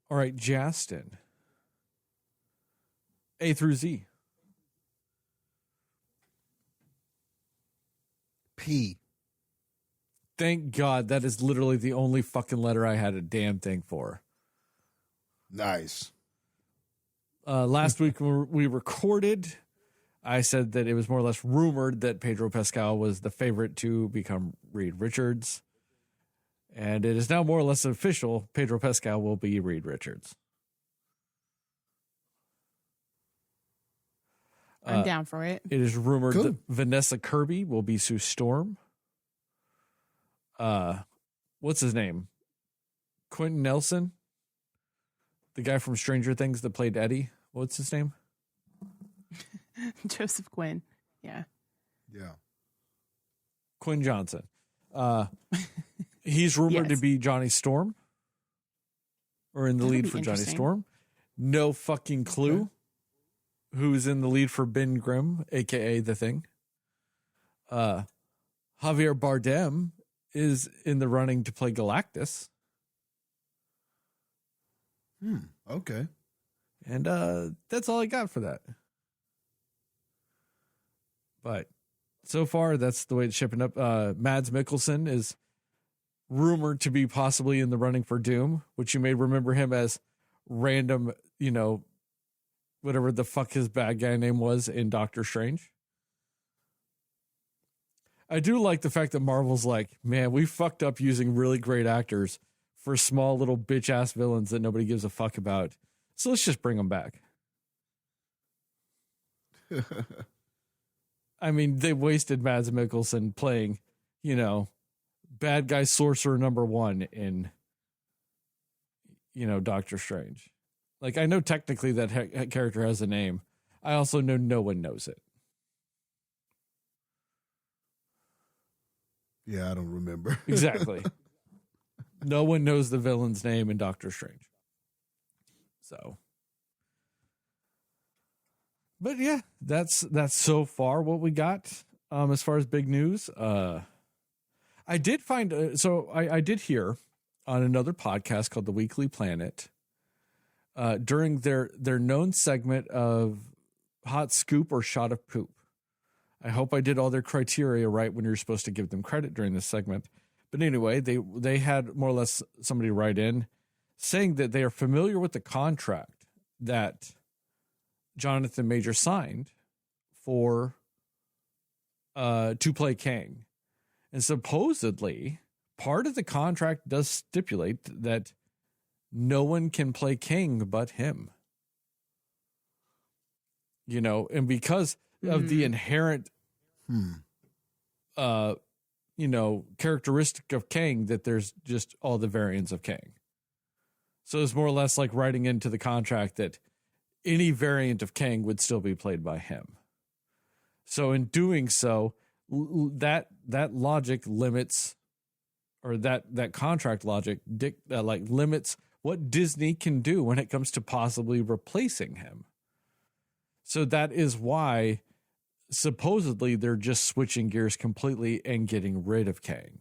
All right, Jastin. A through Z. P. Thank God. That is literally the only fucking letter I had a damn thing for. Nice. Last week when we recorded, I said that it was more or less rumored that Pedro Pascal was the favorite to become Reed Richards. And it is now more or less official. Pedro Pascal will be Reed Richards. I'm down for it. It is rumored that Vanessa Kirby will be Sue Storm. What's his name? Quentin Nelson? The guy from Stranger Things that played Eddie. What's his name? Joseph Quinn. Yeah. Yeah. Quinn Johnson. He's rumored to be Johnny Storm. Or in the lead for Johnny Storm. No fucking clue who's in the lead for Ben Grimm, a.k.a. The Thing. Javier Bardem is in the running to play Galactus. Okay. And that's all I got for that. But so far, that's the way it's shipping up. Mads Mikkelsen is rumored to be possibly in the running for Doom, which you may remember him as random, whatever the fuck his bad guy name was in Doctor Strange. I do like the fact that Marvel's like, man, we fucked up using really great actors for small little bitch ass villains that nobody gives a fuck about. So let's just bring them back. I mean, they wasted Mads Mikkelsen playing, bad guy sorcerer number 1 in, Doctor Strange. Like, I know technically that character has a name. I also know no one knows it. Yeah, I don't remember. Exactly. No one knows the villain's name in Doctor Strange. So. But yeah, that's so far what we got as far as big news. I did find, I did hear on another podcast called The Weekly Planet, during their known segment of Hot Scoop or Shot of Poop. I hope I did all their criteria right when you're supposed to give them credit during this segment. But anyway, they had more or less somebody write in saying that they are familiar with the contract that Jonathan Major signed for to play Kang. And supposedly part of the contract does stipulate that no one can play Kang but him. And because of the inherent characteristic of Kang, that there's just all the variants of Kang. So it's more or less like writing into the contract that any variant of Kang would still be played by him. So in doing so, that logic limits, or that contract logic limits what Disney can do when it comes to possibly replacing him. So that is why supposedly they're just switching gears completely and getting rid of Kang.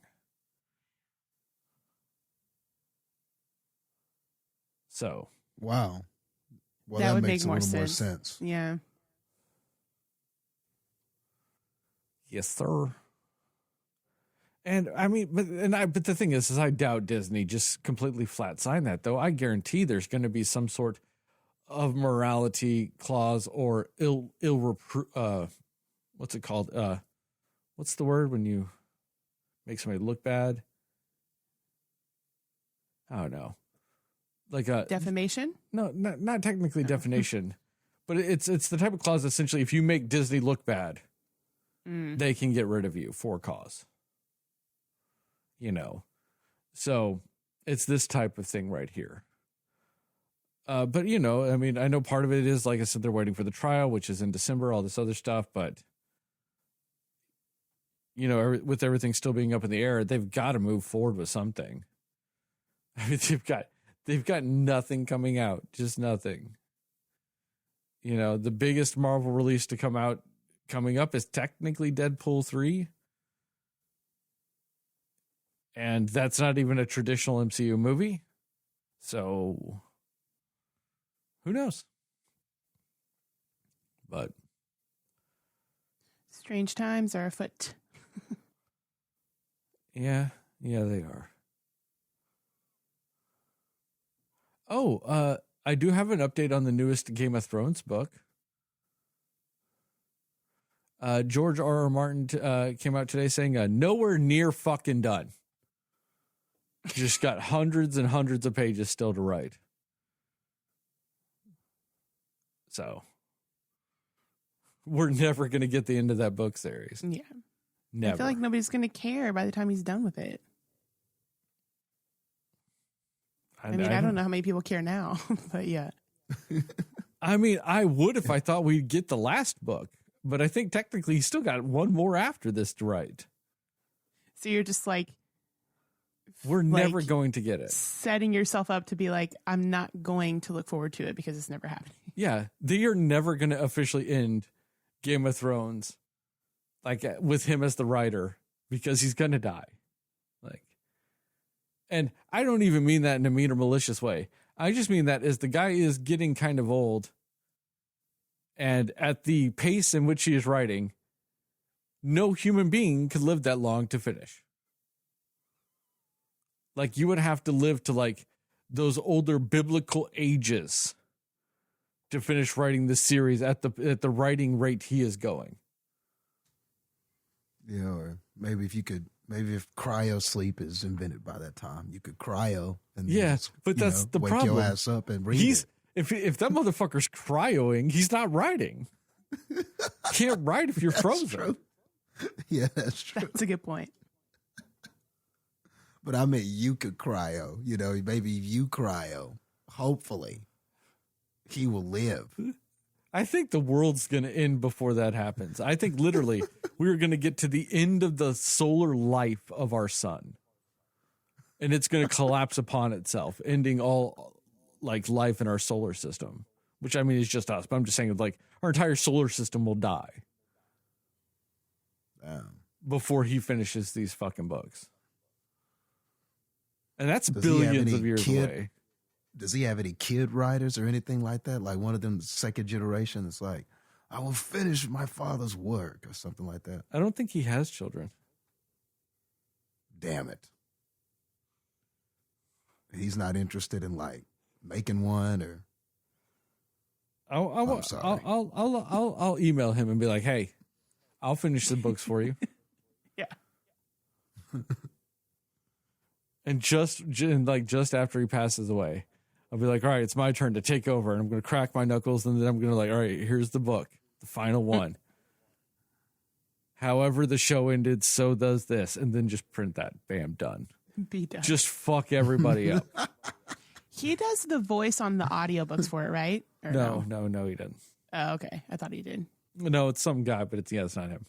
So. Wow. Well, that would makes make a little more more sense. sense. Yeah. Yes, sir. And I mean, but the thing is I doubt Disney just completely flat signed that, though. I guarantee there's going to be some sort of morality clause or what's it called? What's the word when you make somebody look bad? I don't know. Like a defamation? No, not technically defamation, but it's the type of clause essentially if you make Disney look bad, they can get rid of you for cause. So it's this type of thing right here. But I mean, I know part of it is, like I said, they're waiting for the trial, which is in December, all this other stuff, but with everything still being up in the air, they've got to move forward with something. I mean, they've got nothing coming out, just nothing. The biggest Marvel release to coming up is technically Deadpool 3. And that's not even a traditional MCU movie. So, Who knows? But Strange times are afoot. yeah, they are. Oh, I do have an update on the newest Game of Thrones book. George R.R. Martin came out today saying nowhere near fucking done. Just got hundreds and hundreds of pages still to write. So we're never going to get the end of that book series. Yeah. Never. I feel like nobody's going to care by the time he's done with it. I don't know how many people care now, but yeah. I mean, I would if I thought we'd get the last book, but I think technically he's still got one more after this to write. So you're just like, we're never going to get it. Setting yourself up to be like, I'm not going to look forward to it because it's never happening. Yeah, they are never going to officially end Game of Thrones, like with him as the writer, because he's going to die. Like, and I don't even mean that in a mean or malicious way. I just mean that as the guy is getting kind of old, and at the pace in which he is writing, no human being could live that long to finish. Like, you would have to live to like those older biblical ages to finish writing this series at the writing rate he is going. Yeah, or maybe if cryo sleep is invented by that time, you could cryo and just, but that's the wake problem. Your ass up and read it. If that motherfucker's cryoing, he's not writing. Can't write if you're frozen. True. Yeah, that's true. That's a good point. But I mean, you could cryo. Maybe you cryo. Hopefully, he will live. I think the world's going to end before that happens. I think literally we're going to get to the end of the solar life of our sun. And it's going to collapse upon itself, ending all like life in our solar system, which I mean is just us. But I'm just saying like our entire solar system will die before he finishes these fucking books. And that's billions of years away. Does he have any kid writers or anything like that? Like one of them second generation that's like, I will finish my father's work or something like that. I don't think he has children. Damn it. He's not interested in like making one or. I'm sorry. I'll email him and be like, hey, I'll finish the books for you. Yeah. And just after he passes away, I'll be like, all right, it's my turn to take over. And I'm going to crack my knuckles. And then I'm going to like, all right, here's the book, the final one. However the show ended, so does this. And then just print that. Bam, done. Be done. Just fuck everybody up. He does the voice on the audiobooks for it, right? Or No, he doesn't. Oh, okay. I thought he did. No, it's some guy, but it's not him.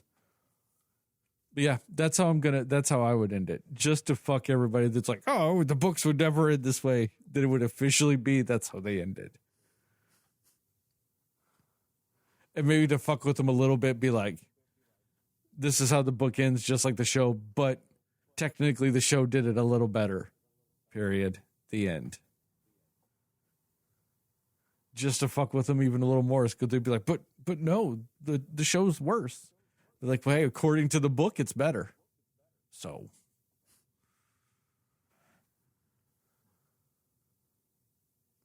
But yeah, that's how I would end it. Just to fuck everybody that's like, oh, the books would never end this way. That it would officially be, that's how they ended. And maybe to fuck with them a little bit, be like, this is how the book ends, just like the show, but technically the show did it a little better. Period. The end. Just to fuck with them even a little more, because they'd be like, but no, the show's worse. They're like, well, hey, according to the book, it's better. So.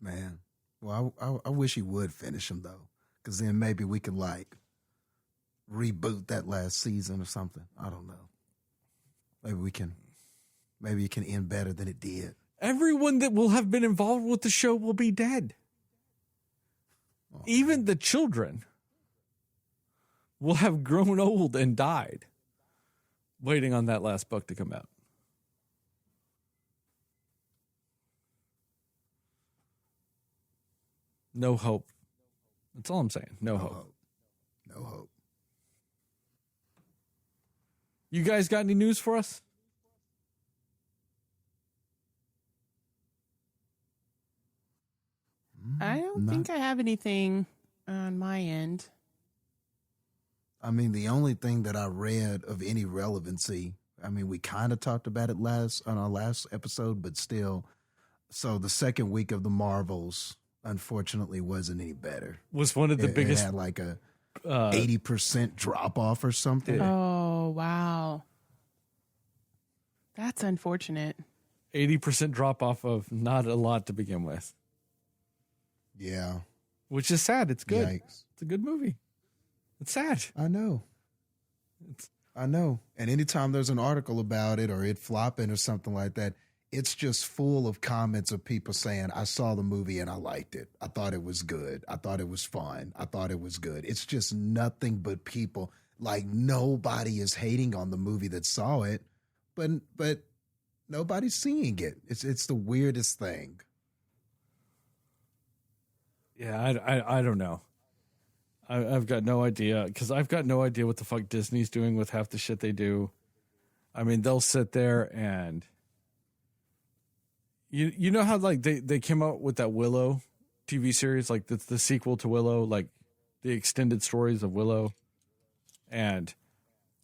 Man. Well, I wish he would finish them, though. Because then maybe we could, like, reboot that last season or something. I don't know. Maybe it can end better than it did. Everyone that will have been involved with the show will be dead. Oh, even the children will have grown old and died waiting on that last book to come out. No hope. That's all I'm saying. No hope. No hope. You guys got any news for us? I don't think I have anything on my end. I mean, the only thing that I read of any relevancy, I mean, we kind of talked about it on our last episode, but still. So the second week of the Marvels, unfortunately wasn't any better. Was one of the It biggest. had like a 80% drop off or something. Oh, wow. That's unfortunate. 80% drop off of not a lot to begin with, Yeah. which is sad. It's good. Yikes. It's a good movie. It's sad. I know. I know. And anytime there's an article about it or it flopping or something like that, it's just full of comments of people saying, I saw the movie and I liked it. I thought it was good. I thought it was fun. I thought it was good. It's just nothing but people. Like nobody is hating on the movie that saw it, but nobody's seeing it. It's the weirdest thing. Yeah, I don't know. I've got no idea, because I've got no idea what the fuck Disney's doing with half the shit they do. I mean, they'll sit there and you know how like they came out with that Willow TV series, like the sequel to Willow, like the extended stories of Willow and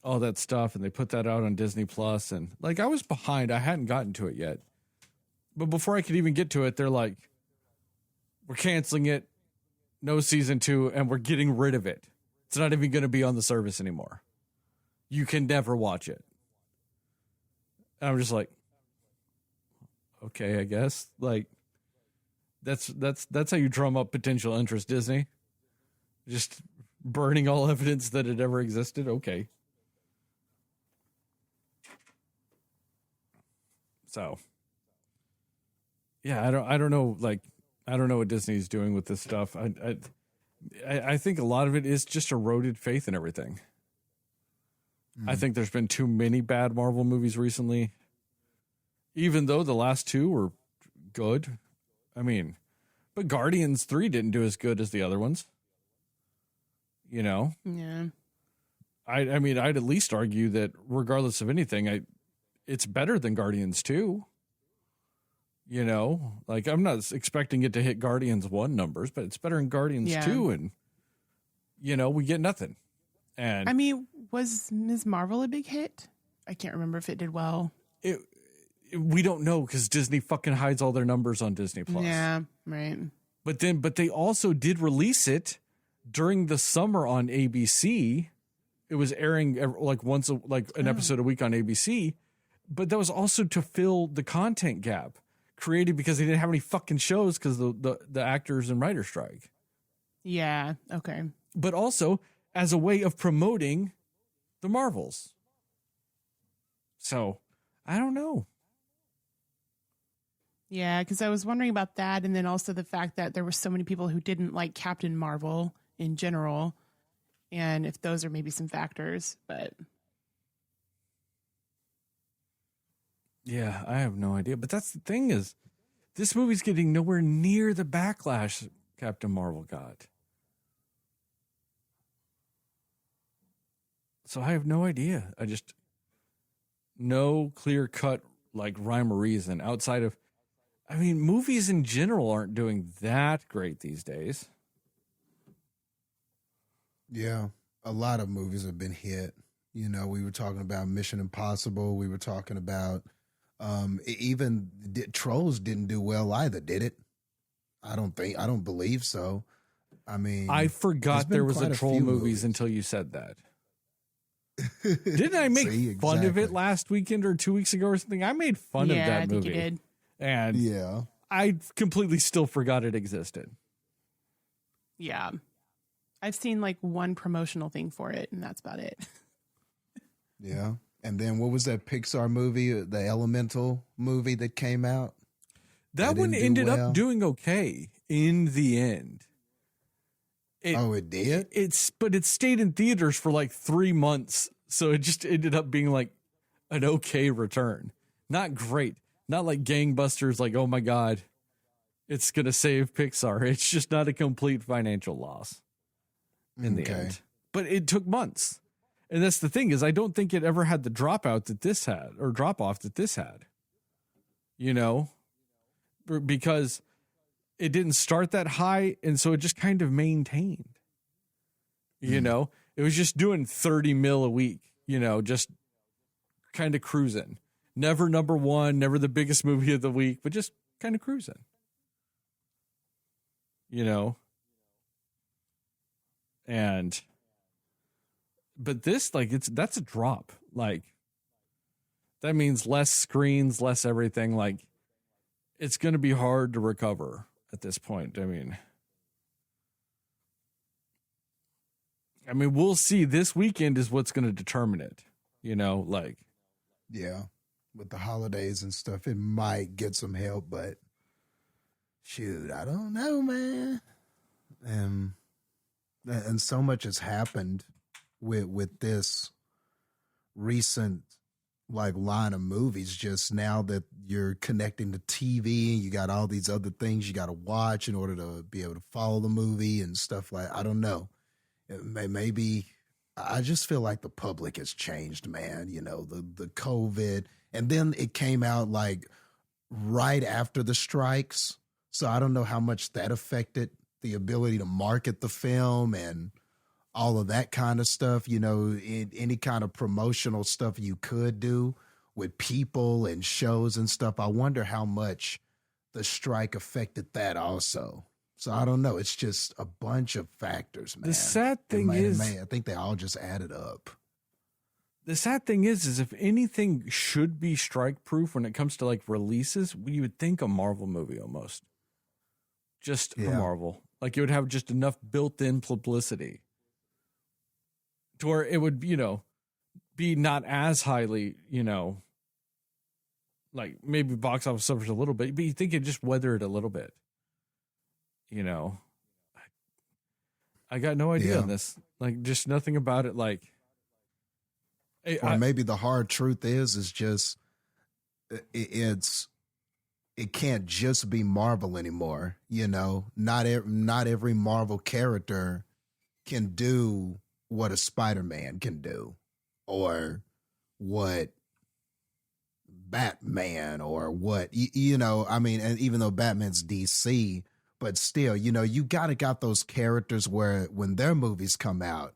all that stuff, and they put that out on Disney Plus, and like I was behind, I hadn't gotten to it yet. But before I could even get to it, they're like, we're canceling it. No season 2, and we're getting rid of it. It's not even going to be on the service anymore. You can never watch it. And I'm just like, okay, I guess. Like, that's how you drum up potential interest, Disney. Just burning all evidence that it ever existed. Okay. So, yeah, I don't know. Like, I don't know what Disney's doing with this stuff. I think a lot of it is just eroded faith in everything. I think there's been too many bad Marvel movies recently, even though the last 2 were good. I mean, but Guardians 3 didn't do as good as the other ones. You know? Yeah. I mean, I'd at least argue that regardless of anything, it's better than Guardians 2. You know, like I'm not expecting it to hit Guardians 1 numbers, but it's better than Guardians 2, and you know, we get nothing. And I mean, was Ms. Marvel a big hit? I can't remember if it did well. We don't know, because Disney fucking hides all their numbers on Disney Plus. Yeah, right. But they also did release it during the summer on ABC. It was airing like an episode a week on ABC, but that was also to fill the content gap created because they didn't have any fucking shows because the actors and writer strike. Yeah. Okay. But also as a way of promoting the Marvels. So I don't know. Yeah, because I was wondering about that, and then also the fact that there were so many people who didn't like Captain Marvel in general, and if those are maybe some factors. But Yeah, I have no idea. But that's the thing, is this movie's getting nowhere near the backlash Captain Marvel got. So I have no idea. I just, no clear cut like rhyme or reason outside of, I mean, movies in general aren't doing that great these days. Yeah, a lot of movies have been hit. You know, we were talking about Mission Impossible. We were talking about even Trolls didn't do well either, did it? I don't believe so. I mean, I forgot there was quite a Troll few movies until you said that. Didn't I make See, fun of it exactly. last weekend or 2 weeks ago or something? I made fun of yeah, that I think movie. you did. And Yeah. I completely still forgot it existed. Yeah. I've seen like one promotional thing for it, and that's about it. Yeah. And then what was that Pixar movie, the Elemental movie that came out? That one didn't do ended well. up doing okay in the end. It did? But it stayed in theaters for like 3 months. So it just ended up being like an okay return. Not great. Not like gangbusters, like, oh my God, it's going to save Pixar. It's just not a complete financial loss in the end. But it took months. And that's the thing, is I don't think it ever had the dropout that this had, or drop off that this had. You know? Because it didn't start that high, and so it just kind of maintained. You know? It was just doing 30 mil a week, you know, just kind of cruising. Never number one, never the biggest movie of the week, but just kind of cruising. you know, but this, like, that's a drop. Like, that means less screens, less everything. Like, it's going to be hard to recover at this point. I mean, we'll see. This weekend is what's going to determine it, you know, like. Yeah. With the holidays and stuff, it might get some help, but shoot, I don't know, man. And so much has happened with this recent like line of movies. Just now that you're connecting to TV, and you got all these other things you got to watch in order to be able to follow the movie and stuff like. I don't know. Maybe I just feel like the public has changed, man. You know, the COVID, and then it came out like right after the strikes. So I don't know how much that affected the ability to market the film and all of that kind of stuff. You know, any kind of promotional stuff you could do with people and shows and stuff. I wonder how much the strike affected that also. So I don't know. It's just a bunch of factors, man. The sad thing is, I think they all just added up. The sad thing is if anything should be strike proof when it comes to like releases, you would think a Marvel movie almost. Just a Marvel. Like, it would have just enough built-in publicity to where it would, you know, be not as highly, you know, like maybe box office suffers a little bit, but you think it just weather it a little bit. You know, I got no idea on this. Like, just nothing about it. Like, or maybe the hard truth is just it can't just be Marvel anymore. You know, not every Marvel character can do what a Spider-Man can do, or what Batman, or what, you know, I mean, and even though Batman's DC, but still, you know, you got those characters where when their movies come out,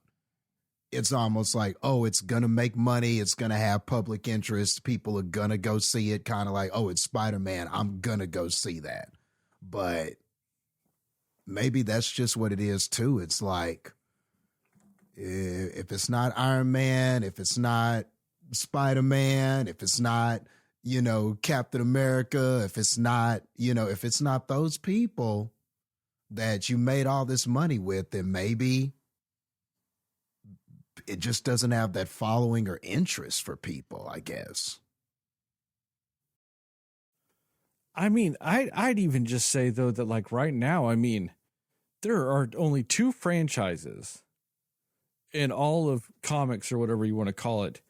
it's almost like, oh, it's going to make money. It's going to have public interest. People are going to go see it. Kind of like, oh, it's Spider-Man. I'm going to go see that. But maybe that's just what it is too. It's like, if it's not Iron Man, if it's not Spider-Man, if it's not, you know, Captain America, if it's not, you know, if it's not those people that you made all this money with, then maybe it just doesn't have that following or interest for people, I guess. I mean, I'd even just say, though, that like right now, I mean, there are only 2 franchises in all of comics, or whatever you want to call it,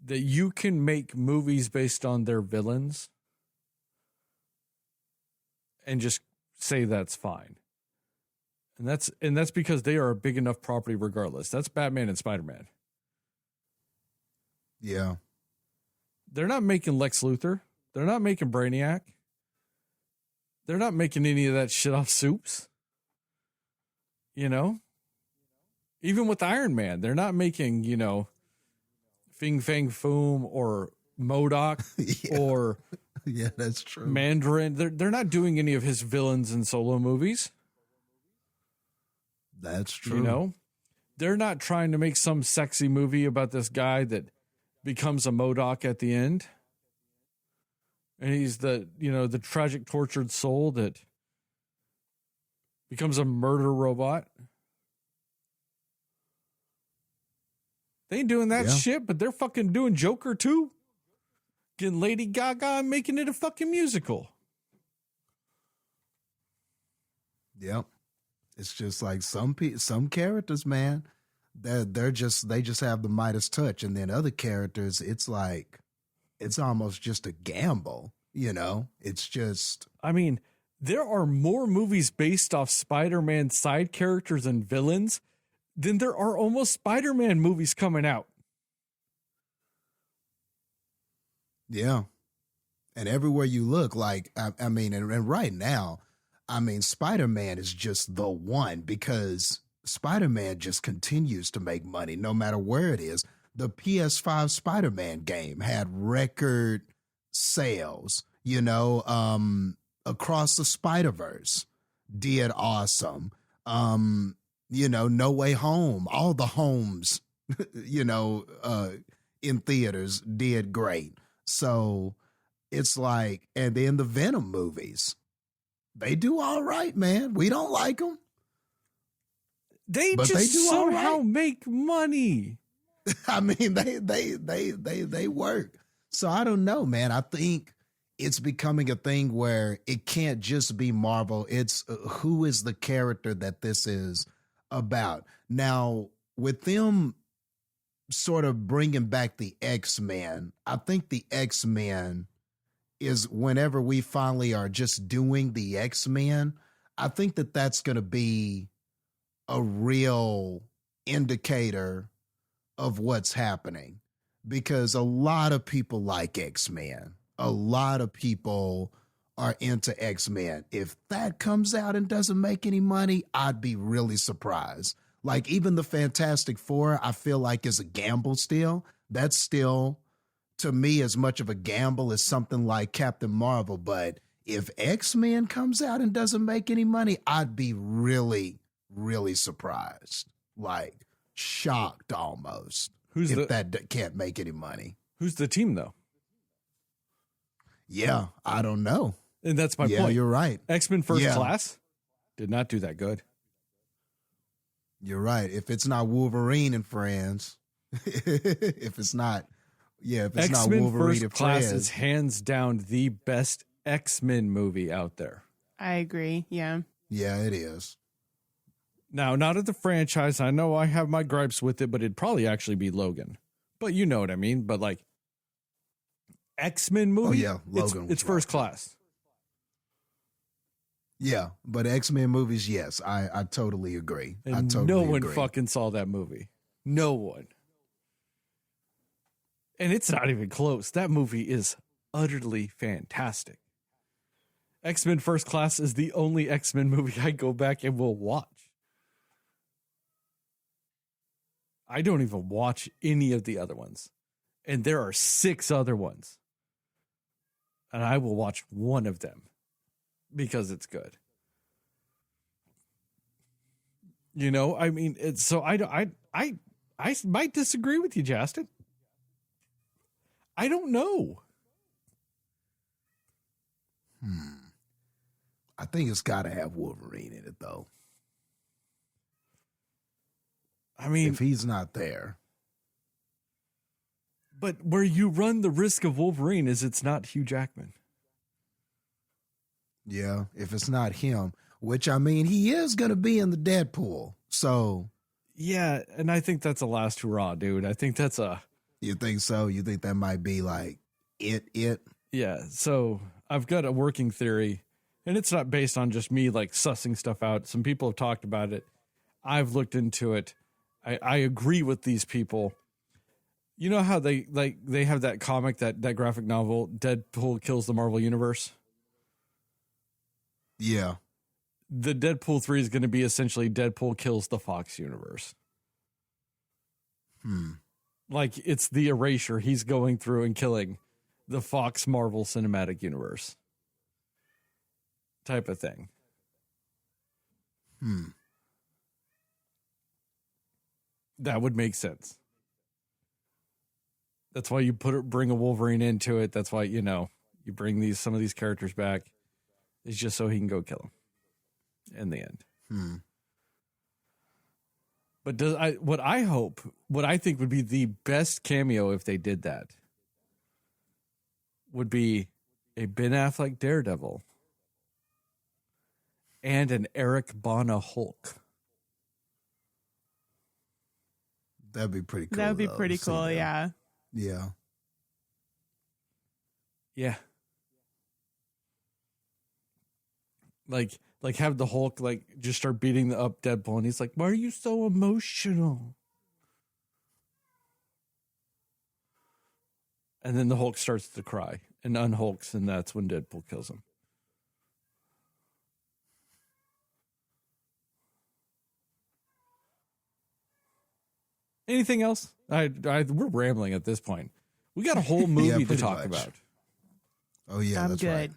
that you can make movies based on their villains and just say that's fine. And that's because they are a big enough property regardless. That's Batman and Spider-Man. Yeah. They're not making Lex Luthor. They're not making Brainiac. They're not making any of that shit off Soups. You know? Even with Iron Man, they're not making, you know, Fing Fang Foom or MODOK or yeah, that's true. Mandarin. They're not doing any of his villains in solo movies. That's true. You know, they're not trying to make some sexy movie about this guy that becomes a MODOK at the end. And he's the, you know, the tragic tortured soul that becomes a murder robot. They ain't doing that shit, but they're fucking doing Joker too. Getting Lady Gaga and making it a fucking musical. Yep. It's just like some characters, man, they just have the Midas touch, and then other characters, it's like it's almost just a gamble, you know? It's just, I mean, there are more movies based off Spider-Man side characters and villains than there are almost Spider-Man movies coming out. Yeah. And everywhere you look, like, I mean, and right now, I mean, Spider-Man is just the one, because Spider-Man just continues to make money no matter where it is. The PS5 Spider-Man game had record sales, you know, across the Spider-Verse. did awesome. No Way Home, all the homes, in theaters did great. So it's like, and then the Venom movies, they do all right, man. We don't like them. They but just they do all somehow right. make money. I mean, they work. So I don't know, man. I think it's becoming a thing where it can't just be Marvel. It's who is the character that this is about. Now, with them sort of bringing back the X-Men, I think the X-Men is whenever we finally are just doing the X-Men, I think that that's going to be a real indicator of what's happening, because a lot of people like X-Men. A lot of people are into X-Men. If that comes out and doesn't make any money, I'd be really surprised. Like even the Fantastic Four, I feel like is a gamble still. That's still, to me, as much of a gamble as something like Captain Marvel. But if X-Men comes out and doesn't make any money, I'd be really, really surprised. Like shocked almost. That can't make any money. Who's the team though? Yeah, I don't know. And that's my point. Yeah, you're right. X-Men First Class did not do that good. You're right. If it's not Wolverine and Friends, if it's not X-Men Wolverine First and Class Friends, is hands down the best X-Men movie out there. I agree. Yeah. Yeah, it is. Now, not of the franchise. I know I have my gripes with it, but it'd probably actually be Logan. But you know what I mean. But like X-Men movie, Logan. It's First Class. Yeah, but X-Men movies, yes, I totally agree. And I totally no one agree. fucking saw that movie. No one. And it's not even close. That movie is utterly fantastic. X-Men First Class is the only X-Men movie I go back and will watch. I don't even watch any of the other ones. And there are 6 other ones. And I will watch one of them because it's good. You know, I mean, it's so I might disagree with you, Jastin. I don't know. I think it's got to have Wolverine in it, though. I mean, if he's not there. But where you run the risk of Wolverine is it's not Hugh Jackman. Yeah, if it's not him, which I mean, he is going to be in the Deadpool. So. Yeah, and I think that's a last hurrah, dude. I think that's a. You think so? You think that might be like it? Yeah, so I've got a working theory, and it's not based on just me like sussing stuff out. Some people have talked about it. I've looked into it. I agree with these people. You know how they have that comic, that graphic novel, Deadpool Kills the Marvel Universe? Yeah. The Deadpool 3 is going to be essentially Deadpool Kills the Fox Universe. Like it's the erasure. He's going through and killing the Fox Marvel Cinematic Universe type of thing. That would make sense. That's why you bring a Wolverine into it. That's why, you know, you bring some of these characters back. It's just so he can go kill him in the end. But what I think would be the best cameo if they did that would be a Ben Affleck Daredevil and an Eric Bana Hulk. That'd be pretty cool. That would be pretty cool, yeah. Yeah. Yeah. Like have the Hulk like just start beating up Deadpool, and he's like, "Why are you so emotional?" And then the Hulk starts to cry and unhulks, and that's when Deadpool kills him. Anything else? We're rambling at this point. We got a whole movie to talk about. Oh yeah, I'm that's good. right.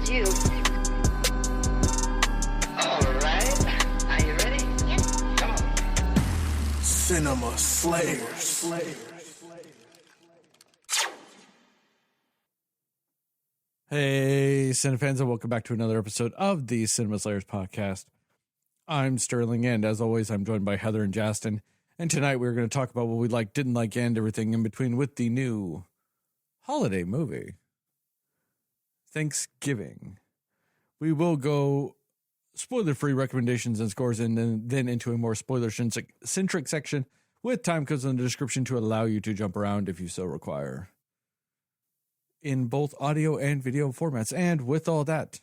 it's you. All right. Are you ready? Yep. Come on. Cinema Slayers. Hey, Cinefans, and welcome back to another episode of the Cinema Slayers podcast. I'm Sterling, and as always, I'm joined by Heather and Jastin. And tonight we're going to talk about what we liked, didn't like, and everything in between with the new holiday movie, Thanksgiving. We will go spoiler-free recommendations and scores, and then into a more spoiler-centric section with time codes in the description to allow you to jump around if you so require, in both audio and video formats. And with all that,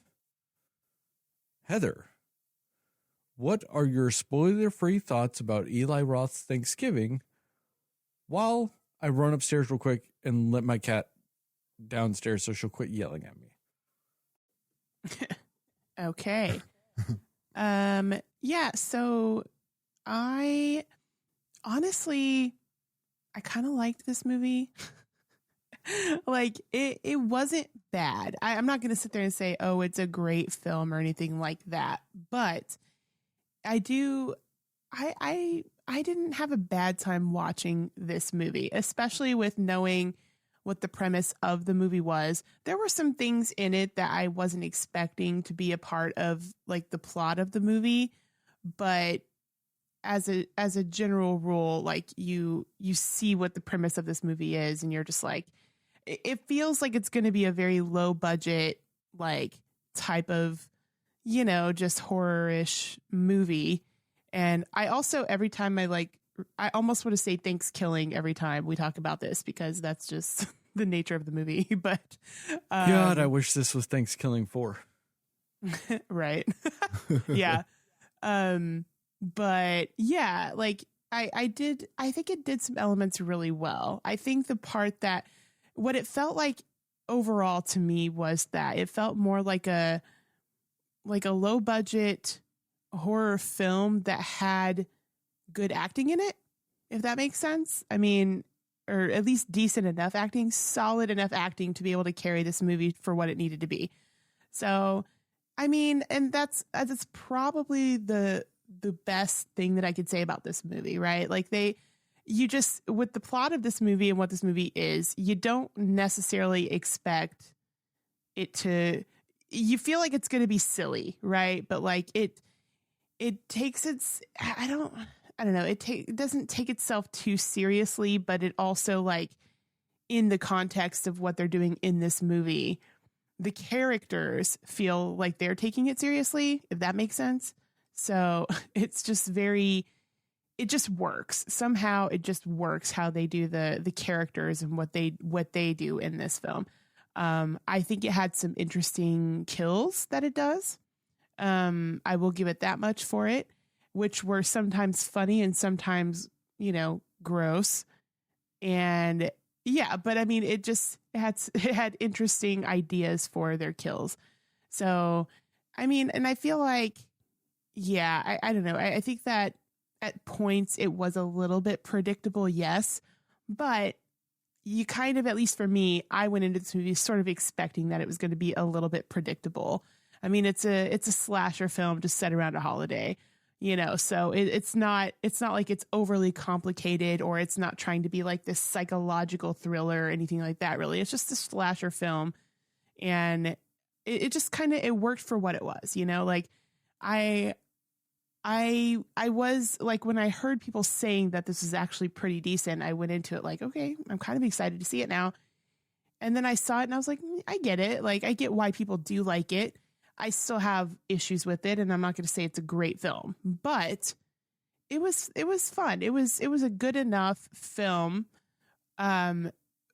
Heather, what are your spoiler-free thoughts about Eli Roth's Thanksgiving while I run upstairs real quick and let my cat downstairs so she'll quit yelling at me? Okay. Yeah, so I kind of liked this movie. Like it wasn't bad. I'm not going to sit there and say, oh, it's a great film or anything like that. But I didn't have a bad time watching this movie, especially with knowing what the premise of the movie was. There were some things in it that I wasn't expecting to be a part of, like, the plot of the movie, but as a general rule, like, you see what the premise of this movie is, and you're just like, it feels like it's going to be a very low budget, like, type of, you know, just horror-ish movie. And I also, every time I almost want to say Thanksgiving every time we talk about this, because that's just the nature of the movie. But God, I wish this was Thanksgiving 4. Right. Yeah. But yeah, like I think it did some elements really well. I think the part that what it felt like overall to me was that it felt more like a low budget horror film that had good acting in it, if that makes sense. I mean, or at least decent enough acting, solid enough acting to be able to carry this movie for what it needed to be. So, I mean, and that's probably the best thing that I could say about this movie, right? Like with the plot of this movie and what this movie is, you don't necessarily expect it to, you feel like it's going to be silly, right? But like it takes I don't know. It doesn't take itself too seriously, but it also, like, in the context of what they're doing in this movie, the characters feel like they're taking it seriously, if that makes sense. So it's just it just works. Somehow it just works how they do the characters and what they do in this film. I think it had some interesting kills that it does. I will give it that much for it, which were sometimes funny and sometimes, you know, gross. And yeah, but I mean, it had interesting ideas for their kills. So, I mean, and I feel like, yeah, I don't know. I think that at points it was a little bit predictable, yes, but you kind of, at least for me, I went into this movie sort of expecting that it was going to be a little bit predictable. I mean, it's a slasher film just set around a holiday, you know, so it's not like it's overly complicated, or it's not trying to be like this psychological thriller or anything like that, really. It's just a slasher film, and it just kind of, it worked for what it was, you know. Like I was like, when I heard people saying that this is actually pretty decent, I went into it like, okay, I'm kind of excited to see it now. And then I saw it and I was like, I get it. Like, I get why people do like it. I still have issues with it, and I'm not going to say it's a great film, but it was fun. It was a good enough film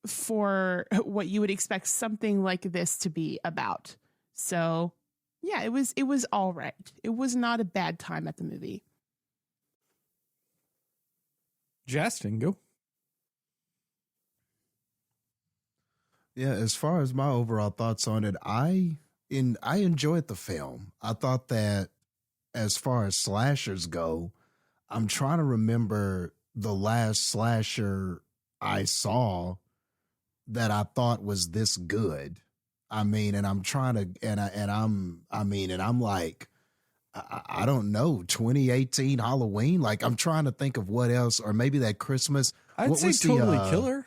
for what you would expect something like this to be about. So yeah, it was all right. It was not a bad time at the movie. Jastin, go. Yeah, as far as my overall thoughts on it, I enjoyed the film. I thought that as far as slashers go, I'm trying to remember the last slasher I saw that I thought was this good. I mean, and I'm trying to, and I'm like, I don't know, 2018 Halloween. Like, I'm trying to think of what else, or maybe that Christmas. I'd say Totally Killer.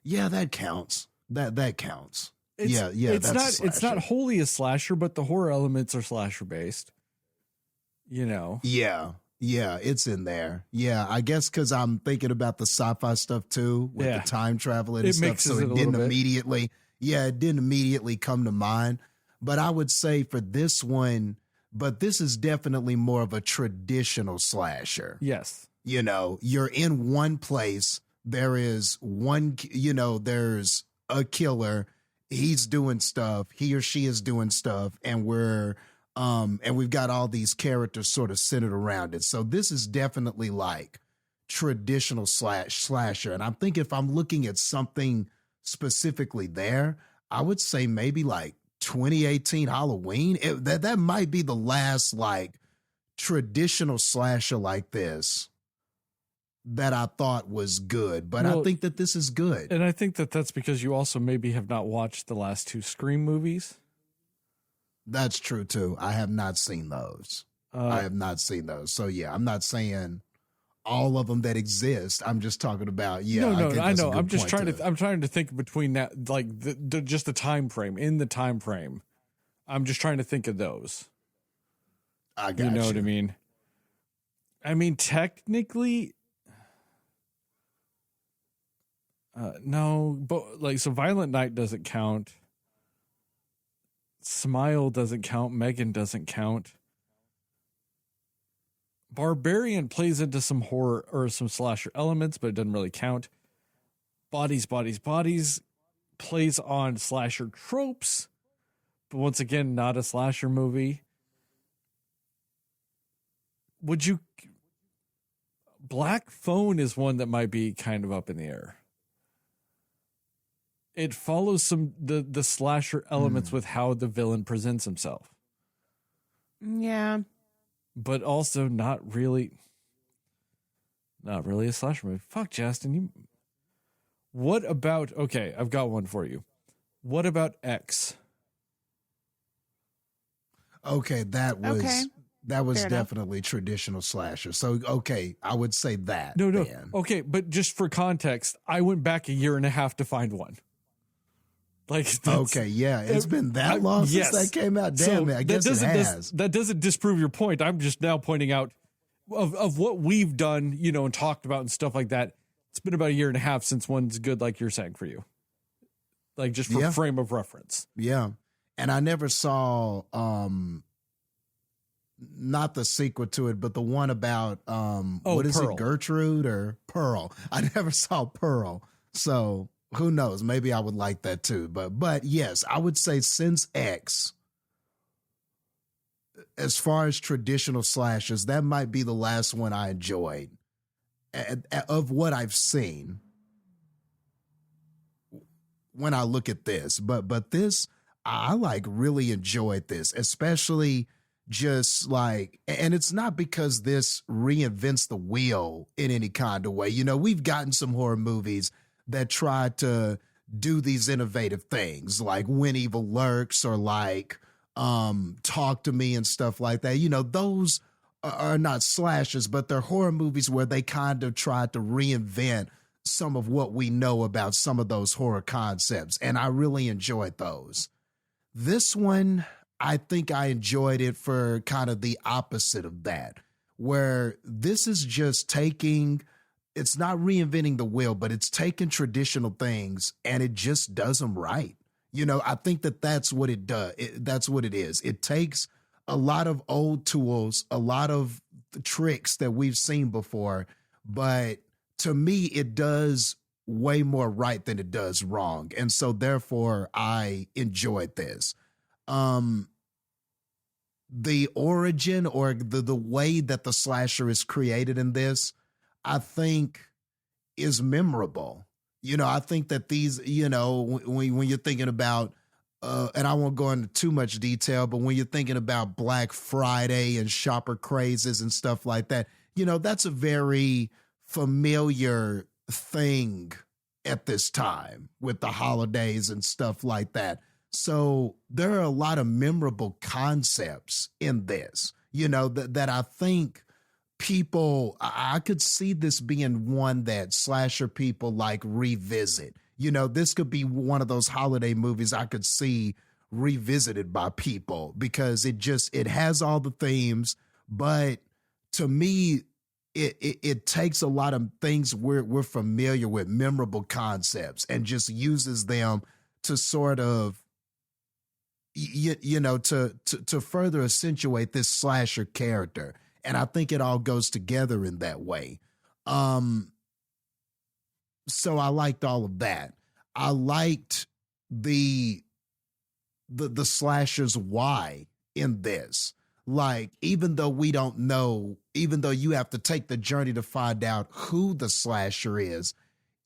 Yeah, that counts. That counts. It's, yeah. It's not wholly a slasher, but the horror elements are slasher based. You know. Yeah, it's in there. Yeah, I guess because I'm thinking about the sci-fi stuff too, with the time travel and stuff. So it didn't immediately. Yeah, it didn't immediately come to mind. But I would say for this one, but this is definitely more of a traditional slasher. Yes. You know, you're in one place. There is one, there's a killer. He's doing stuff. He or she is doing stuff. And we've got all these characters sort of centered around it. So this is definitely like traditional slasher. And I think if I'm looking at something specifically there, I would say maybe like 2018 Halloween. That might be the last like traditional slasher like this that I thought was good, but I think that this is good. And I think that that's because you also maybe have not watched the last two Scream movies. That's true too. I have not seen those. So yeah, I'm not saying all of them that exist. I'm just talking about, I know. I'm just trying I'm trying to think between that, like just the time frame, in the time frame. I'm just trying to think of those. I got you know what I mean? I mean, technically, no, but like, so Violent Night doesn't count. Smile doesn't count. Megan doesn't count. Barbarian plays into some horror or some slasher elements, but it doesn't really count. Bodies plays on slasher tropes, but once again, not a slasher movie. Black Phone is one that might be kind of up in the air. It follows the slasher elements with how the villain presents himself. Yeah. But also not really a slasher movie. Fuck, Jastin. What about, okay, I've got one for you. What about X? Okay, that was Fair definitely traditional slasher. So, okay, I would say that. No. then. Okay, but just for context, I went back a year and a half to find one. Like, okay, yeah, it's been that long since that came out. Damn it, I guess it has. That doesn't disprove your point. I'm just now pointing out of what we've done, and talked about and stuff like that. It's been about a year and a half since one's good, like you're saying, for you. Like, just for frame of reference. Yeah, and I never saw not the sequel to it, but the one about what is Pearl. it, Gertrude or Pearl? I never saw Pearl, so. Who knows? Maybe I would like that too. But yes, I would say since X, as far as traditional slashers, that might be the last one I enjoyed of what I've seen when I look at this. But this, I like really enjoyed this, especially just like, and it's not because this reinvents the wheel in any kind of way. We've gotten some horror movies that try to do these innovative things like When Evil Lurks or like Talk to Me and stuff like that. Those are not slashers, but they're horror movies where they kind of try to reinvent some of what we know about some of those horror concepts. And I really enjoyed those. This one, I think I enjoyed it for kind of the opposite of that, where this is just it's not reinventing the wheel, but it's taking traditional things and it just does them right. I think that's what it does. That's what it is. It takes a lot of old tools, a lot of tricks that we've seen before, but to me, it does way more right than it does wrong. And so therefore I enjoyed this. The origin or the way that the slasher is created in this, I think is memorable. I think that these, when you're thinking about, and I won't go into too much detail, but when you're thinking about Black Friday and shopper crazes and stuff like that, that's a very familiar thing at this time with the holidays and stuff like that. So there are a lot of memorable concepts in this, that I think people, I could see this being one that slasher people like revisit. This could be one of those holiday movies I could see revisited by people because it has all the themes, but to me, it takes a lot of things we're familiar with, memorable concepts, and just uses them to sort of to further accentuate this slasher character. And I think it all goes together in that way. So I liked all of that. I liked the slasher's why in this. Like, even though we don't know, even though you have to take the journey to find out who the slasher is,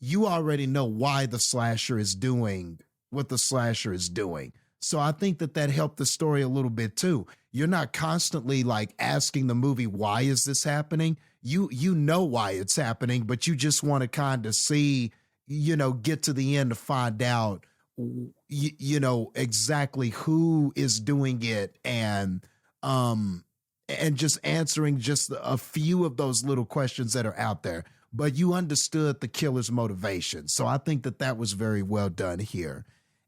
you already know why the slasher is doing what the slasher is doing. So I think that helped the story a little bit too. You're not constantly like asking the movie, why is this happening? You know why it's happening, but you just want to kind of see, get to the end to find out, exactly who is doing it, and just answering just a few of those little questions that are out there. But you understood the killer's motivation. So I think that was very well done here.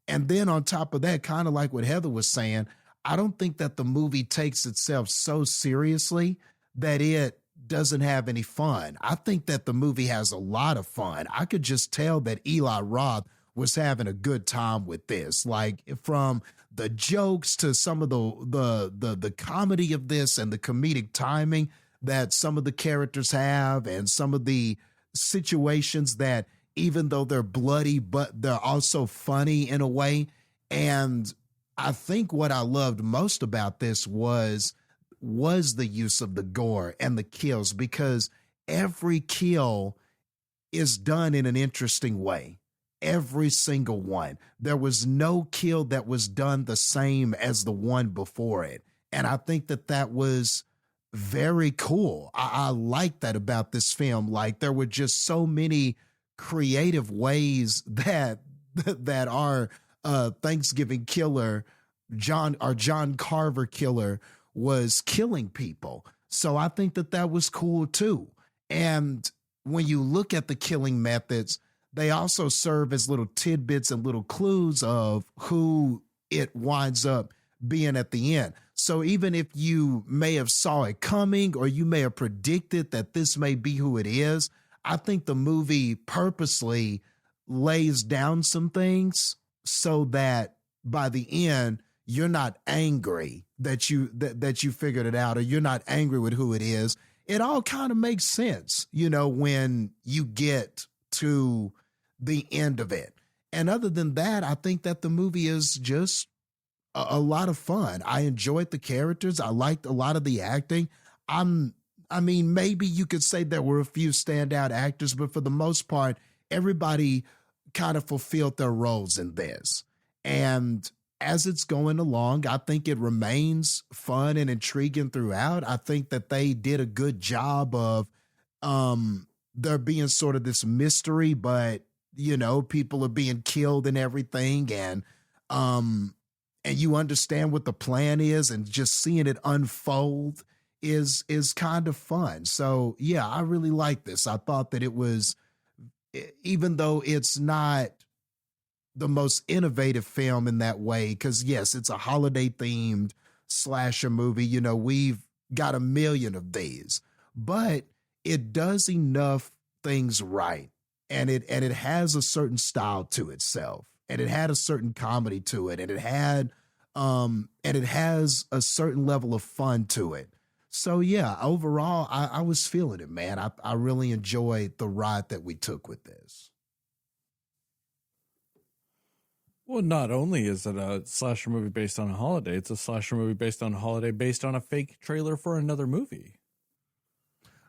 And then on top of that, kind of like what Heather was saying, I don't think that the movie takes itself so seriously that it doesn't have any fun. I think that the movie has a lot of fun. I could just tell that Eli Roth was having a good time with this, like from the jokes to some of the comedy of this and the comedic timing that some of the characters have, and some of the situations that, even though they're bloody, but they're also funny in a way. And I think what I loved most about this was the use of the gore and the kills, because every kill is done in an interesting way. Every single one. There was no kill that was done the same as the one before it. And I think that was very cool. I like that about this film. Like, there were just so many creative ways that our Thanksgiving killer, John Carver killer, was killing people. So I think that was cool too. And when you look at the killing methods, they also serve as little tidbits and little clues of who it winds up being at the end. So even if you may have saw it coming, or you may have predicted that this may be who it is, I think the movie purposely lays down some things so that by the end, you're not angry that you figured it out, or you're not angry with who it is. It all kind of makes sense, when you get to the end of it. And other than that, I think that the movie is just a lot of fun. I enjoyed the characters. I liked a lot of the acting. Maybe you could say there were a few standout actors, but for the most part, everybody kind of fulfilled their roles in this. And as it's going along, I think it remains fun and intriguing throughout. I think that they did a good job of there being sort of this mystery, but people are being killed and everything, and you understand what the plan is, and just seeing it unfold is kind of fun. So yeah, I really like this. I thought that it was, even though it's not the most innovative film in that way, because yes, it's a holiday themed slasher movie. We've got a million of these, but it does enough things right. And it has a certain style to itself, and it had a certain comedy to it, and it has a certain level of fun to it. So yeah, overall, I was feeling it, man. I really enjoyed the ride that we took with this. Well, not only is it a slasher movie based on a holiday, it's a slasher movie based on a holiday based on a fake trailer for another movie.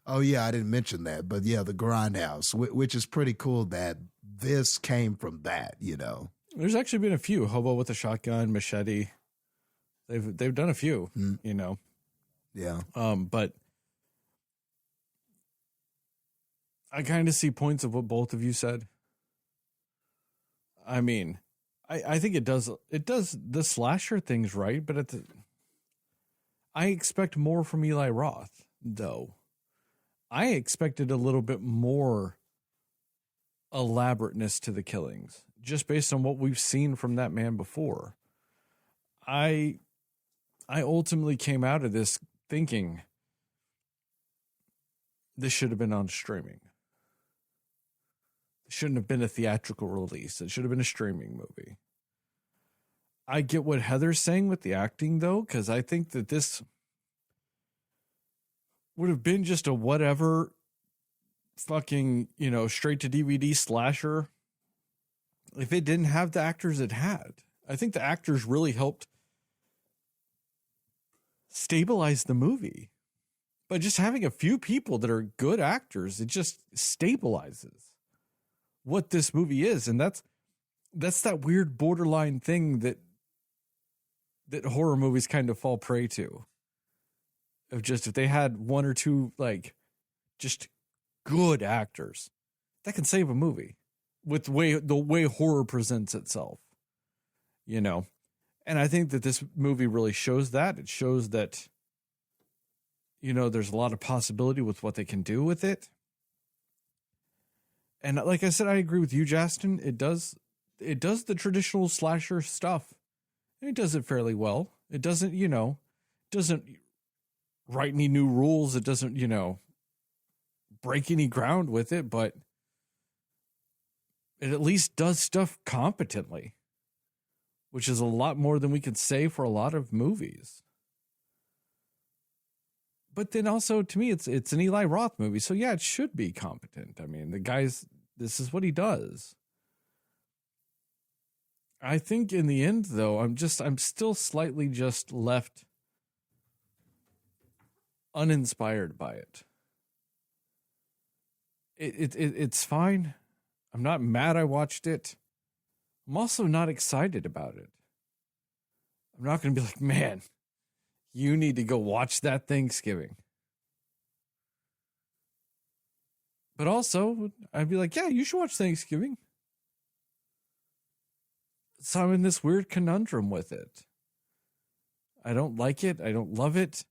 Oh yeah, I didn't mention that, but yeah, the Grindhouse, which is pretty cool that this came from that, There's actually been a few. Hobo with a Shotgun, Machete. They've done a few, Yeah. But I kind of see points of what both of you said. I mean, I think it does the slasher things right, but I expect more from Eli Roth, though. I expected a little bit more elaborateness to the killings, just based on what we've seen from that man before. I ultimately came out of this thinking this should have been on streaming. It shouldn't have been a theatrical release. It should have been a streaming movie. I get what Heather's saying with the acting, though, because I think that this would have been just a whatever fucking, straight to DVD slasher if it didn't have the actors it had. I think the actors really helped stabilize the movie. But just having a few people that are good actors, it just stabilizes what this movie is. And that's that weird borderline thing that horror movies kind of fall prey to. Of just, if they had one or two, like, just good actors, that can save a movie with the way horror presents itself, And I think that this movie really shows that. It shows that, there's a lot of possibility with what they can do with it. And like I said, I agree with you, Jastin. It does the traditional slasher stuff. And it does it fairly well. It doesn't, doesn't write any new rules. It doesn't, break any ground with it, but it at least does stuff competently, which is a lot more than we could say for a lot of movies. But then also, to me, it's an Eli Roth movie. So yeah, it should be competent. I mean, this is what he does. I think in the end, though, I'm still slightly just left uninspired by it. It's fine. I'm not mad I watched it. I'm also not excited about it. I'm not going to be like, man, you need to go watch that Thanksgiving. But also, I'd be like, yeah, you should watch Thanksgiving. So I'm in this weird conundrum with it. I don't like it. I don't love it.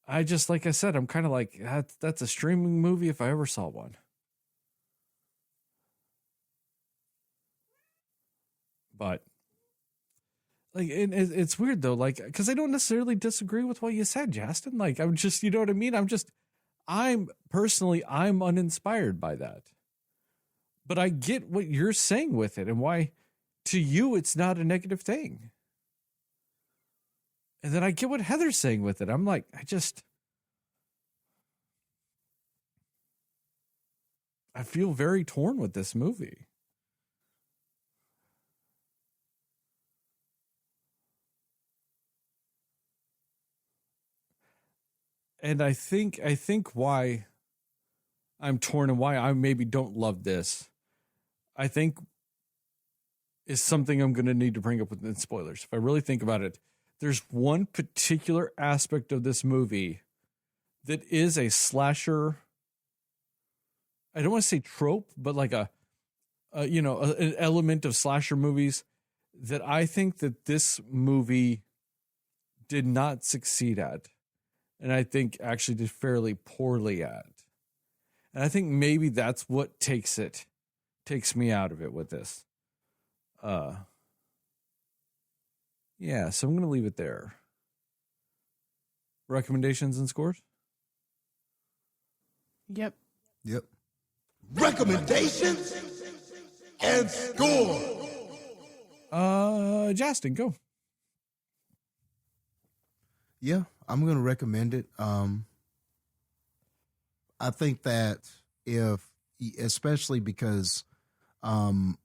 I just, like I said, I'm kind of like, that's a streaming movie if I ever saw one. But, like, it's weird, though, like, because I don't necessarily disagree with what you said, Jastin. Like, I'm just, you know what I mean? I'm uninspired by that. But I get what you're saying with it and why, to you, it's not a negative thing. And then I get what Heather's saying with it. I'm like, I feel very torn with this movie. And I think why I'm torn and why I maybe don't love this, I think is something I'm going to need to bring up within spoilers. If I really think about it, there's one particular aspect of this movie that is a slasher. I don't want to say trope, but like an element of slasher movies that I think that this movie did not succeed at. And I think actually did fairly poorly at. And I think maybe that's what takes me out of it with this. Yeah, so I'm going to leave it there. Recommendations and scores? Yep. Recommendations and score. Jastin, go. Yeah, I'm going to recommend it. I think that especially because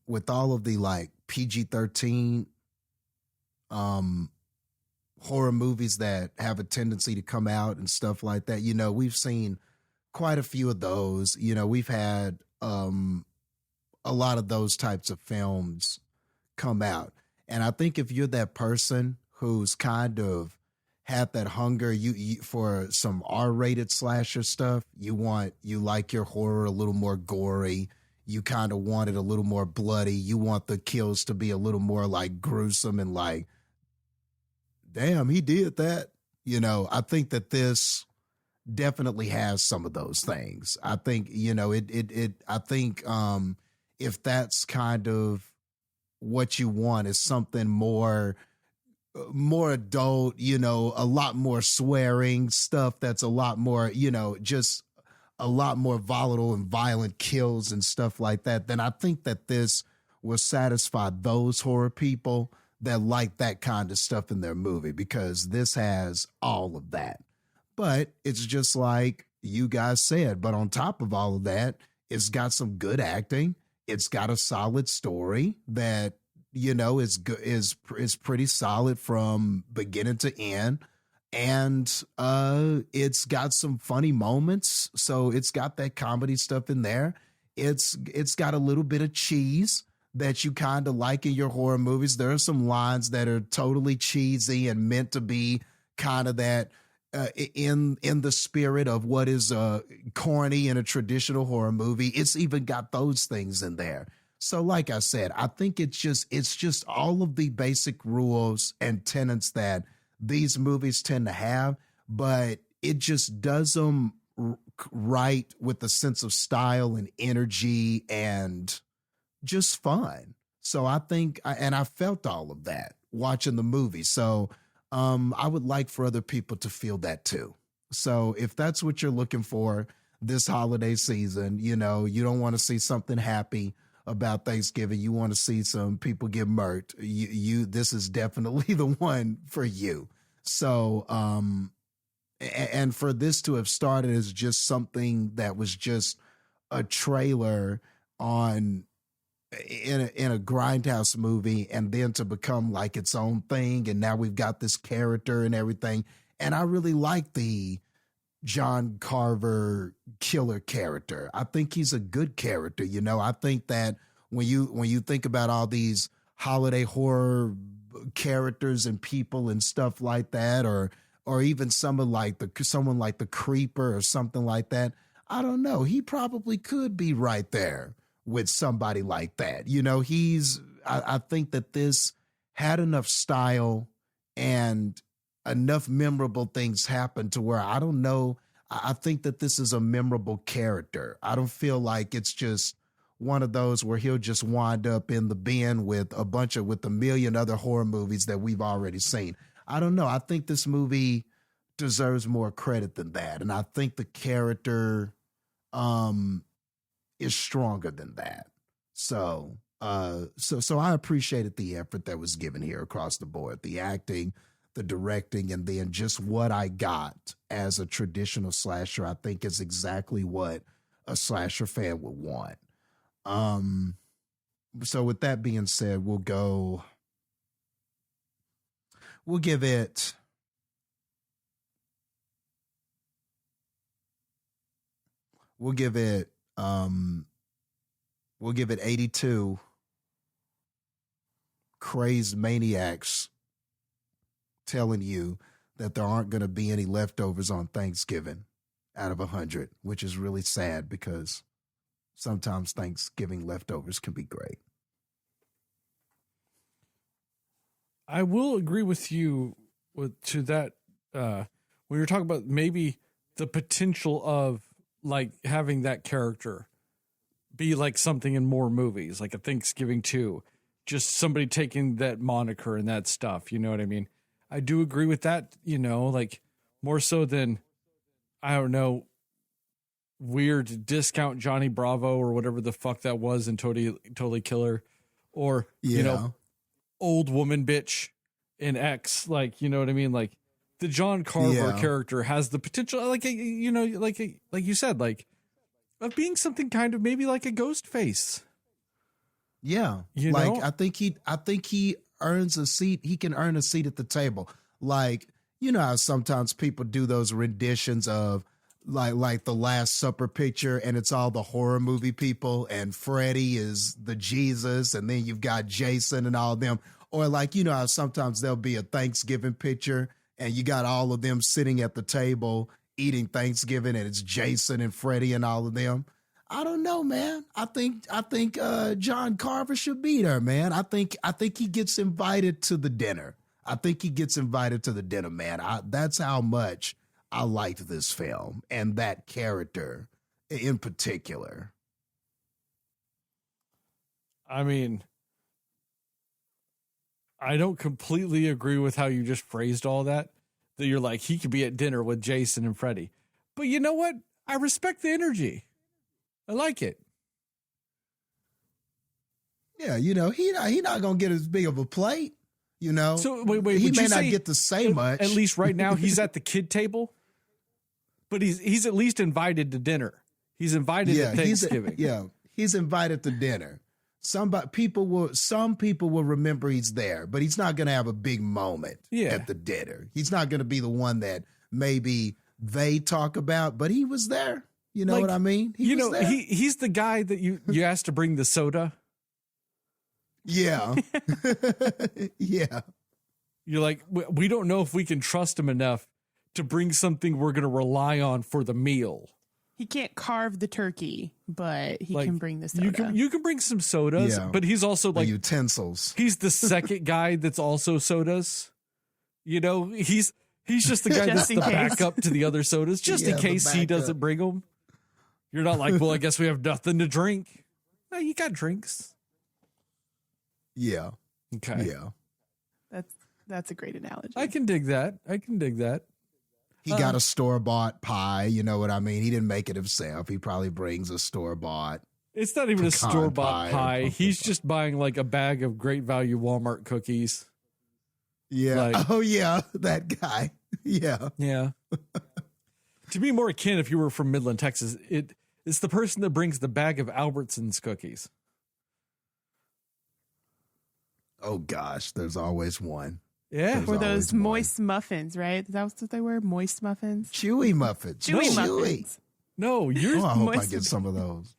with all of the like PG-13 horror movies that have a tendency to come out and stuff like that, we've seen quite a few of those. We've had a lot of those types of films come out. And I think if you're that person who's kind of have that hunger you for some R-rated slasher stuff, you like your horror a little more gory, you kind of want it a little more bloody. You want the kills to be a little more like gruesome and like, damn, he did that. You know, I think that this definitely has some of those things. I think, you know, I think if that's kind of what you want is something more adult, you know, a lot more swearing stuff that's a lot more, you know, just a lot more volatile and violent kills and stuff like that, then I think that this will satisfy those horror people that like that kind of stuff in their movie, because this has all of that. But it's just like you guys said, but on top of all of that, it's got some good acting. It's got a solid story that, you know, is pretty solid from beginning to end. And it's got some funny moments. So it's got that comedy stuff in there. It's got a little bit of cheese that you kind of like in your horror movies. There are some lines that are totally cheesy and meant to be kind of that in the spirit of what is corny in a traditional horror movie. It's even got those things in there. So like I said, I think it's just all of the basic rules and tenets that these movies tend to have, but it just does them right with a sense of style and energy and just fun. So I think, and I felt all of that watching the movie. So I would like for other people to feel that too. So if that's what you're looking for this holiday season, you know, you don't want to see something happy about Thanksgiving. You want to see some people get murked. This is definitely the one for you. So, and for this to have started as just something that was just a trailer in a grindhouse movie, and then to become like its own thing, and now we've got this character and everything. And I really like the John Carver killer character. I think he's a good character. You know, I think that when you think about all these holiday horror characters and people and stuff like that, or even someone like the Creeper or something like that, I don't know. He probably could be right there with somebody like that. You know, I think that this had enough style and enough memorable things happen to where I don't know. I think that this is a memorable character. I don't feel like it's just one of those where he'll just wind up in the bin with a million other horror movies that we've already seen. I don't know. I think this movie deserves more credit than that. And I think the character is stronger than that. So I appreciated the effort that was given here across the board, the acting, the directing, and then just what I got as a traditional slasher, I think is exactly what a slasher fan would want. So with that being said, we'll give it We'll give it 82 crazed maniacs telling you that there aren't going to be any leftovers on Thanksgiving out of 100, which is really sad because sometimes Thanksgiving leftovers can be great. I will agree with you to that when you're talking about maybe the potential of like having that character be like something in more movies, like a Thanksgiving 2, just somebody taking that moniker and that stuff. You know what I mean? I do agree with that, you know, like more so than, I don't know, weird discount Johnny Bravo or whatever the fuck that was in Totally Killer, or, you know, old woman bitch in X. Like, you know what I mean? Like the John Carver character has the potential, like, you know, like you said, like of being something kind of maybe like a ghost face. Yeah. You like, know? I think he earns a seat. He can earn a seat at the table. Like, you know how sometimes people do those renditions of like the Last Supper picture, and it's all the horror movie people, and Freddy is the Jesus, and then you've got Jason and all of them. Or like, you know how sometimes there'll be a Thanksgiving picture and you got all of them sitting at the table eating Thanksgiving, and it's Jason and Freddy and all of them. I don't know, man. I think John Carver should be there, man. I think he gets invited to the dinner. I think he gets invited to the dinner, man. That's how much I liked this film and that character in particular. I mean, I don't completely agree with how you just phrased all that. That you're like, he could be at dinner with Jason and Freddie. But you know what? I respect the energy. I like it. Yeah, he not gonna get as big of a plate. So wait, he would may you not say get to say much. At least right now, he's at the kid table, but he's at least invited to dinner. He's invited to Thanksgiving. He's invited to dinner. Some people will remember he's there, but he's not going to have a big moment at the dinner. He's not going to be the one that maybe they talk about, but he was there. You know what I mean? He's the guy that you asked to bring the soda. Yeah. Yeah. You're like, we don't know if we can trust him enough to bring something we're going to rely on for the meal. He can't carve the turkey, but he can bring the soda. You can bring some sodas, but he's also like the utensils. He's the second guy that's also sodas. He's just the guy that's the backup to the other sodas, just in case he doesn't bring them. You're not like, well, I guess we have nothing to drink. No, you got drinks. Yeah. Okay. Yeah. That's a great analogy. I can dig that. He got a store-bought pie, you know what I mean? He didn't make it himself. He probably brings a store-bought. It's not even a store-bought pie. He's just buying like a bag of Great Value Walmart cookies. Yeah. That guy. Yeah. Yeah. To be more akin, if you were from Midland, Texas, it's the person that brings the bag of Albertsons cookies. Oh, gosh. There's always one. Yeah. Or those moist muffins, right? Is that what they were? Moist muffins? Chewy muffins. Chewy muffins. No, you're. I hope I get some of those.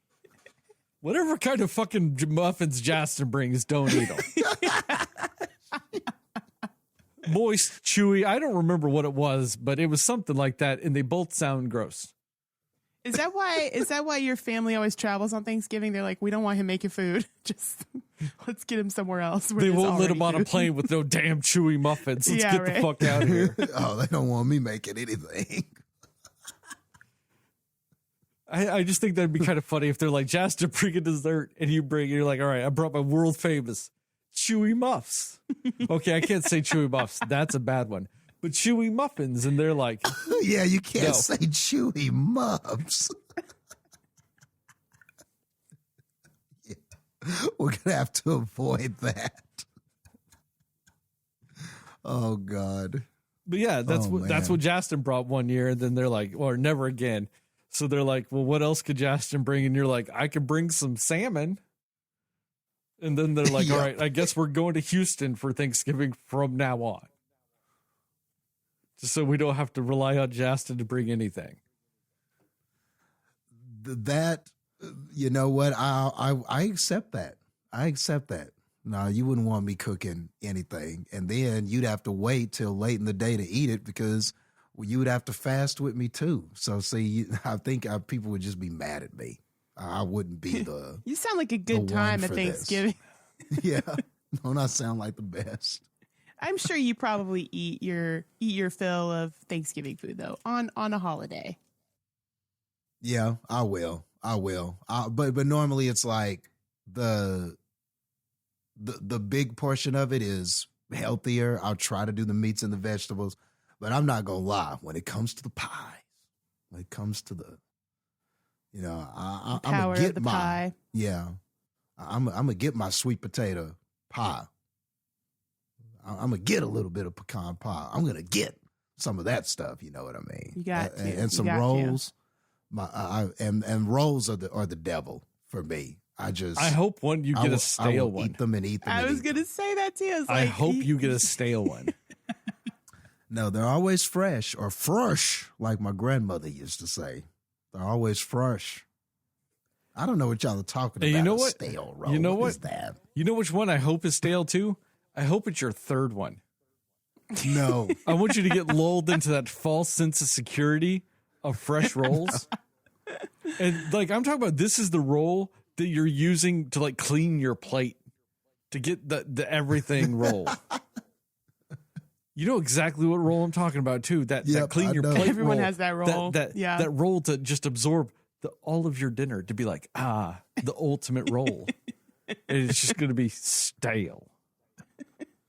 Whatever kind of fucking muffins Jastin brings, don't eat them. Moist, chewy. I don't remember what it was, but it was something like that, and they both sound gross. Is that why your family always travels on Thanksgiving? They're like, we don't want him making food. Just let's get him somewhere else. They won't let him on a plane with no damn chewy muffins. Let's get the fuck out of here. Oh, they don't want me making anything. I just think that'd be kind of funny if they're like, Jastin, bring a dessert, and you're like, all right, I brought my world famous chewy muffs. Okay, I can't say chewy muffs. That's a bad one. But chewy muffins, and they're like, yeah, you can't say chewy muffs. Yeah. We're gonna have to avoid that. Oh God. But yeah, that's what Jastin brought one year, and then they're like, or never again. So they're like, well, what else could Jastin bring? And you're like, I could bring some salmon. And then they're like, all right, I guess we're going to Houston for Thanksgiving from now on. Just so we don't have to rely on Jastin to bring anything. That, you know what? I accept that. I accept that. No, you wouldn't want me cooking anything. And then you'd have to wait till late in the day to eat it because you would have to fast with me too. So see, I think people would just be mad at me. I wouldn't be the. You sound like a good time at Thanksgiving. Yeah. Don't I sound like the best? I'm sure you probably eat your fill of Thanksgiving food though on a holiday. Yeah, I will. But normally it's like the big portion of it is healthier. I'll try to do the meats and the vegetables, but I'm not gonna lie. When it comes to the pies, when it comes to the, I'm gonna get my pie. Yeah, I'm gonna get my sweet potato pie. I'm going to get a little bit of pecan pie. I'm going to get some of that stuff. You know what I mean? You got to. And some rolls. And rolls are the devil for me. I hope you get a stale one. Eat them and eat them. I was going to say that too. I hope you get a stale one. No, they're always fresh or fresh, like my grandmother used to say. They're always fresh. I don't know what y'all are talking about. You know what? Stale roll. You know what what? Is that? You know which one I hope is stale too? I hope it's your third one. No. I want you to get lulled into that false sense of security of fresh rolls. And like, I'm talking about, this is the roll that you're using to like clean your plate to get the everything roll. You know exactly what roll I'm talking about too. That clean I your know. plate. Everyone roll. has that roll. That roll to just absorb all of your dinner, to be like, the ultimate roll. And it's just going to be stale.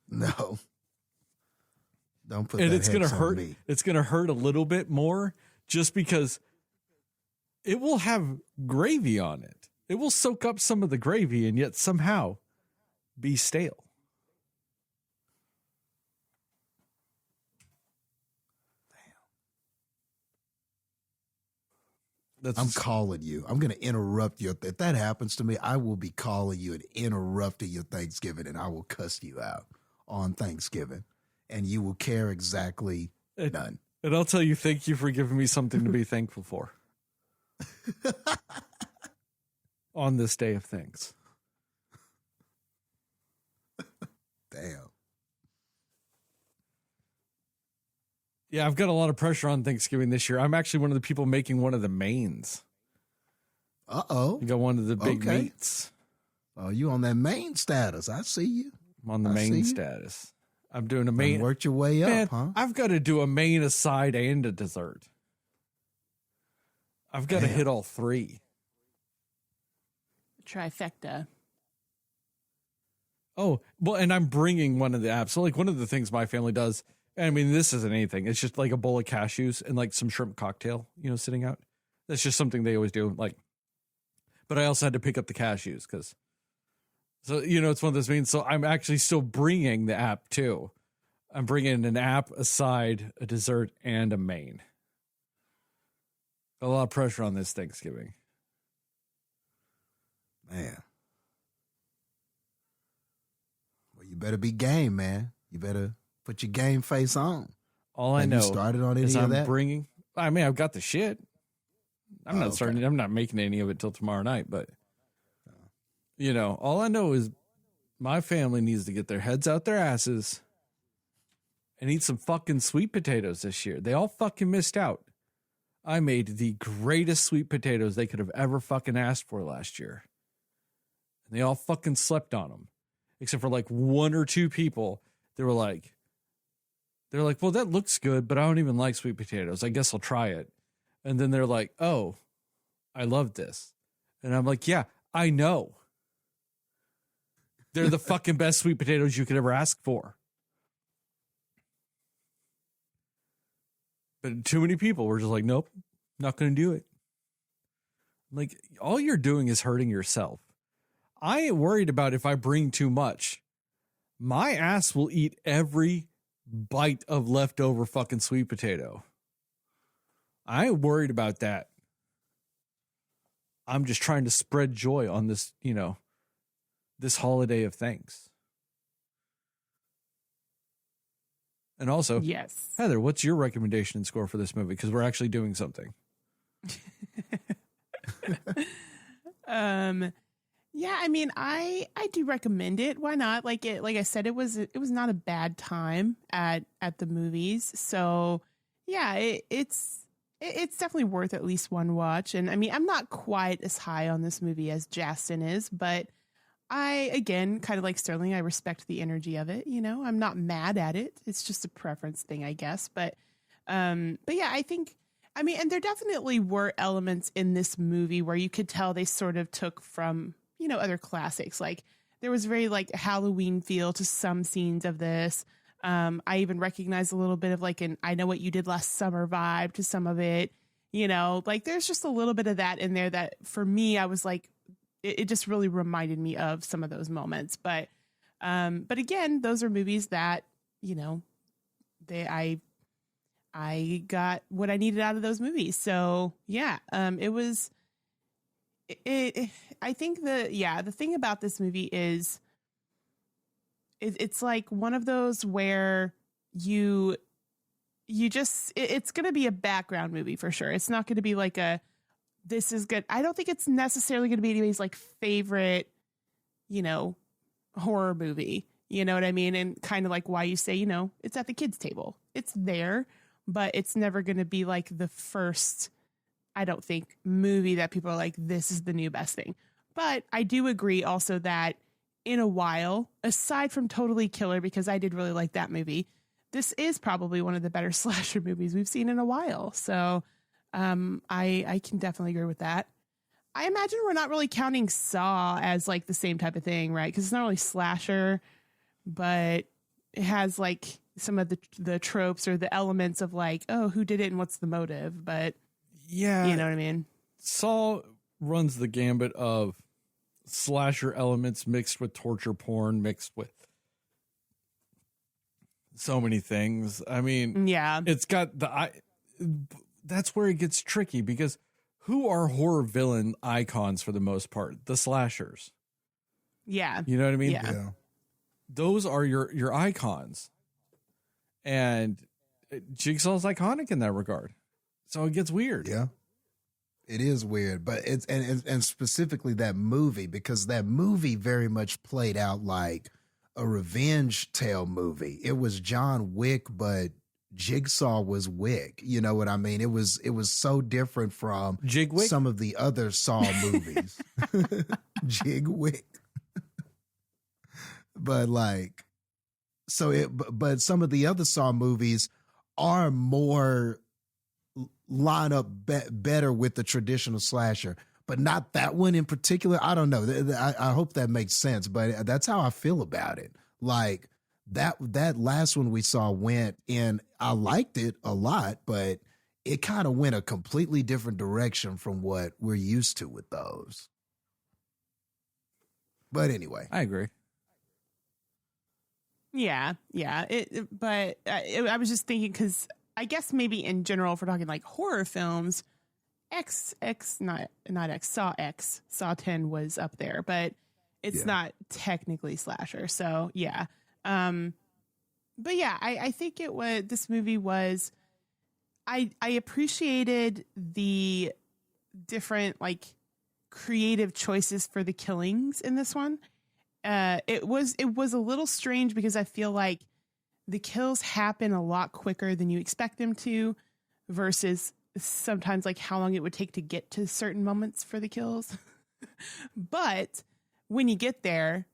No. Don't put And that it's going to hex on hurt. me. It's going to hurt a little bit more just because it will have gravy on it. It will soak up some of the gravy and yet somehow be stale. I'm calling you. I'm going to interrupt you. If that happens to me, I will be calling you and interrupting your Thanksgiving, and I will cuss you out on Thanksgiving, and you will care exactly none. And I'll tell you, thank you for giving me something to be thankful for on this day of things. Damn. Yeah, I've got a lot of pressure on Thanksgiving this year. I'm actually one of the people making one of the mains. Uh-oh. You got one of the big meats. Oh, you on that main status. I see you. I'm on the main status. I'm doing a main. Worked your way Man, up, huh? I've got to do a main, a side, and a dessert. I've got to hit all three. Trifecta. Oh, well, and I'm bringing one of the apps. So, like, one of the things my family does, and I mean, this isn't anything. It's just like a bowl of cashews and like some shrimp cocktail, sitting out. That's just something they always do. Like, but I also had to pick up the cashews because, so, it's one of those means. So I'm actually still bringing the app too. I'm bringing an app, a side, a dessert, and a main. A lot of pressure on this Thanksgiving. Man. Well, you better be game, man. You better put your game face on. All I Have know you started on any is of I'm that? bringing. I mean, I've got the shit. I'm not okay. starting. I'm not making any of it till tomorrow night. But all I know is my family needs to get their heads out their asses and eat some fucking sweet potatoes this year. They all fucking missed out. I made the greatest sweet potatoes they could have ever fucking asked for last year. And they all fucking slept on them. Except for like one or two people. They're like, well, that looks good, but I don't even like sweet potatoes. I guess I'll try it. And then they're like, oh, I love this. And I'm like, yeah, I know. They're the fucking best sweet potatoes you could ever ask for. But too many people were just like, nope, not going to do it. Like, all you're doing is hurting yourself. I ain't worried about if I bring too much. My ass will eat every bite of leftover fucking sweet potato. I ain't worried about that. I'm just trying to spread joy on this, this holiday of thanks. And also, yes, Heather, what's your recommendation and score for this movie? Because we're actually doing something. Yeah, I mean, I do recommend it. Why not? Like I said, it was not a bad time at the movies. So yeah, it's definitely worth at least one watch. And I mean, I'm not quite as high on this movie as Jastin is, but I, again, kind of like Sterling, I respect the energy of it. I'm not mad at it. It's just a preference thing, I guess. But yeah, I mean, and there definitely were elements in this movie where you could tell they sort of took from, other classics. Like there was very like Halloween feel to some scenes of this. I even recognized a little bit of like an I Know What You Did Last Summer vibe to some of it. Like there's just a little bit of that in there that for me, I was like, it just really reminded me of some of those moments. But again, those are movies that, I got what I needed out of those movies. So yeah, it was, I think the thing about this movie is it's like one of those where you just, it's going to be a background movie for sure. It's not going to be like this is good. I don't think it's necessarily going to be anybody's like favorite, horror movie. You know what I mean? And kind of like why you say, it's at the kids' table. It's there, but it's never going to be like the first I don't think, movie that people are like, this is the new best thing. But I do agree also that in a while, aside from Totally Killer, because I did really like that movie, this is probably one of the better slasher movies we've seen in a while. So I can definitely agree with that. I imagine we're not really counting Saw as like the same type of thing, right? Because it's not really slasher, but it has like some of the tropes or the elements of like, oh, who did it and what's the motive? But yeah, you know what I mean? Saw runs the gambit of slasher elements mixed with torture porn, mixed with so many things. I mean, yeah, it's got that's where it gets tricky, because who are horror villain icons for the most part? The slashers. Yeah. You know what I mean? Yeah. Those are your icons. And Jigsaw's iconic in that regard. So it gets weird. Yeah. It is weird, but it's and specifically that movie, because that movie very much played out like a revenge tale movie. It was John Wick, but Jigsaw was Wick. You know what I mean? It was so different from Jigwick? some of the other Saw movies. Jigwick. But like, but some of the other Saw movies are more line up better with the traditional slasher, but not that one in particular. I don't know. I hope that makes sense, but that's how I feel about it. Like that last one we saw went in, I liked it a lot, but it kind of went a completely different direction from what we're used to with those. But anyway, I agree. Yeah. But I was just thinking, because I guess maybe in general, if we're talking like horror films, Saw 10 was up there, but it's not technically slasher. So yeah. But yeah, I think this movie was, I appreciated the different like creative choices for the killings in this one. It was a little strange because I feel like the kills happen a lot quicker than you expect them to, versus sometimes like how long it would take to get to certain moments for the kills. But when you get there,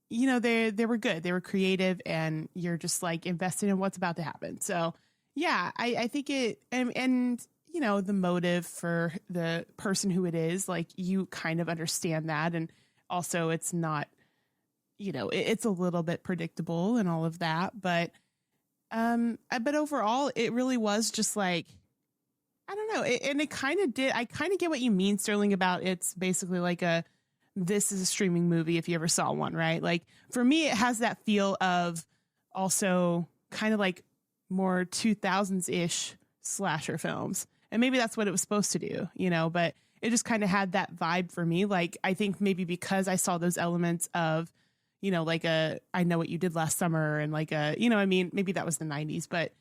you know, they were good. They were creative, and you're just like invested in what's about to happen. So yeah, I think it, and you know, the motive for the person who it is, like you kind of understand that. And also it's not, you know, it's a little bit predictable and all of that, but overall it really was just like, I don't know. And it kind of did. I kind of get what you mean, Sterling, about it's basically like this is a streaming movie if you ever saw one, right? Like for me, it has that feel of also kind of like more 2000s ish slasher films. And maybe that's what it was supposed to do, you know, but it just kind of had that vibe for me. Like, I think maybe because I saw those elements of, you know, like I Know What You Did Last Summer, and like you know, I mean, maybe that was the 90s, but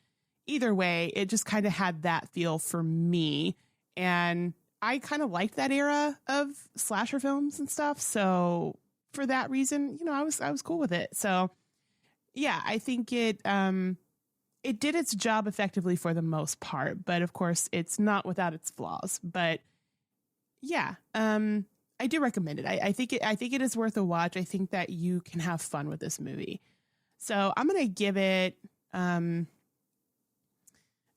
either way, it just kind of had that feel for me. And I kind of liked that era of slasher films and stuff. So for that reason, you know, I was cool with it. So yeah, I think it did its job effectively for the most part, but of course it's not without its flaws. But yeah, I do recommend it. I think it is worth a watch. I think that you can have fun with this movie. So I'm gonna give it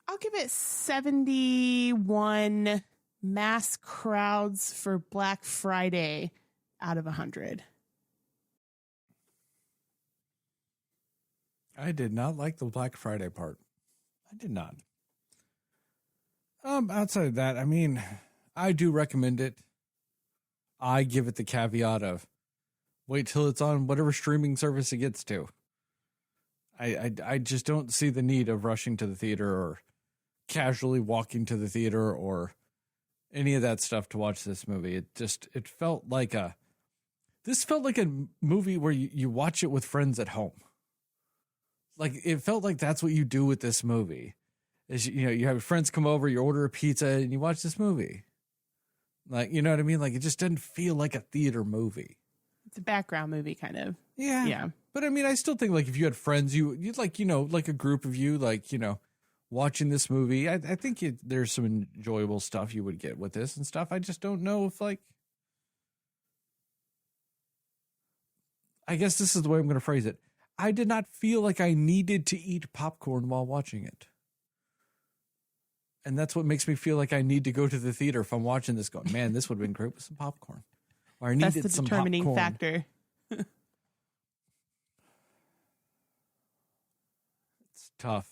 I'll give it 71 mass crowds for Black Friday out of 100. I did not like the Black Friday part. I did not. Outside of that, I mean, I do recommend it. I give it the caveat of wait till it's on whatever streaming service it gets to. I just don't see the need of rushing to the theater or casually walking to the theater or any of that stuff to watch this movie. It felt like a movie where you watch it with friends at home. Like, it felt like that's what you do with this movie. Is, you know, you have your friends come over, you order a pizza, and you watch this movie. Like, you know what I mean? Like, it just doesn't feel like a theater movie. It's a background movie, kind of. Yeah. Yeah. But I mean, I still think, like, if you had friends, you'd like, you know, like a group of you, like, you know, watching this movie. I think there's some enjoyable stuff you would get with this and stuff. I just don't know if like, I guess this is the way I'm going to phrase it. I did not feel like I needed to eat popcorn while watching it. And that's what makes me feel like I need to go to the theater if I'm watching this going, man, this would have been great with some popcorn. Or I needed That's the some determining popcorn. factor. It's tough.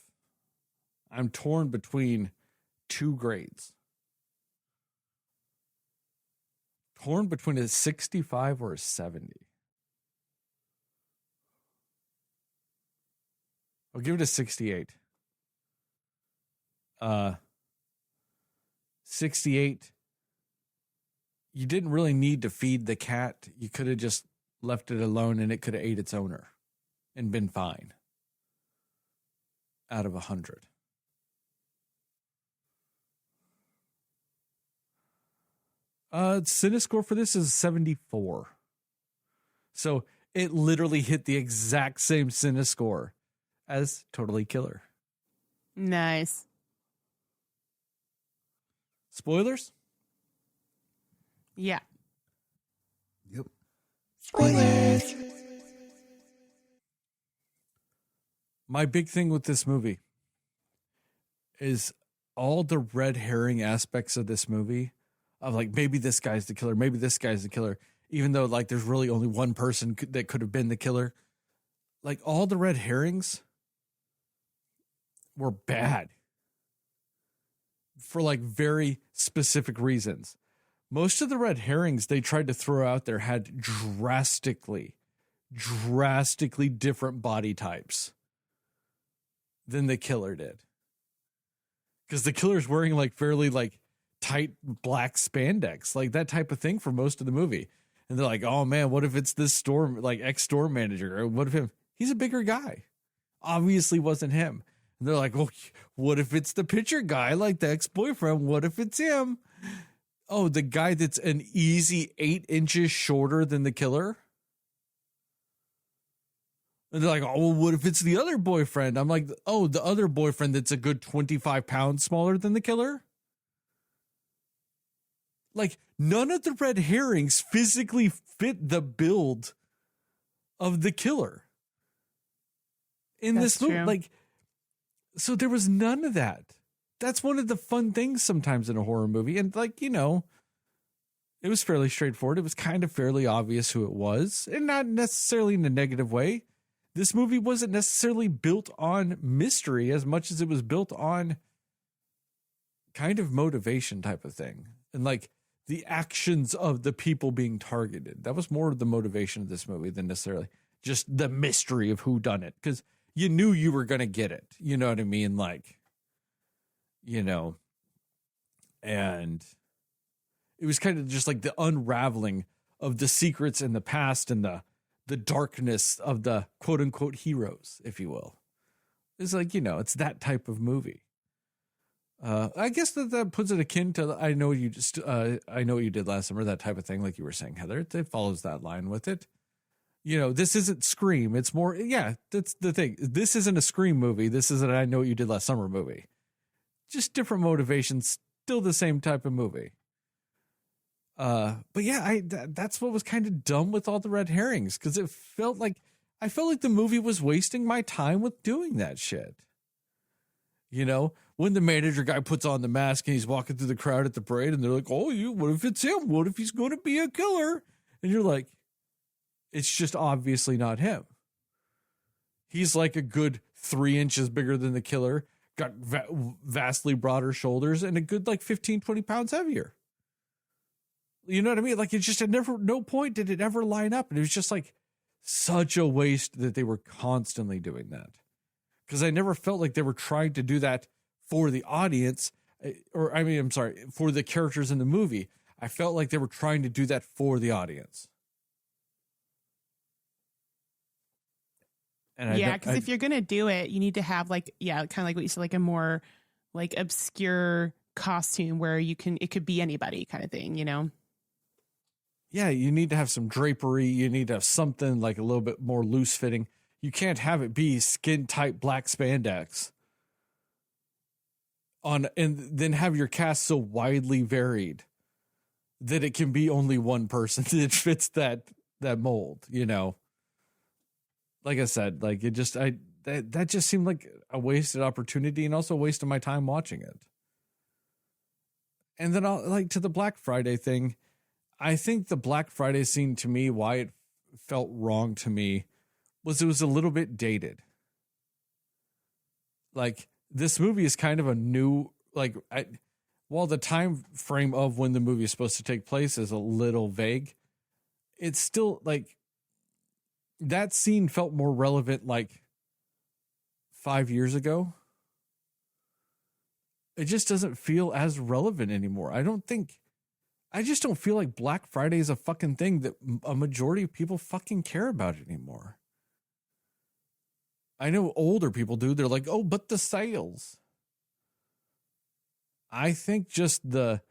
I'm torn between two grades. Torn between a 65 or a 70. I'll give it a 68. 68. You didn't really need to feed the cat. You could have just left it alone and it could have ate its owner and been fine. Out of 100. Cinescore for this is 74. So it literally hit the exact same Cinescore as Totally Killer. Nice. Spoilers? Yeah. Yep. Spoilers. My big thing with this movie is all the red herring aspects of this movie of like, maybe this guy's the killer, maybe this guy's the killer, even though like there's really only one person that could have been the killer. Like all the red herrings were bad for like very specific reasons. Most of the red herrings they tried to throw out there had drastically different body types than the killer did. Because the killer's wearing like fairly like tight black spandex, like that type of thing for most of the movie. And they're like, oh man, what if it's this store, like ex-store manager? Or what if him? He's a bigger guy. Obviously wasn't him. And they're like, well, what if it's the pitcher guy, like the ex-boyfriend? What if it's him? Oh, the guy that's an easy 8 inches shorter than the killer? And they're like, oh, well, what if it's the other boyfriend? I'm like, oh, the other boyfriend that's a good 25 pounds smaller than the killer? Like, none of the red herrings physically fit the build of the killer. In That's this movie, true. like, so there was none of that. That's one of the fun things sometimes in a horror movie. And like, you know, it was fairly straightforward. It was kind of fairly obvious who it was, and not necessarily in a negative way. This movie wasn't necessarily built on mystery as much as it was built on kind of motivation type of thing. And like the actions of the people being targeted. That was more of the motivation of this movie than necessarily just the mystery of who done it. Because you knew you were going to get it. You know what I mean? Like, you know, and it was kind of just like the unraveling of the secrets in the past and the darkness of the quote unquote heroes, if you will. It's like, you know, it's that type of movie. I guess that puts it akin to I know what you did last summer, that type of thing, like you were saying, Heather. It follows that line with it. You know, this isn't Scream. It's more, yeah, that's the thing. This isn't a Scream movie. This is an I Know What You Did Last Summer movie. Just different motivations, still the same type of movie. But yeah, that's what was kind of dumb with all the red herrings, because I felt like the movie was wasting my time with doing that shit. You know, when the manager guy puts on the mask and he's walking through the crowd at the parade and they're like, oh, what if it's him? What if he's going to be a killer? And you're like, it's just obviously not him. He's like a good 3 inches bigger than the killer, got vastly broader shoulders, and a good like 15, 20 pounds heavier. You know what I mean? Like, it just at no point did it ever line up. And it was just like such a waste that they were constantly doing that. Because I never felt like they were trying to do that for the audience, for the characters in the movie. I felt like they were trying to do that for the audience. And yeah, because if you're going to do it, you need to have like, yeah, kind of like what you said, like a more like obscure costume where it could be anybody kind of thing, you know? Yeah, you need to have some drapery. You need to have something like a little bit more loose fitting. You can't have it be skin tight black spandex. and then have your cast so widely varied that it can be only one person that fits that mold, you know. Like I said, like that just seemed like a wasted opportunity and also a waste of my time watching it. And then to the Black Friday thing, I think the Black Friday scene, to me, why it felt wrong to me was it was a little bit dated. Like, this movie is kind of a new, like, while the time frame of when the movie is supposed to take place is a little vague, it's still like that scene felt more relevant like 5 years ago. It just doesn't feel as relevant anymore. I just don't feel like Black Friday is a fucking thing that a majority of people fucking care about anymore. I know older people do. They're like, oh, but the sales. I think just the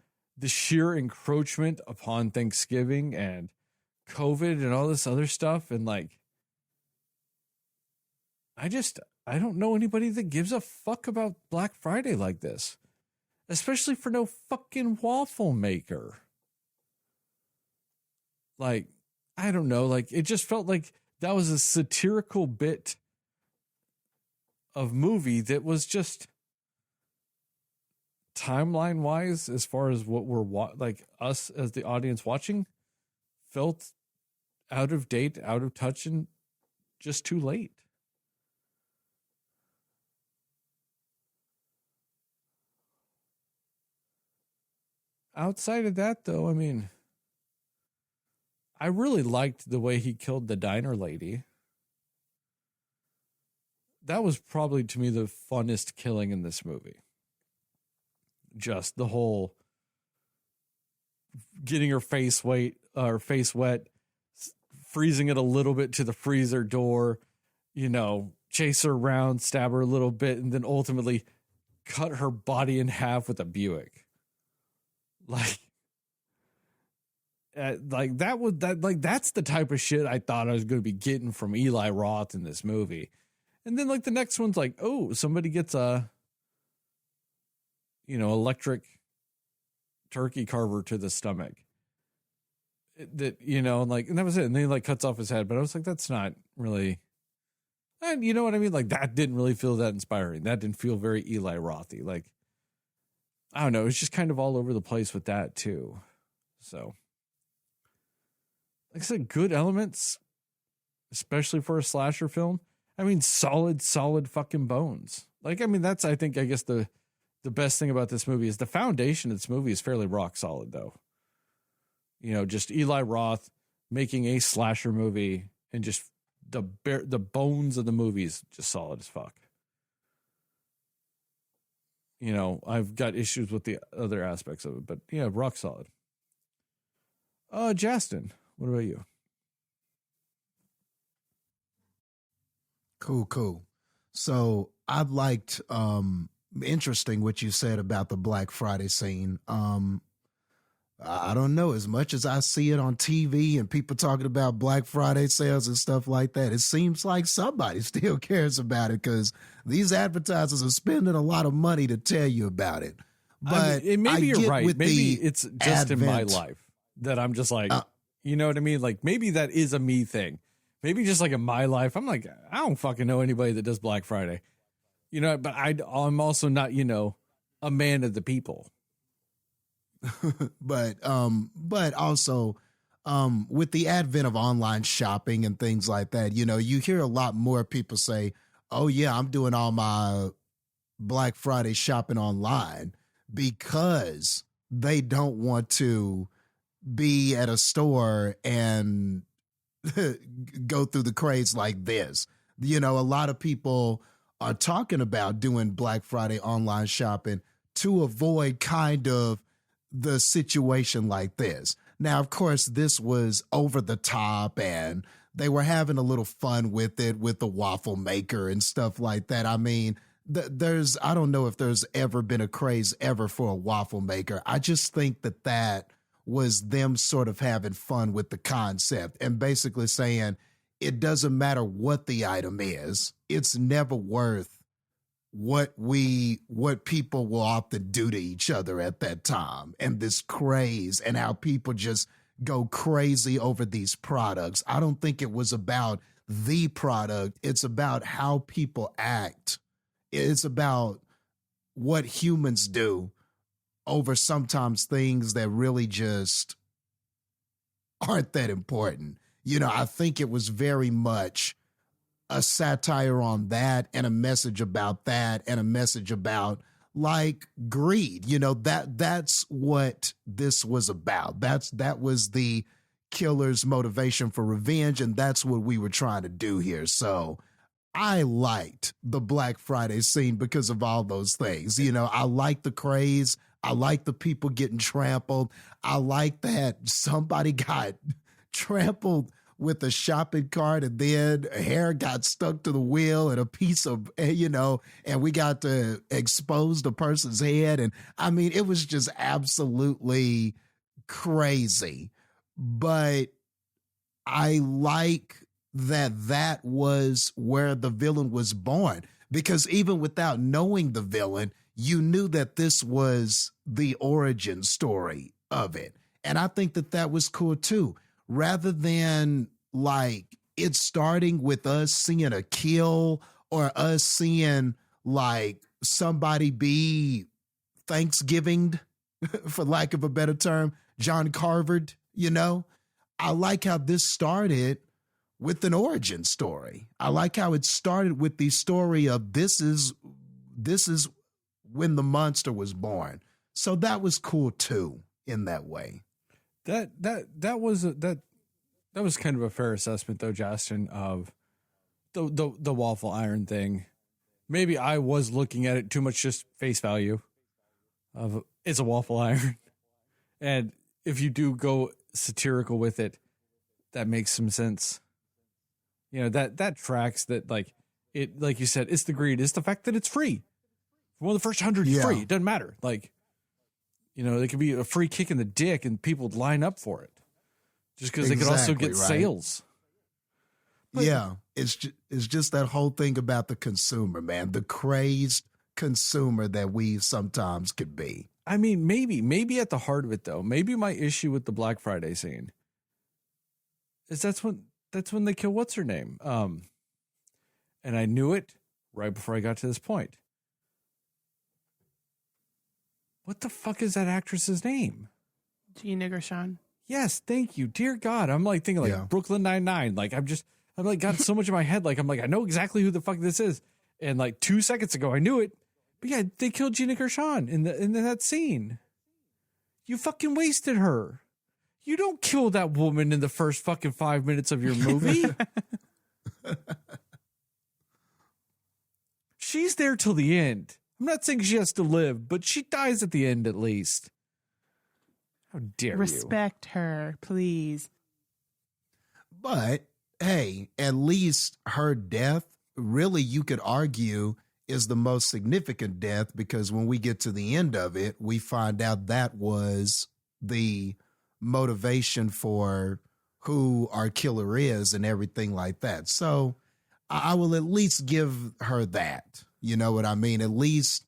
sheer encroachment upon Thanksgiving and COVID and all this other stuff. And like, I don't know anybody that gives a fuck about Black Friday like this, especially for no fucking waffle maker. Like, I don't know. Like, it just felt like that was a satirical bit of movie that was just timeline wise, as far as what we're like us as the audience watching, felt out of date, out of touch, and just too late. Outside of that, though, I mean, I really liked the way he killed the diner lady. That was probably, to me, the funnest killing in this movie. Just the whole getting her face wet, freezing it a little bit to the freezer door, you know, chase her around, stab her a little bit, and then ultimately cut her body in half with a Buick. That's the type of shit I thought I was going to be getting from Eli Roth in this movie. And then like the next one's like, oh, somebody gets a, you know, electric turkey carver to the stomach. That, you know, and that was it. And then he like cuts off his head. But I was like, that's not really, and you know what I mean? Like, that didn't really feel that inspiring. That didn't feel very Eli Rothy. Like, I don't know. It's just kind of all over the place with that too. So, like I said, good elements, especially for a slasher film. I mean, solid fucking bones. Like, I mean, that's, I guess the best thing about this movie is the foundation of this movie is fairly rock solid, though. You know, just Eli Roth making a slasher movie, and just the bones of the movie is just solid as fuck. You know, I've got issues with the other aspects of it, but yeah, rock solid. Jastin, what about you? Cool. So I liked, interesting what you said about the Black Friday scene. I don't know, as much as I see it on TV and people talking about Black Friday sales and stuff like that, it seems like somebody still cares about it, because these advertisers are spending a lot of money to tell you about it. But maybe you're right. Maybe it's just in my life that I'm just like, you know what I mean? Like, maybe that is a me thing. Maybe just like in my life, I'm like, I don't fucking know anybody that does Black Friday. You know, but I'm also not, you know, a man of the people. but also with the advent of online shopping and things like that, you know, you hear a lot more people say, oh yeah, I'm doing all my Black Friday shopping online, because they don't want to be at a store and go through the craze like this. You know, a lot of people are talking about doing Black Friday online shopping to avoid kind of the situation like this. Now, of course, this was over the top, and they were having a little fun with it, with the waffle maker and stuff like that. I mean, I don't know if there's ever been a craze ever for a waffle maker. I just think that was them sort of having fun with the concept and basically saying it doesn't matter what the item is, it's never worth what people will often do to each other at that time, and this craze, and how people just go crazy over these products. I don't think it was about the product. It's about how people act. It's about what humans do over sometimes things that really just aren't that important. You know, I think it was very much a satire on that, and a message about that, and a message about like greed. You know, that's what this was about. That was the killer's motivation for revenge, and that's what we were trying to do here. So I liked the Black Friday scene because of all those things. You know, I like the craze. I like the people getting trampled. I like that somebody got trampled with a shopping cart, and then hair got stuck to the wheel, and a piece of, you know, and we got to expose the person's head. And I mean, it was just absolutely crazy. But I like that was where the villain was born, because even without knowing the villain, you knew that this was the origin story of it. And I think that was cool too. Rather than like it starting with us seeing a kill, or us seeing like somebody be Thanksgivinged, for lack of a better term, John Carvered, you know, I like how this started with an origin story. I like how it started with the story of this is when the monster was born. So that was cool too, in that way. That was kind of a fair assessment, though, Jastin, of the waffle iron thing. Maybe I was looking at it too much, just face value of it's a waffle iron. And if you do go satirical with it, that makes some sense. You know, that tracks that, like you said, it's the greed. It's the fact that it's free. One of the first 100 is free. It doesn't matter. Like, you know, it could be a free kick in the dick and people would line up for it just because they could also get sales. But, yeah, it's just that whole thing about the consumer, man, the crazed consumer that we sometimes could be. I mean, maybe at the heart of it, though, maybe my issue with the Black Friday scene is that's when they kill what's her name. And I knew it right before I got to this point. What the fuck is that actress's name? Gina Gershon. Yes, thank you. Dear God. I'm like thinking like Brooklyn Nine-Nine. Like I'm like got so much in my head. Like I'm like, I know exactly who the fuck this is. And like 2 seconds ago, I knew it. But yeah, they killed Gina Gershon in that scene. You fucking wasted her. You don't kill that woman in the first fucking 5 minutes of your movie. She's there till the end. I'm not saying she has to live, but she dies at the end at least. How dare you? Respect her, please. But hey, at least her death, really, you could argue, is the most significant death, because when we get to the end of it, we find out that was the motivation for who our killer is and everything like that. So I will at least give her that. You know what I mean? At least,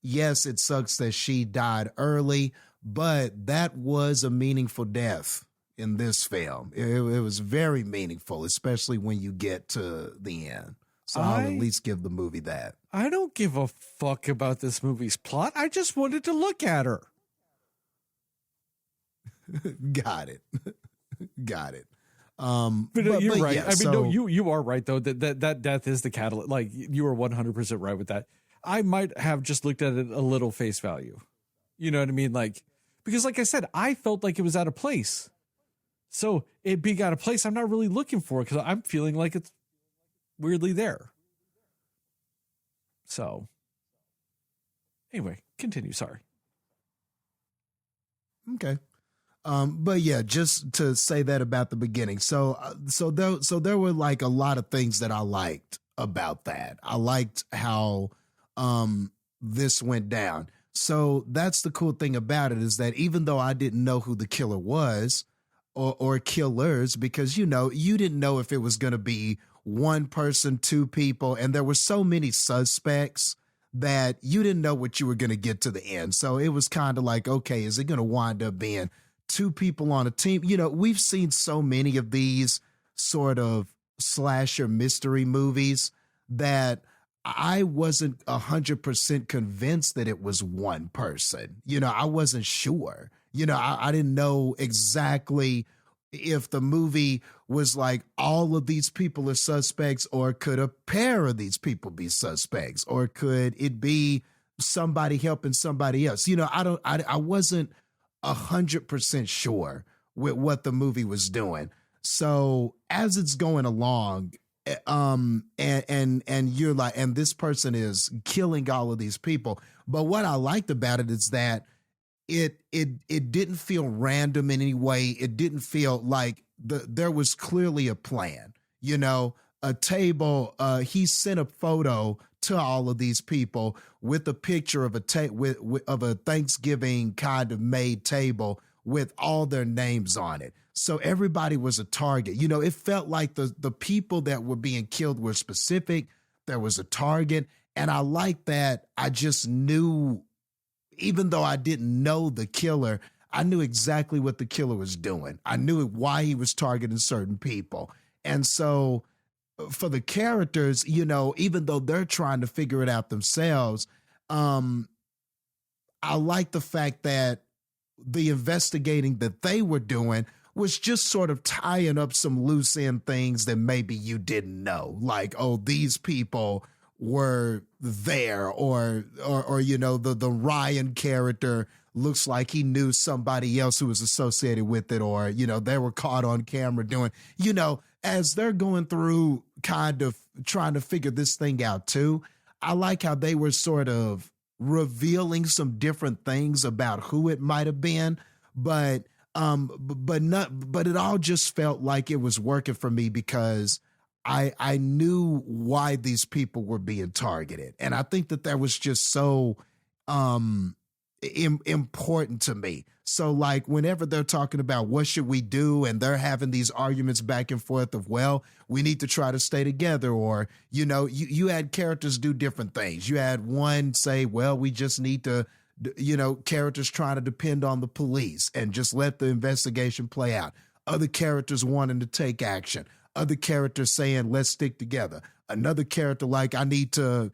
yes, it sucks that she died early, but that was a meaningful death in this film. It was very meaningful, especially when you get to the end. So I'll at least give the movie that. I don't give a fuck about this movie's plot. I just wanted to look at her. Got it. Got it. But you're right. Yeah, I mean, no, you are right though. That death is the catalyst. Like you are 100% right with that. I might have just looked at it a little face value. You know what I mean? Like, because like I said, I felt like it was out of place. So it being out of place, I'm not really looking for it because I'm feeling like it's weirdly there. So anyway, continue. Sorry. Okay. But yeah, just to say that about the beginning. So there were like a lot of things that I liked about that. I liked how this went down. So that's the cool thing about it, is that even though I didn't know who the killer was or killers, because, you know, you didn't know if it was going to be one person, two people, and there were so many suspects that you didn't know what you were going to get to the end. So it was kind of like, okay, is it going to wind up being two people on a team? You know, we've seen so many of these sort of slasher mystery movies that I wasn't 100% convinced that it was one person. You know, I wasn't sure. You know, I didn't know exactly if the movie was like all of these people are suspects, or could a pair of these people be suspects, or could it be somebody helping somebody else? You know, I wasn't 100% sure with what the movie was doing. So as it's going along, and you're like, and this person is killing all of these people. But what I liked about it is that it didn't feel random in any way. It didn't feel like there was clearly a plan. You know, a table. He sent a photo to all of these people with a picture of of a Thanksgiving kind of made table with all their names on it. So everybody was a target. You know, it felt like the people that were being killed were specific. There was a target. And I like that. I just knew, even though I didn't know the killer, I knew exactly what the killer was doing. I knew why he was targeting certain people. And so for the characters, you know, even though they're trying to figure it out themselves, I like the fact that the investigating that they were doing was just sort of tying up some loose end things that maybe you didn't know. Like, oh, these people were there, or you know, the Ryan character looks like he knew somebody else who was associated with it, or, you know, they were caught on camera doing, you know, as they're going through kind of trying to figure this thing out too. I like how they were sort of revealing some different things about who it might have been, but it all just felt like it was working for me because I knew why these people were being targeted. And I think that was just so important to me. So like whenever they're talking about what should we do, and they're having these arguments back and forth of, well, we need to try to stay together, or, you know, you had characters do different things. You had one say, well, we just need to, you know, characters trying to depend on the police and just let the investigation play out. Other characters wanting to take action. Other characters saying, let's stick together. Another character like, I need to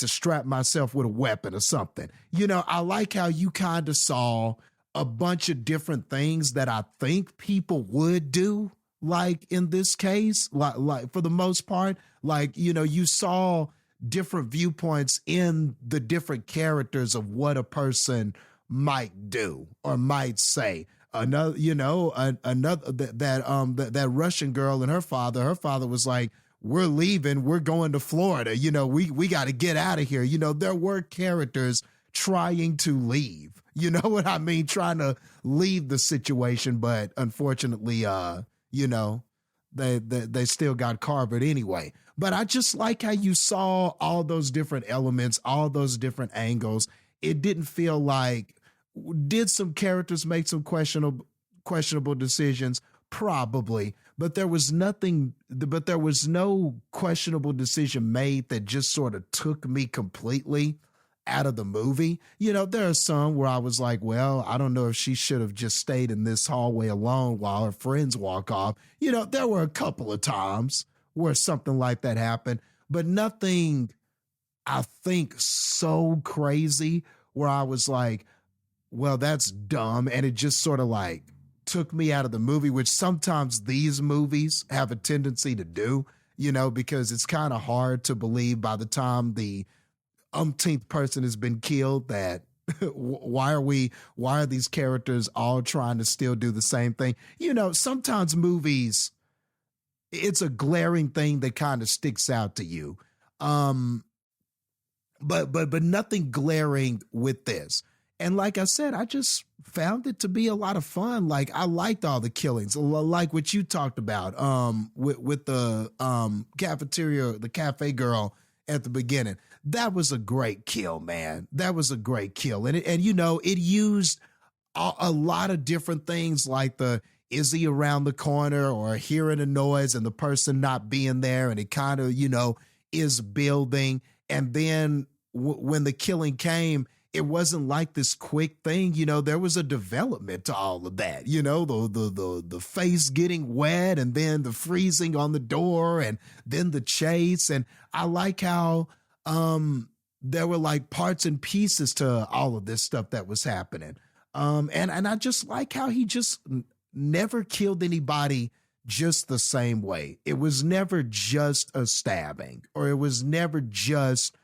strap myself with a weapon or something. You know, I like how you kind of saw a bunch of different things that I think people would do. Like in this case, like for the most part, like, you know, you saw different viewpoints in the different characters of what a person might do or might say. Another, you know, that Russian girl and her father was like, we're leaving, we're going to Florida. You know, we got to get out of here. You know, there were characters trying to leave. You know what I mean? Trying to leave the situation, but unfortunately, you know, they still got carvered anyway. But I just like how you saw all those different elements, all those different angles. It didn't feel like, did some characters make some questionable decisions? Probably, but there was no questionable decision made that just sort of took me completely out of the movie. You know, there are some where I was like, well, I don't know if she should have just stayed in this hallway alone while her friends walk off. You know, there were a couple of times where something like that happened, but nothing, I think, so crazy where I was like, well, that's dumb. And it just sort of like took me out of the movie, which sometimes these movies have a tendency to do, you know, because it's kind of hard to believe by the time the umpteenth person has been killed that why are these characters all trying to still do the same thing? You know, sometimes movies, it's a glaring thing that kind of sticks out to you. But nothing glaring with this. And like I said, I just found it to be a lot of fun. Like, I liked all the killings, like what you talked about, with the the cafe girl at the beginning. That was a great kill, man. That was a great kill. And you know, it used a lot of different things, like is he around the corner, or hearing a noise and the person not being there, and it kind of, you know, is building. And then when the killing came, it wasn't like this quick thing. You know, there was a development to all of that. You know, the face getting wet, and then the freezing on the door, and then the chase. And I like how there were like parts and pieces to all of this stuff that was happening. And I just like how he just never killed anybody just the same way. It was never just a stabbing, or it was never just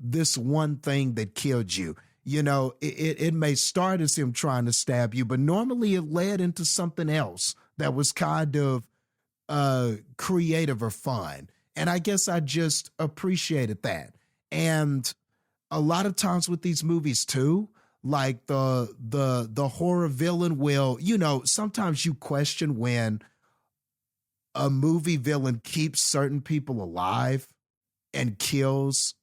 this one thing that killed you. You know, it may start as him trying to stab you, but normally it led into something else that was kind of creative or fun. And I guess I just appreciated that. And a lot of times with these movies too, like the horror villain will, you know, sometimes you question when a movie villain keeps certain people alive and kills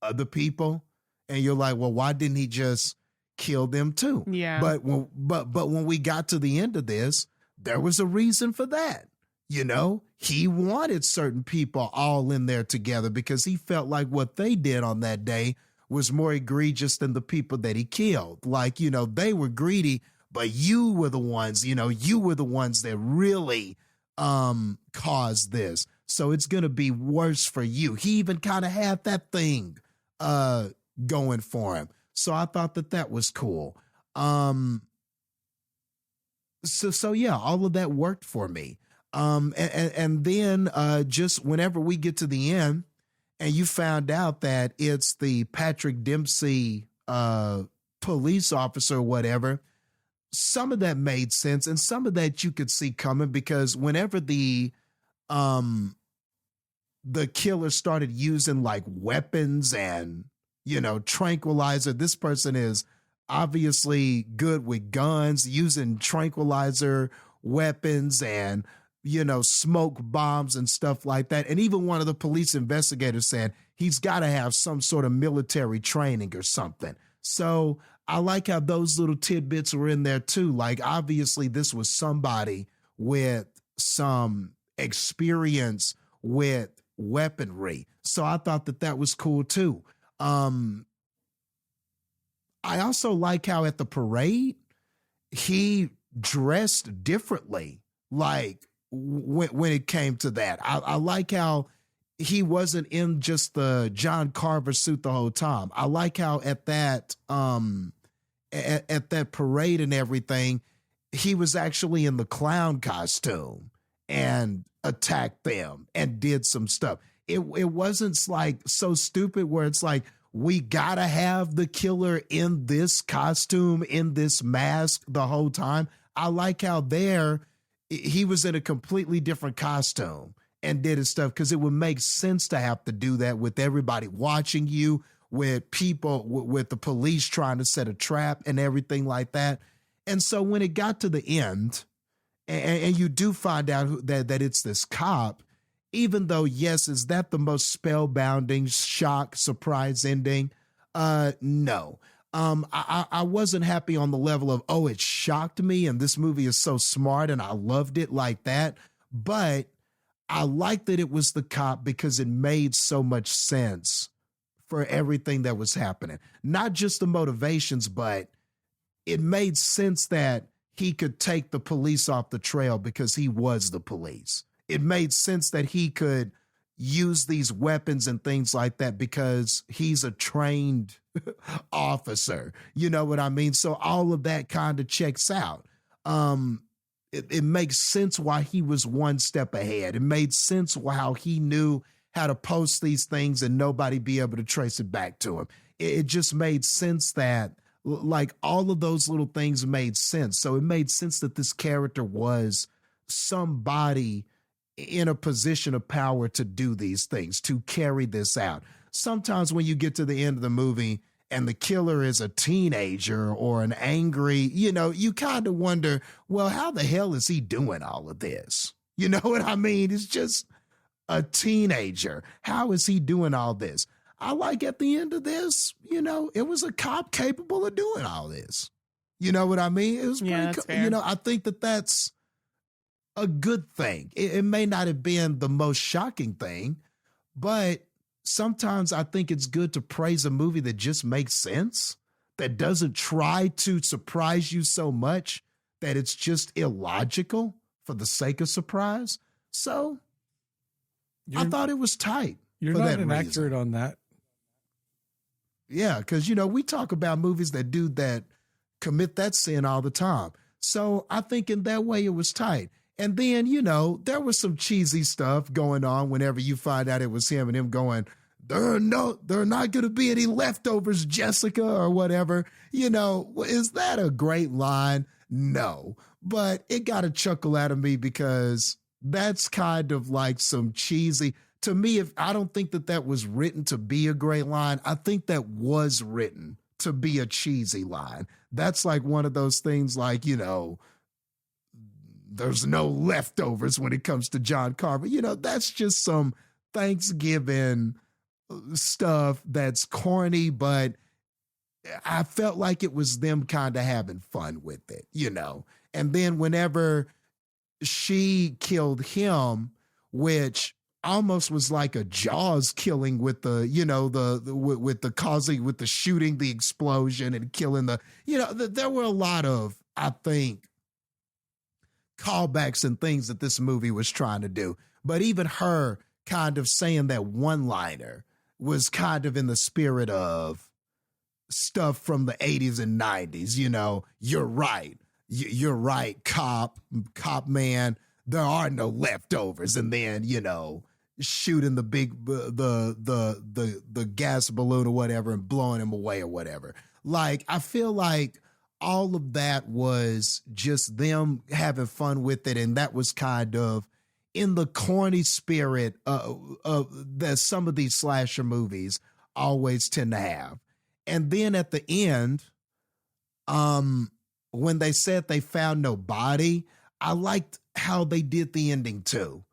other people, and you're like, well, why didn't he just kill them too? Yeah. But when we got to the end of this, there was a reason for that. You know, he wanted certain people all in there together because he felt like what they did on that day was more egregious than the people that he killed. Like, you know, they were greedy, but you were the ones, you know, you were the ones that really caused this. So it's going to be worse for you. He even kind of had that thing going for him. So I thought that was cool. So yeah, all of that worked for me. And then just whenever we get to the end and you found out that it's the Patrick Dempsey police officer or whatever, some of that made sense, and some of that you could see coming, because whenever the killer started using like weapons and, you know, tranquilizer, this person is obviously good with guns, using tranquilizer weapons and, you know, smoke bombs and stuff like that. And even one of the police investigators said he's got to have some sort of military training or something. So I like how those little tidbits were in there too. Like, obviously this was somebody with some experience with weaponry. So I thought that was cool too. I also like how at the parade, he dressed differently. Like, when it came to that, I like how he wasn't in just the John Carver suit the whole time. I like how at that parade and everything, he was actually in the clown costume and attacked them and did some stuff. It wasn't like so stupid where it's like, we gotta have the killer in this costume, in this mask the whole time. I like how he was in a completely different costume and did his stuff, because it would make sense to have to do that with everybody watching you, with people, with the police trying to set a trap and everything like that. And so when it got to the end, and you do find out that it's this cop, even though, yes, is that the most spellbinding, shock, surprise ending? No. I wasn't happy on the level of, oh, it shocked me and this movie is so smart and I loved it like that. But I liked that it was the cop because it made so much sense for everything that was happening. Not just the motivations, but it made sense that he could take the police off the trail because he was the police. It made sense that he could use these weapons and things like that because he's a trained officer. You know what I mean? So all of that kind of checks out. It makes sense why he was one step ahead. It made sense how he knew how to post these things and nobody be able to trace it back to him. It just made sense that, like, all of those little things made sense. So it made sense that this character was somebody in a position of power to do these things, to carry this out. Sometimes when you get to the end of the movie and the killer is a teenager or an angry, you know, you kind of wonder, well, how the hell is he doing all of this? You know what I mean? It's just a teenager. How is he doing all this? I like at the end of this, you know, it was a cop capable of doing all this. You know what I mean? It was pretty cool. You know, I think that's a good thing. It may not have been the most shocking thing, but sometimes I think it's good to praise a movie that just makes sense, that doesn't try to surprise you so much that it's just illogical for the sake of surprise. So I thought it was tight. You're for not that inaccurate reason. on that. Yeah, because, we talk about movies that do that, commit that sin all the time. So I think in that way it was tight. And then, there was some cheesy stuff going on whenever you find out it was him and him going, there are not going to be any leftovers, Jessica, or whatever. Is that a great line? No. But it got a chuckle out of me because that's kind of like some cheesy. To me, I don't think that was written to be a great line. I think that was written to be a cheesy line. That's like one of those things like, there's no leftovers when it comes to John Carver. That's just some Thanksgiving stuff that's corny, but I felt like it was them kind of having fun with it, And then whenever she killed him, which almost was like a Jaws killing with the, with the causing, with the shooting, the explosion and killing there were a lot of, I think, callbacks and things that this movie was trying to do. But even her kind of saying that one-liner was kind of in the spirit of stuff from the 80s and 90s, you're right. You're right, cop man. There are no leftovers. And then, shooting the big, the gas balloon or whatever and blowing him away or whatever. Like, I feel like all of that was just them having fun with it. And that was kind of in the corny spirit that some of these slasher movies always tend to have. And then at the end, when they said they found no body, I liked how they did the ending too.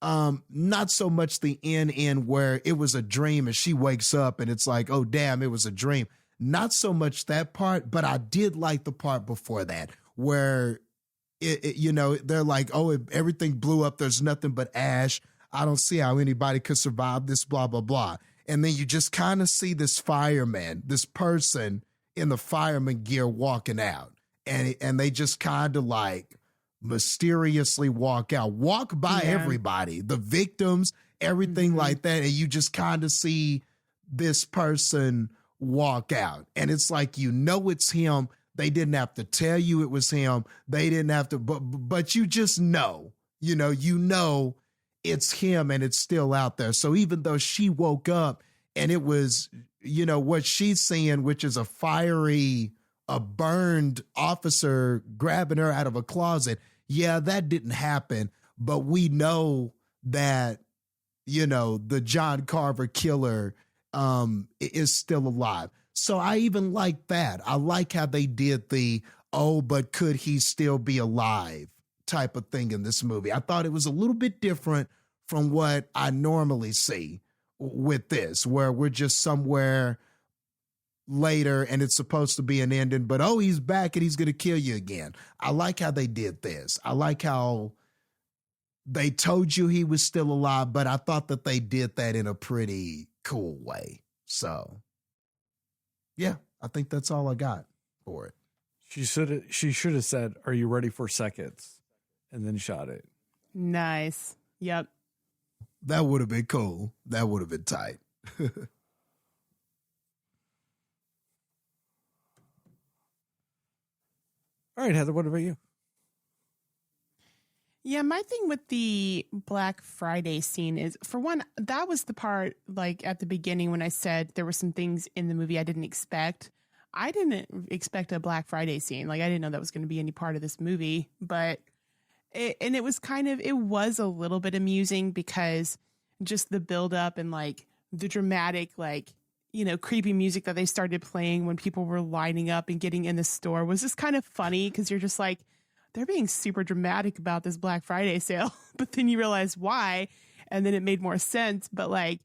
Not so much the end where it was a dream and she wakes up and it's like, oh, damn, it was a dream. Not so much that part, but I did like the part before that where, they're like, oh, everything blew up. There's nothing but ash. I don't see how anybody could survive this, blah, blah, blah. And then you just kind of see this fireman, this person in the fireman gear walking out. And they just kind of like mysteriously walk by everybody, the victims, everything like that. And you just kind of see this person walk out. And it's like, it's him. They didn't have to tell you it was him. They didn't have to, but you just know, it's him and it's still out there. So even though she woke up and it was, what she's seeing, which is a burned officer grabbing her out of a closet. Yeah, that didn't happen. But we know that, the John Carver killer is still alive. So I even like that. I like how they did the, oh, but could he still be alive type of thing in this movie. I thought it was a little bit different from what I normally see with this, where we're just somewhere later and it's supposed to be an ending, but oh, he's back and he's going to kill you again. I like how they did this. I like how they told you he was still alive, but I thought that they did that in a pretty cool way. So yeah, I think that's all I got for it. She should have said, "Are you ready for seconds?" and then shot it. Nice. Yep. That would have been cool. That would have been tight. All right, Heather, what about you? Yeah, my thing with the Black Friday scene is, for one, that was the part, like, at the beginning when I said there were some things in the movie I didn't expect. I didn't expect a Black Friday scene. Like, I didn't know that was going to be any part of this movie, but it was it was a little bit amusing because just the build up and like the dramatic, like, you know, creepy music that they started playing when people were lining up and getting in the store was just kind of funny, because you're just like, they're being super dramatic about this Black Friday sale, but then you realize why, and then it made more sense. But like,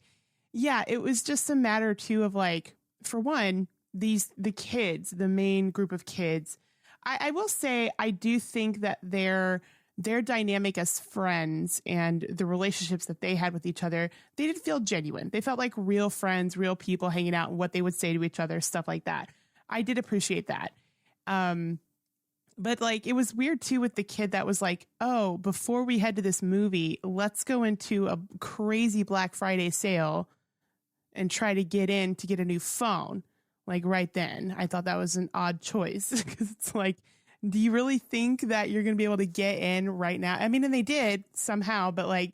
yeah, it was just a matter too of like, for one, the kids, the main group of kids, I will say, I do think that their their dynamic as friends and the relationships that they had with each other, they didn't feel genuine. They felt like real friends, real people hanging out, and what they would say to each other, stuff like that. I did appreciate that. But like, it was weird too with the kid that was like, oh, before we head to this movie, let's go into a crazy Black Friday sale and try to get in to get a new phone. Like right then. I thought that was an odd choice because it's like, do you really think that you're going to be able to get in right now? I mean, and they did somehow, but like,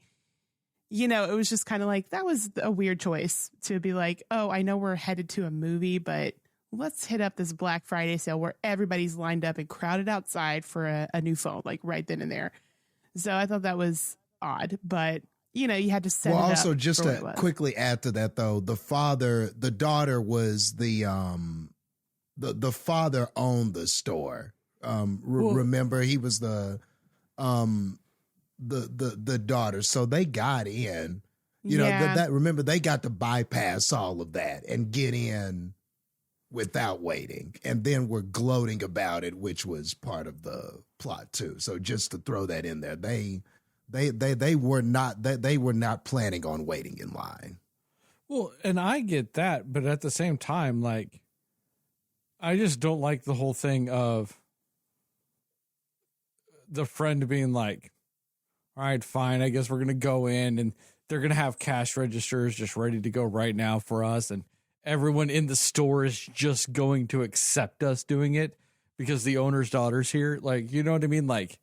you know, it was just kind of like, that was a weird choice to be like, oh, I know we're headed to a movie, but let's hit up this Black Friday sale where everybody's lined up and crowded outside for a new phone, like right then and there. So I thought that was odd, but you know, you had to set it up. Well, also just to quickly add to that though, the daughter was the father owned the store. Remember he was the daughter. So they got in, you know, that remember they got to bypass all of that and get in without waiting, and then we're gloating about it, which was part of the plot too. So just to throw that in there, they were not planning on waiting in line. Well, and I get that, but at the same time, like, I just don't like the whole thing of the friend being like, all right, fine, I guess we're gonna go in and they're gonna have cash registers just ready to go right now for us, and everyone in the store is just going to accept us doing it because the owner's daughter's here. Like, you know what I mean? Like,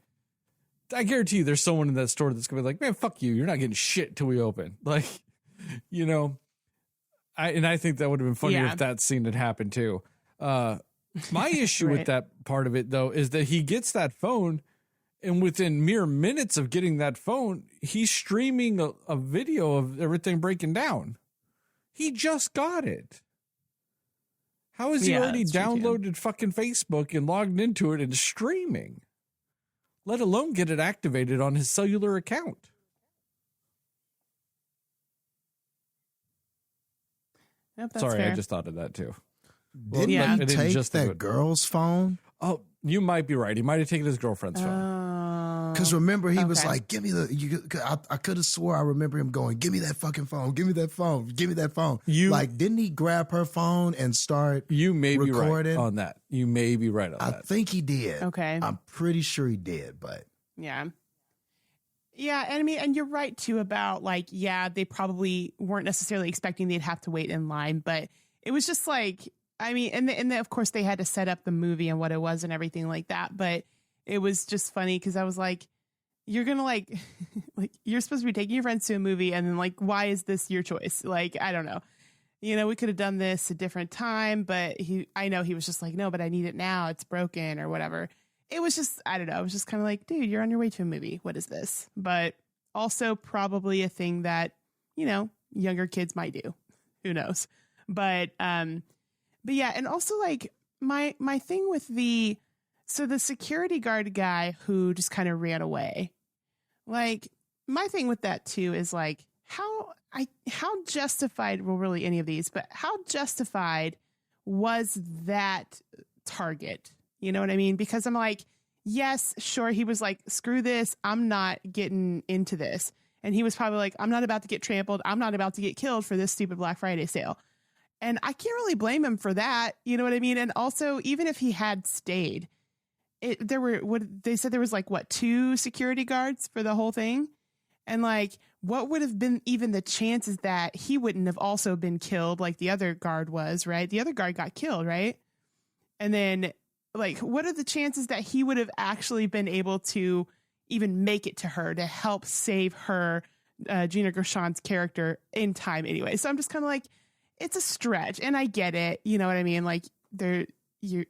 I guarantee you there's someone in that store that's going to be like, man, fuck you. You're not getting shit till we open. Like, you know, I think that would have been funnier if that scene had happened too. My issue with that part of it, though, is that he gets that phone, and within mere minutes of getting that phone, he's streaming a video of everything breaking down. He just got it. How has he already downloaded fucking Facebook and logged into it and streaming? Let alone get it activated on his cellular account. Yep, that's Sorry, fair. I just thought of that too. Didn't he take that girl's phone? Oh, you might be right. He might have taken his girlfriend's phone. Because remember, he was like, give me I could have swore I remember him going, give me that fucking phone. Give me that phone. Give me that phone. Like, didn't he grab her phone and start You may be recording? right on that. You may be right on that. I think he did. Okay. I'm pretty sure he did, but. Yeah. Yeah. And I mean, and you're right too about like, yeah, they probably weren't necessarily expecting they'd have to wait in line, but it was just like, I mean, and then of course they had to set up the movie and what it was and everything like that. But it was just funny because I was like, you're going to like you're supposed to be taking your friends to a movie. And then like, why is this your choice? Like, I don't know. You know, we could have done this a different time, but I know he was just like, no, but I need it now. It's broken or whatever. It was just, I don't know. It was just kind of like, dude, you're on your way to a movie. What is this? But also probably a thing that, you know, younger kids might do. Who knows? But yeah. And also like my thing with the security guard guy who just kind of ran away, like my thing with that too is like, how justified, well, really any of these, but how justified was that target? You know what I mean? Because I'm like, yes, sure. He was like, screw this. I'm not getting into this. And he was probably like, I'm not about to get trampled. I'm not about to get killed for this stupid Black Friday sale. And I can't really blame him for that. You know what I mean? And also, even if he had stayed, they said there was like, what, 2 security guards for the whole thing? And like, what would have been even the chances that he wouldn't have also been killed like the other guard was, right? The other guard got killed, right? And then like, what are the chances that he would have actually been able to even make it to her to help save her, Gina Gershon's character in time anyway? So I'm just kind of like, it's a stretch, and I get it. You know what I mean? Like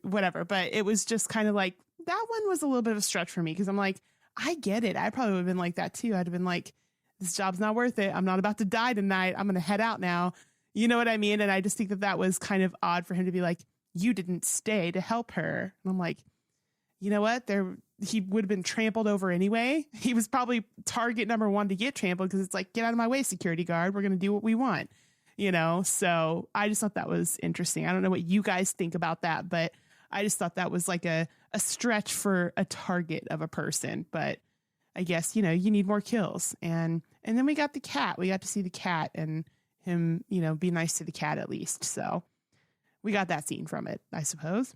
whatever, but it was just kind of like, that one was a little bit of a stretch for me. Cause I'm like, I get it. I probably would have been like that too. I'd have been like, this job's not worth it. I'm not about to die tonight. I'm going to head out now. You know what I mean? And I just think that was kind of odd for him to be like, you didn't stay to help her. And I'm like, you know what? He would have been trampled over anyway. He was probably target number 1 to get trampled because it's like, get out of my way, security guard. We're going to do what we want, you know? So I just thought that was interesting. I don't know what you guys think about that, but I just thought that was like a stretch for a target of a person. But I guess, you know, you need more kills. And then we got the cat. We got to see the cat and him, you know, be nice to the cat at least. So we got that scene from it, I suppose.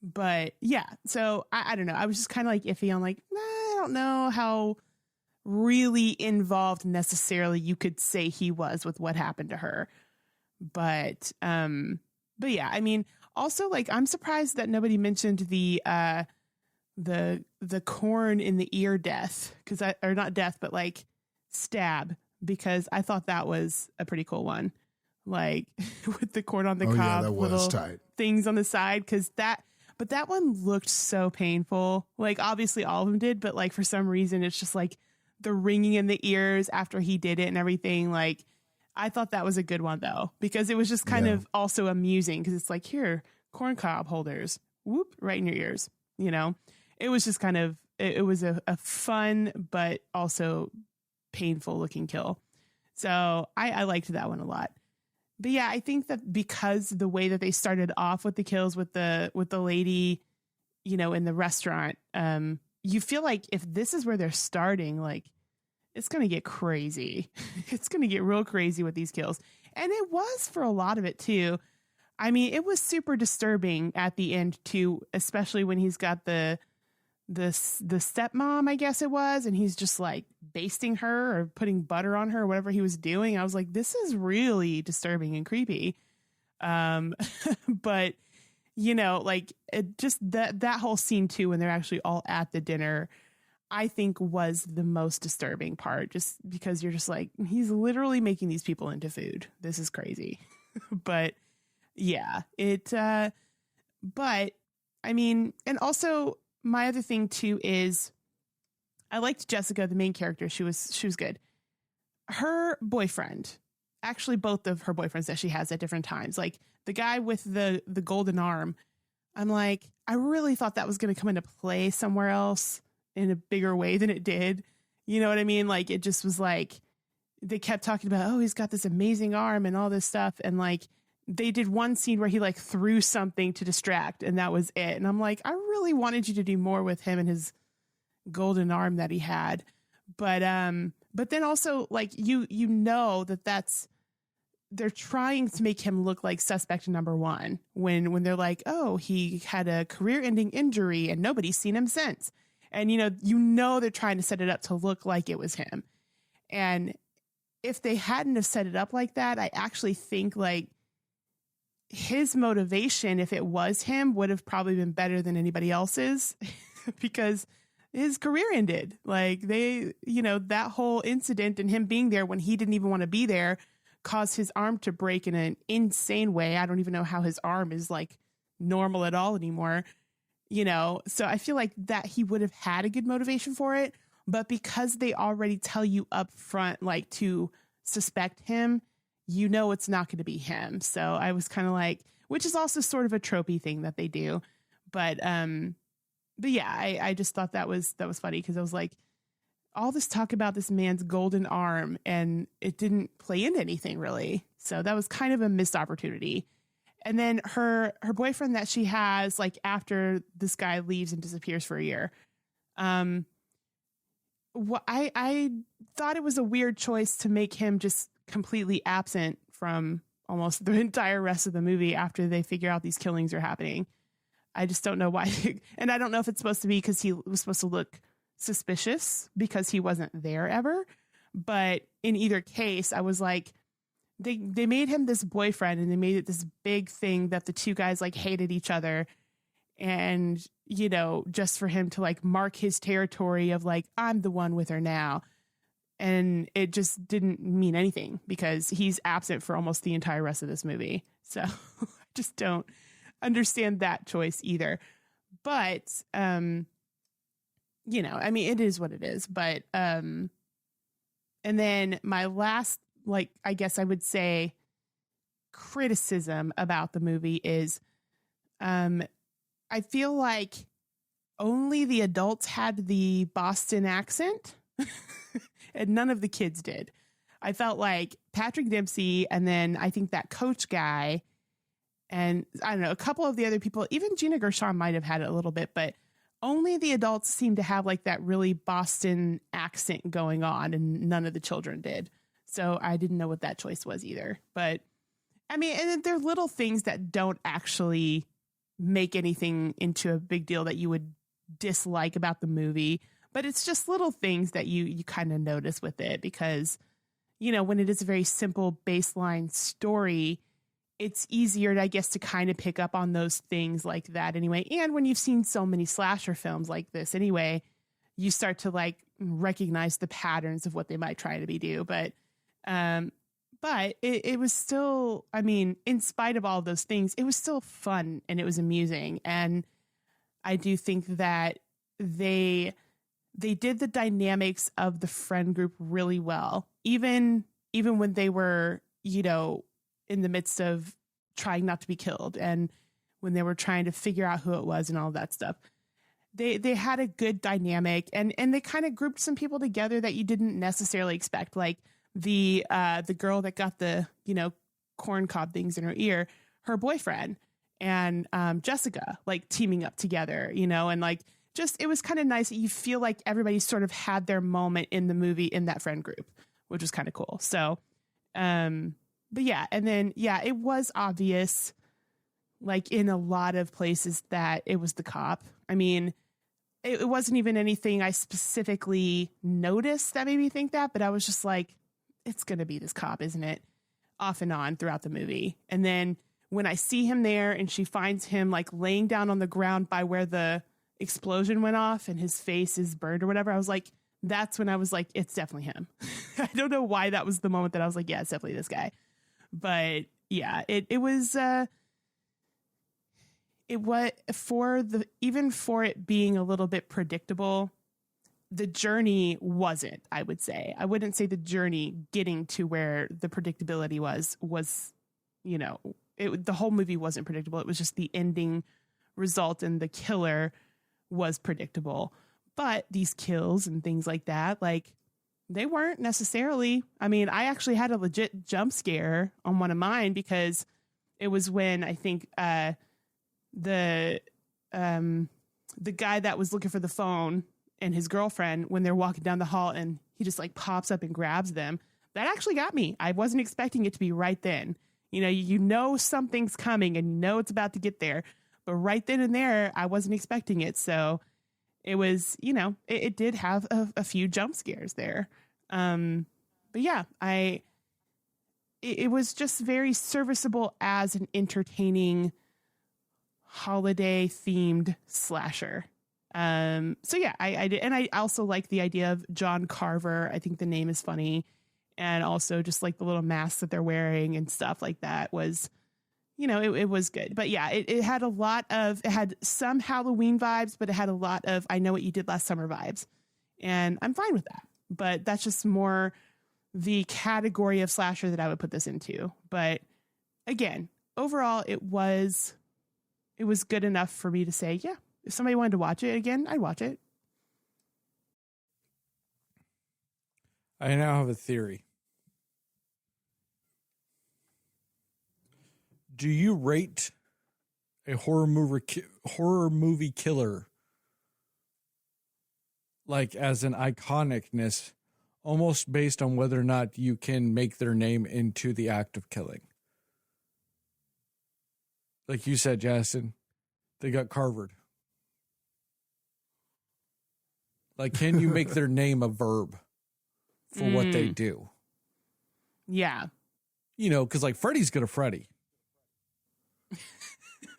But yeah, so I don't know. I was just kind of like iffy on like, I don't know how really involved necessarily you could say he was with what happened to her. But yeah, I mean, also like I'm surprised that nobody mentioned the corn in the ear death, or not death, but like stab, because I thought that was a pretty cool one. Like with the corn on the cob, yeah, that was little tight. things on the side, but that one looked so painful. Like obviously all of them did, but like for some reason it's just like the ringing in the ears after he did it and everything. Like I thought that was a good one though, because it was just kind of also amusing, because it's like, here, corn cob holders, whoop, right in your ears. You know, it was just kind of, it was a fun but also painful looking kill. So I liked that one a lot. But yeah, I think that because the way that they started off with the kills with the lady, you know, in the restaurant, you feel like if this is where they're starting, like it's going to get crazy. It's going to get real crazy with these kills. And it was for a lot of it too. I mean, it was super disturbing at the end too, especially when he's got the stepmom, I guess it was, and he's just like basting her or putting butter on her or whatever he was doing. I was like, this is really disturbing and creepy. But you know, like it just that whole scene too, when they're actually all at the dinner, I think was the most disturbing part, just because you're just like, he's literally making these people into food. This is crazy. But yeah, but I mean, and also my other thing too is I liked Jessica, the main character. She was good. Her boyfriend, actually both of her boyfriends that she has at different times, like the guy with the golden arm, I'm like, I really thought that was going to come into play somewhere else in a bigger way than it did. You know what I mean? Like, it just was like, they kept talking about, oh, he's got this amazing arm and all this stuff. And like, they did one scene where he like threw something to distract, and that was it. And I'm like, I really wanted you to do more with him and his golden arm that he had. But then also like, you know, they're trying to make him look like suspect number one when they're like, oh, he had a career-ending injury and nobody's seen him since. And, you know, they're trying to set it up to look like it was him. And if they hadn't have set it up like that, I actually think like his motivation, if it was him, would have probably been better than anybody else's because his career ended. Like they, you know, that whole incident and him being there when he didn't even want to be there caused his arm to break in an insane way. I don't even know how his arm is like normal at all anymore, you know? So I feel like that he would have had a good motivation for it, but because they already tell you up front, like to suspect him, you know, it's not going to be him. So I was kind of like, which is also sort of a tropey thing that they do. But yeah, I just thought that was funny, because I was like, all this talk about this man's golden arm and it didn't play into anything really. So that was kind of a missed opportunity. And then her boyfriend that she has, like after this guy leaves and disappears for a year. I thought it was a weird choice to make him just completely absent from almost the entire rest of the movie after they figure out these killings are happening. I just don't know why. And I don't know if it's supposed to be because he was supposed to look suspicious because he wasn't there ever. But in either case, I was like, they made him this boyfriend and they made it this big thing that the two guys like hated each other. And, you know, just for him to like mark his territory of like, I'm the one with her now. And it just didn't mean anything because he's absent for almost the entire rest of this movie. So I just don't understand that choice either. But, you know, I mean, it is what it is. But, and then my last, like, I guess I would say criticism about the movie is, I feel like only the adults had the Boston accent. And none of the kids did. I felt like Patrick Dempsey and then I think that coach guy and I don't know, a couple of the other people, even Gina Gershon might have had it a little bit, but only the adults seemed to have like that really Boston accent going on, and none of the children did. So I didn't know what that choice was either. But I mean, and they're little things that don't actually make anything into a big deal that you would dislike about the movie. But it's just little things that you kind of notice with it because, you know, when it is a very simple baseline story, it's easier, I guess, to kind of pick up on those things like that anyway. And when you've seen so many slasher films like this anyway, you start to like recognize the patterns of what they might try to be do. But it was still, I mean, in spite of all those things, it was still fun and it was amusing. And I do think that they did the dynamics of the friend group really well, even when they were, you know, in the midst of trying not to be killed and when they were trying to figure out who it was and all that stuff. They had a good dynamic and they kind of grouped some people together that you didn't necessarily expect. Like the girl that got the, you know, corn cob things in her ear, her boyfriend and Jessica like teaming up together, you know, and like just it was kind of nice that you feel like everybody sort of had their moment in the movie in that friend group, which was kind of cool. So but yeah, and then, yeah, it was obvious, like in a lot of places that it was the cop. I mean, it wasn't even anything I specifically noticed that made me think that, but I was just like, it's going to be this cop, isn't it? Off and on throughout the movie. And then when I see him there and she finds him like laying down on the ground by where the explosion went off and his face is burned or whatever, I was like, that's when I was like, it's definitely him. I don't know why that was the moment that I was like, yeah, it's definitely this guy. But yeah, it was even for it being a little bit predictable, the journey wasn't, I would say. I wouldn't say the journey getting to where the predictability was, you know, the whole movie wasn't predictable. It was just the ending result and the killer was predictable. But these kills and things like that, like, they weren't necessarily. I mean, I actually had a legit jump scare on one of mine because it was when I think the guy that was looking for the phone and his girlfriend, when they're walking down the hall and he just like pops up and grabs them. That actually got me. I wasn't expecting it to be right then. You know something's coming and you know it's about to get there. But right then and there, I wasn't expecting it. So it was, it did have a few jump scares there. But yeah, it was just very serviceable as an entertaining holiday themed slasher. So yeah, I did. And I also like the idea of John Carver. I think the name is funny. And also just like the little masks that they're wearing and stuff like that was, it was good. But yeah, it had it had some Halloween vibes, but it had a lot of I Know What You Did Last Summer vibes. And I'm fine with that. But that's just more the category of slasher that I would put this into. But again, overall, it was good enough for me to say, yeah, if somebody wanted to watch it again, I'd watch it. I now have a theory. Do you rate a horror movie killer like as an iconicness, almost based on whether or not you can make their name into the act of killing? Like you said, Jastin, they got carvered. Like, can you make their name a verb for what they do? Yeah. Because like Freddy's gonna Freddy.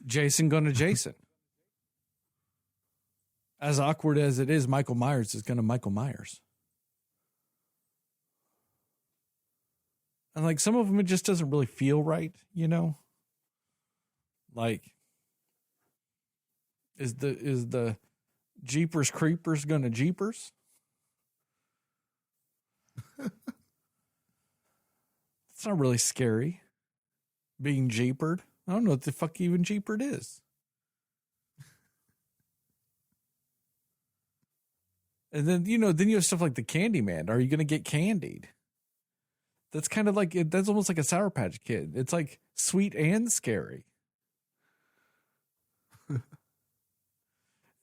Jason gonna Jason. As awkward as it is, Michael Myers is gonna Michael Myers. And like some of them, it just doesn't really feel right, Like, is the Jeepers Creepers gonna Jeepers? It's not really scary. Being jeepered. I don't know what the fuck even jeepered is. And then, then you have stuff like the Candyman. Are you going to get candied? That's kind of like, that's almost like a Sour Patch Kid. It's like sweet and scary.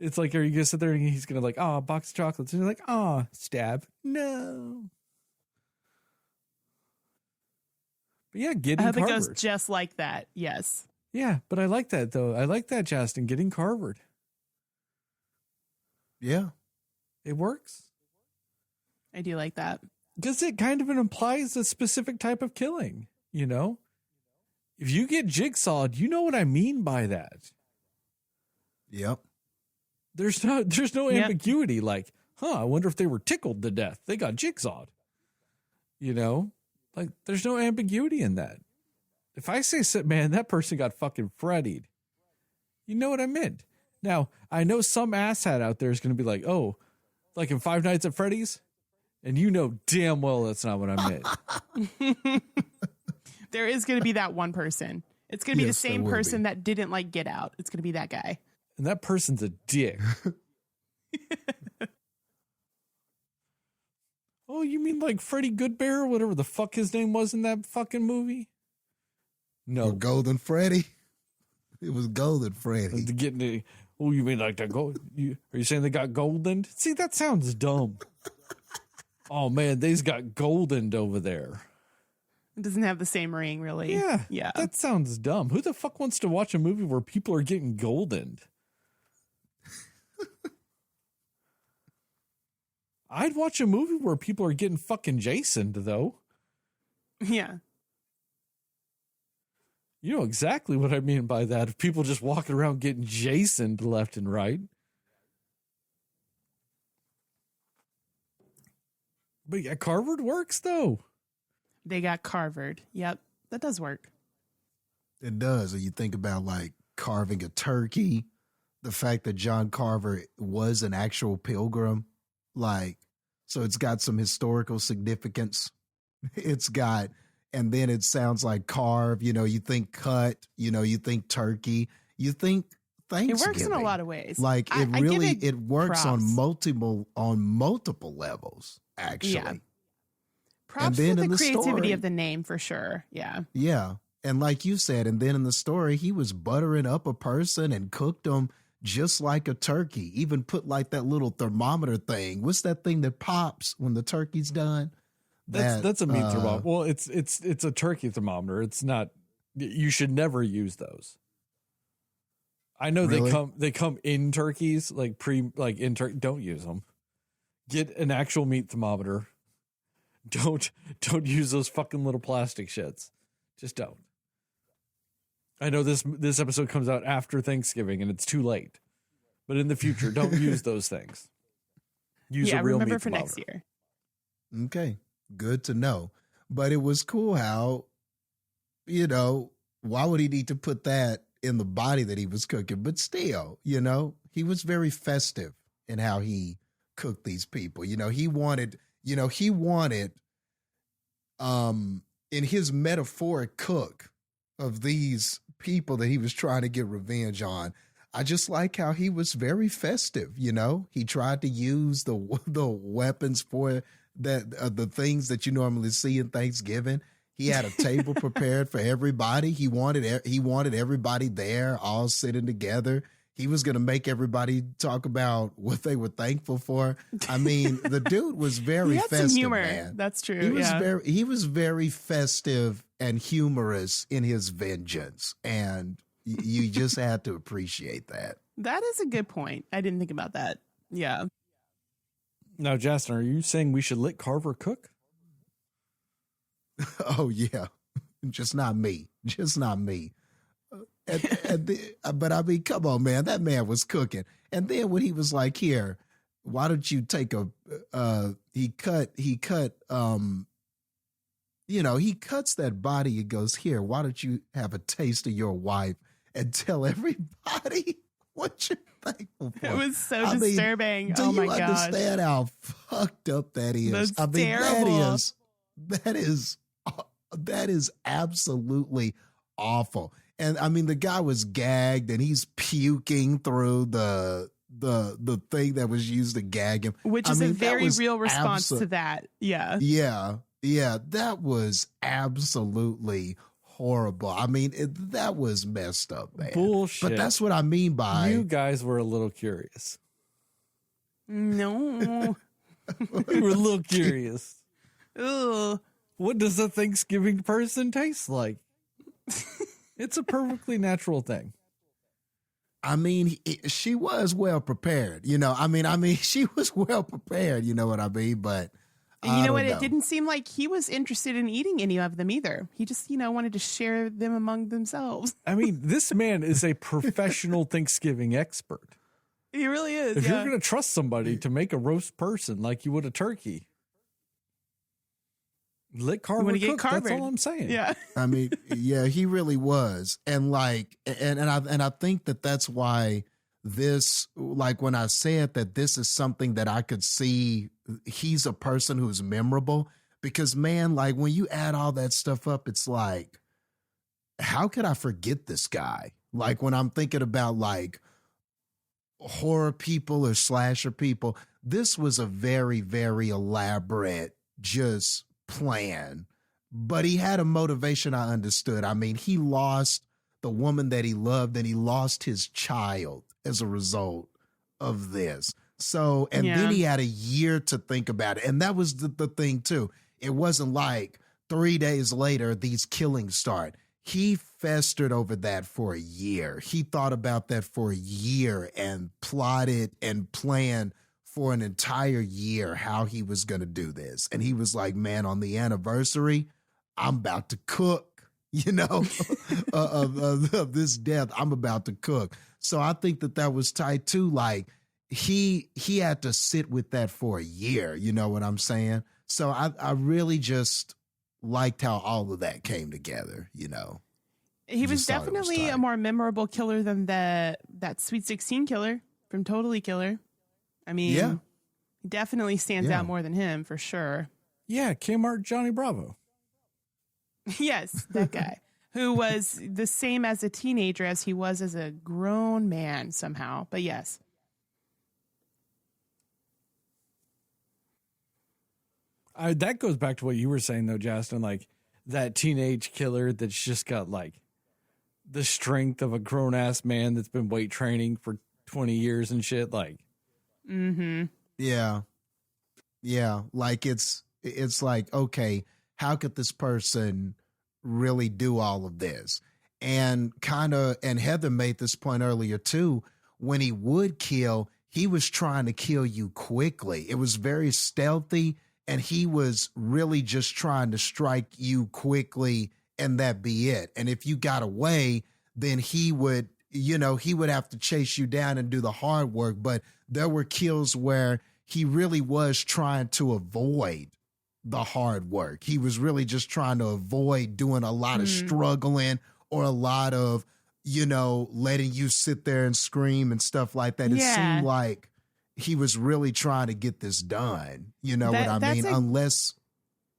It's like, are you gonna sit there and he's gonna like, oh, a box of chocolates, and you're like, oh, stab. No. But yeah, I getting hope it Carvered. goes just like that. Yes. Yeah, but I like that though. I like that, Jastin, getting Carvered. Yeah. It works. I do like that. Because it kind of implies a specific type of killing, you know? If you get jigsawed, you know what I mean by that. Yep. There's no Yep. ambiguity like, I wonder if they were tickled to death. They got jigsawed. You know? Like, there's no ambiguity in that. If I say, man, that person got fucking Freddy'd, you know what I meant. Now, I know some asshat out there is going to be like, oh, like in Five Nights at Freddy's? And you know damn well that's not what I meant. There is going to be that one person. It's going to be Yes, the there same will person be. that didn't like Get Out. It's going to be that guy. And that person's a dick. Oh, you mean like Freddy Goodbear or whatever the fuck his name was in that fucking movie? Or No. Golden Freddy. It was Golden Freddy. Oh, you mean like the gold? Are you saying they got goldened? See, that sounds dumb. Oh man, they's got goldened over there. It doesn't have the same ring, really. Yeah. Yeah. That sounds dumb. Who the fuck wants to watch a movie where people are getting goldened? I'd watch a movie where people are getting fucking Jasoned, though. Yeah. You know exactly what I mean by that. If people just walking around getting Jasoned left and right. But yeah, Carvered works, though. They got Carvered. Yep. That does work. It does. And you think about like carving a turkey, the fact that John Carver was an actual pilgrim, like, so it's got some historical significance. It's got, and then it sounds like carve, you know, you think cut, you know, you think turkey, you think Thanksgiving. It works in a lot of ways. Like I it give really, it it works on props. multiple levels, actually. Yeah. Props then to in the the creativity story- of the name for sure. Yeah. Yeah. And like you said, and then in the story, he was buttering up a person and cooked them just like a turkey. Even put like that little thermometer thing. What's that thing that pops when the turkey's done? That's a meat thermometer. Well, it's a turkey thermometer. It's not. You should never use those. I know Really? they come in turkeys in turkey. Don't use them. Get an actual meat thermometer. Don't use those fucking little plastic shits. Just don't. I know this episode comes out after Thanksgiving and it's too late. But in the future, don't use those things. Use a real remember meat for thermometer. next year. Okay. Good to know. But it was cool how, you know, why would he need to put that in the body that he was cooking? But still, you know, he was very festive in how he cooked these people. You know, he wanted in his metaphoric cook of these people that he was trying to get revenge on. I just like how he was very festive. You know, he tried to use the weapons for that, the things that you normally see in Thanksgiving. He had a table prepared for everybody. He wanted everybody there, all sitting together. He was going to make everybody talk about what they were thankful for. I mean, the dude was very He had festive, some humor. man. That's true. He was very festive and humorous in his vengeance, and you just had to appreciate that. That is a good point. I didn't think about that. Yeah. Now, Jastin, are you saying we should let Carver cook? Oh yeah, just not me. But I mean, come on, man. That man was cooking. And then when he was like, here, why don't you take he cuts that body and goes, here, why don't you have a taste of your wife and tell everybody what you're thankful for? It was so I mean, disturbing. do Oh my you gosh. understand how fucked up that is? That's I mean, terrible. that is absolutely awful. And I mean, the guy was gagged and he's puking through the thing that was used to gag him. Which I is mean, a that very was real response to that. Yeah. Yeah, that was absolutely horrible. I mean, that was messed up, man. Bullshit. But that's what I mean by You guys were a little curious. No. You were a little curious. Ugh. What does a Thanksgiving person taste like? It's a perfectly natural thing. I mean, she was well prepared, you know. I mean, she was well prepared, you know what I mean? But And you know what? It didn't seem like he was interested in eating any of them either. He just, wanted to share them among themselves. I mean, this man is a professional Thanksgiving expert. He really is. If yeah. you're going to trust somebody to make a roast person like you would a turkey, let Carver cook. That's all I'm saying. Yeah. I mean, yeah, he really was. And like, and I think that's why this, like when I said that this is something that I could see, he's a person who's memorable, because man, like when you add all that stuff up, it's like, how could I forget this guy? Like when I'm thinking about like horror people or slasher people, this was a very, very elaborate just plan, but he had a motivation I understood. I mean, he lost the woman that he loved and he lost his child as a result of this. So, and then he had a year to think about it. And that was the thing too. It wasn't like 3 days later, these killings start. He festered over that for a year. He thought about that for a year and plotted and planned for an entire year how he was going to do this. And he was like, man, on the anniversary, I'm about to cook, of this death. I'm about to cook. So I think that was tight too. Like he had to sit with that for a year. You know what I'm saying? So I really just liked how all of that came together, He was definitely a more memorable killer than that Sweet 16 killer from Totally Killer. I mean, he definitely stands out more than him for sure. Yeah, Kmart Johnny Bravo. Yes, that guy who was the same as a teenager as he was as a grown man somehow. But yes. That goes back to what you were saying, though, Jastin, like that teenage killer that's just got like the strength of a grown ass man that's been weight training for 20 years and shit. Like, yeah. Like it's like, okay, how could this person really do all of this? And and Heather made this point earlier too. When he would kill, he was trying to kill you quickly. It was very stealthy. And he was really just trying to strike you quickly and that be it. And if you got away, then he would have to chase you down and do the hard work. But there were kills where he really was trying to avoid the hard work. He was really just trying to avoid doing a lot of struggling or a lot of, letting you sit there and scream and stuff like that. It seemed like he was really trying to get this done. You know what I mean? Unless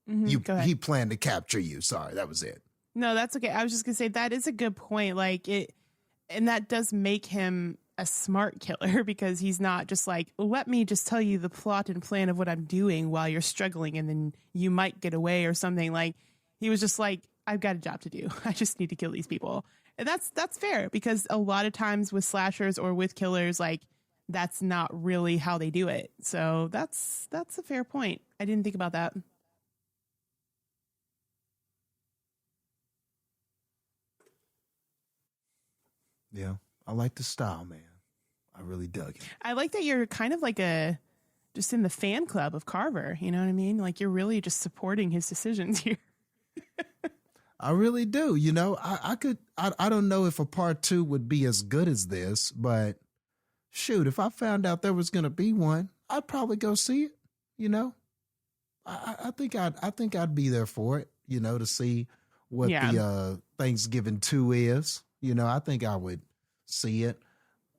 he planned to capture you. Sorry, that was it. No, that's okay. I was just gonna say that is a good point. Like and that does make him a smart killer because he's not just like, let me just tell you the plot and plan of what I'm doing while you're struggling and then you might get away or something. Like he was just like, I've got a job to do. I just need to kill these people. And that's fair because a lot of times with slashers or with killers, like that's not really how they do it. So that's a fair point. I didn't think about that. Yeah, I like the style, man. I really dug it. I like that you're kind of like just in the fan club of Carver. You know what I mean? Like you're really just supporting his decisions here. I really do. I don't know if a part 2 would be as good as this, but shoot, if I found out there was going to be one, I'd probably go see it. I think I'd be there for it, to see what the Thanksgiving 2 is. I think I would see it.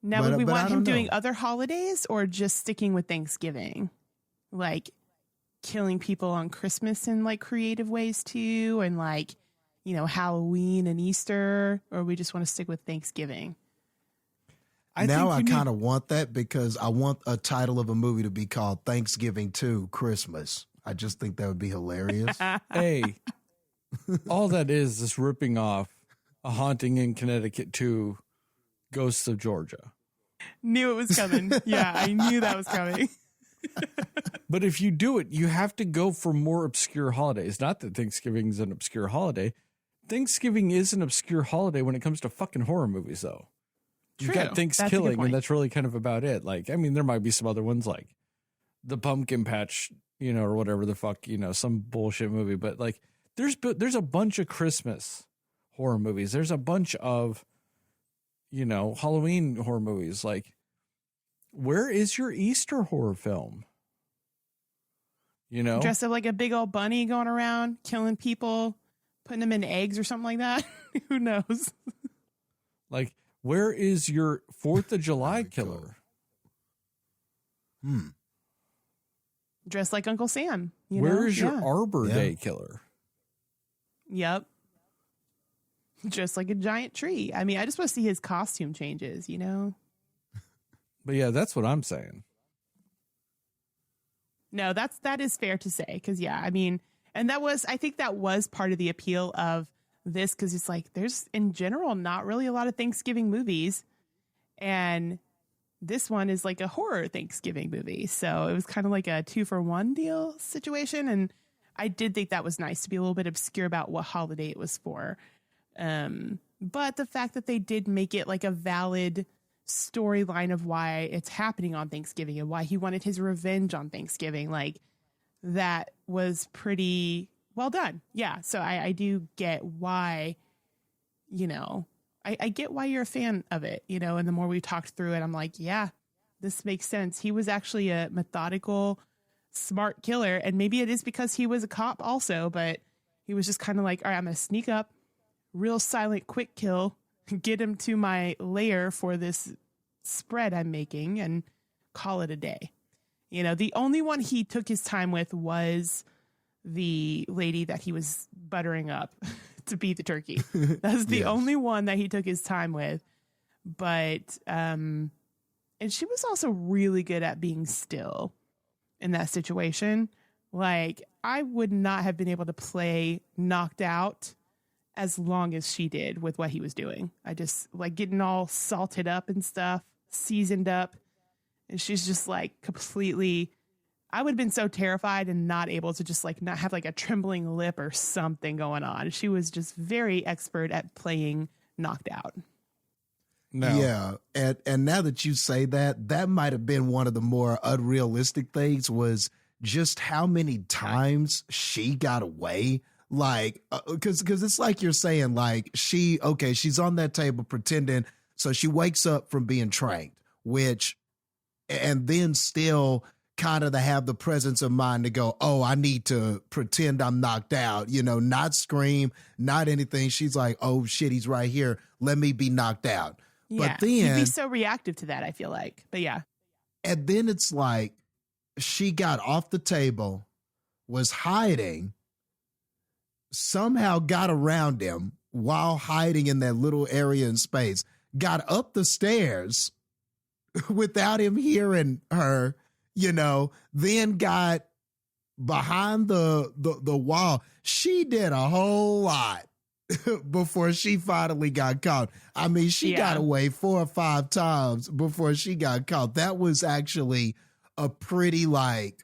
Now, would we want him doing other holidays or just sticking with Thanksgiving? Like killing people on Christmas in like creative ways too, and like, Halloween and Easter, or we just want to stick with Thanksgiving? I kind of want that because I want a title of a movie to be called Thanksgiving 2 Christmas. I just think that would be hilarious. Hey, All that is ripping off A Haunting in Connecticut 2, Ghosts of Georgia. Knew it was coming. Yeah, I knew that was coming. But if you do it, you have to go for more obscure holidays. Not that Thanksgiving is an obscure holiday. Thanksgiving is an obscure holiday when it comes to fucking horror movies, though. You've True. got That's a good Thanksgiving, point. and that's really kind of about it. Like, I mean, there might be some other ones like The Pumpkin Patch, or whatever the fuck, some bullshit movie. But like, there's a bunch of Christmas horror movies. There's a bunch of, Halloween horror movies. Like, where is your Easter horror film? Dressed up like a big old bunny going around, killing people, putting them in eggs or something like that. Who knows? Like, where is your 4th of July killer? Dressed like Uncle Sam. Where is your Yeah. Arbor Day killer? Yep. Just like a giant tree. I mean, I just want to see his costume changes, But yeah, that's what I'm saying. No, that is fair to say. Because, yeah, I mean, and I think that was part of the appeal of this, because it's like there's, in general, not really a lot of Thanksgiving movies. And this one is like a horror Thanksgiving movie. So it was kind of like a 2-for-1 deal situation. And I did think that was nice to be a little bit obscure about what holiday it was for. But the fact that they did make it like a valid storyline of why it's happening on Thanksgiving and why he wanted his revenge on Thanksgiving, like that was pretty well done. Yeah. So I do get why, I get why you're a fan of it, and the more we talked through it, I'm like, yeah, this makes sense. He was actually a methodical, smart killer. And maybe it is because he was a cop also, but he was just kind of like, all right, I'm going to sneak up, real silent, quick kill, get him to my lair for this spread I'm making and call it a day. The only one he took his time with was the lady that he was buttering up to be the turkey. That's the only one that he took his time with. But, and she was also really good at being still in that situation. Like, I would not have been able to play knocked out as long as she did with what he was doing. I just like getting all salted up and stuff, seasoned up. And she's just like completely, I would have been so terrified and not able to just like not have like a trembling lip or something going on. She was just very expert at playing knocked out. No. Yeah. And now that you say that, that might have been one of the more unrealistic things, was just how many times she got away. Like, because it's like you're saying, like, she's on that table pretending. So she wakes up from being trained, and then still kind of to have the presence of mind to go, oh, I need to pretend I'm knocked out, not scream, not anything. She's like, oh shit, he's right here. Let me be knocked out. Yeah. But then you'd be so reactive to that, I feel like. But yeah. And then it's like she got off the table, was hiding, somehow got around him while hiding in that little area in space, got up the stairs without him hearing her, then got behind the wall. She did a whole lot before she finally got caught. I mean, she got away 4 or 5 times before she got caught. That was actually a pretty, like,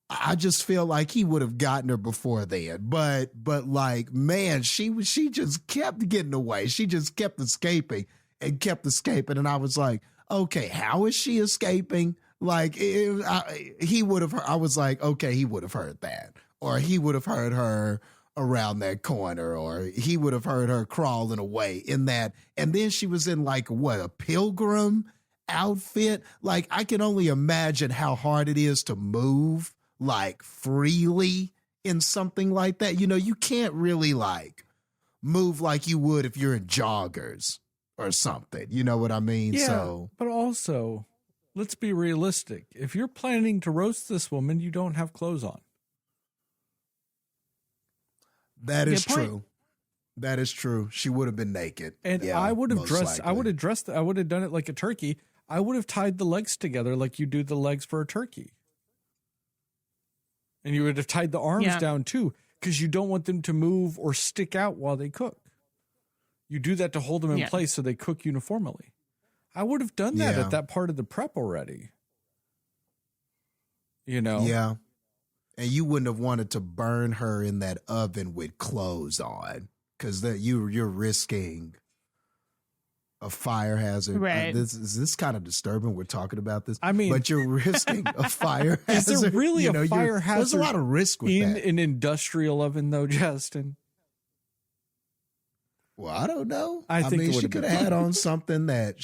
I just feel like he would have gotten her before then. But like, man, she just kept getting away. She just kept escaping. And I was like, okay, how is she escaping? Like, he would have, I was like, okay, he would have heard that. Or he would have heard her around that corner, or he would have heard her crawling away in that. And then she was in like, what, a pilgrim outfit? Like, I can only imagine how hard it is to move like freely in something like that. You can't really like move like you would if you're in joggers or something. You know what I mean? Yeah, so, but also, let's be realistic. If you're planning to roast this woman, you don't have clothes on. that is Good point. true. That is true. She would have been naked. And Yeah, I would have most dressed, I likely. would have done it like a turkey. I would have tied the legs together like you do the legs for a turkey. And you would have tied the arms down too. because you don't want them to move or stick out while they cook. You do that to hold them in place so they cook uniformly. I would have done that at that part of the prep already. You know? Yeah. And you wouldn't have wanted to burn her in that oven with clothes on, because you're risking a fire hazard. Right. Is this kind of disturbing? We're talking about this. I mean, but you're risking a fire hazard. Is there really a fire hazard? There's a lot of risk with in that. an industrial oven, though, Justin. Well, I don't know. I think she could have had on something that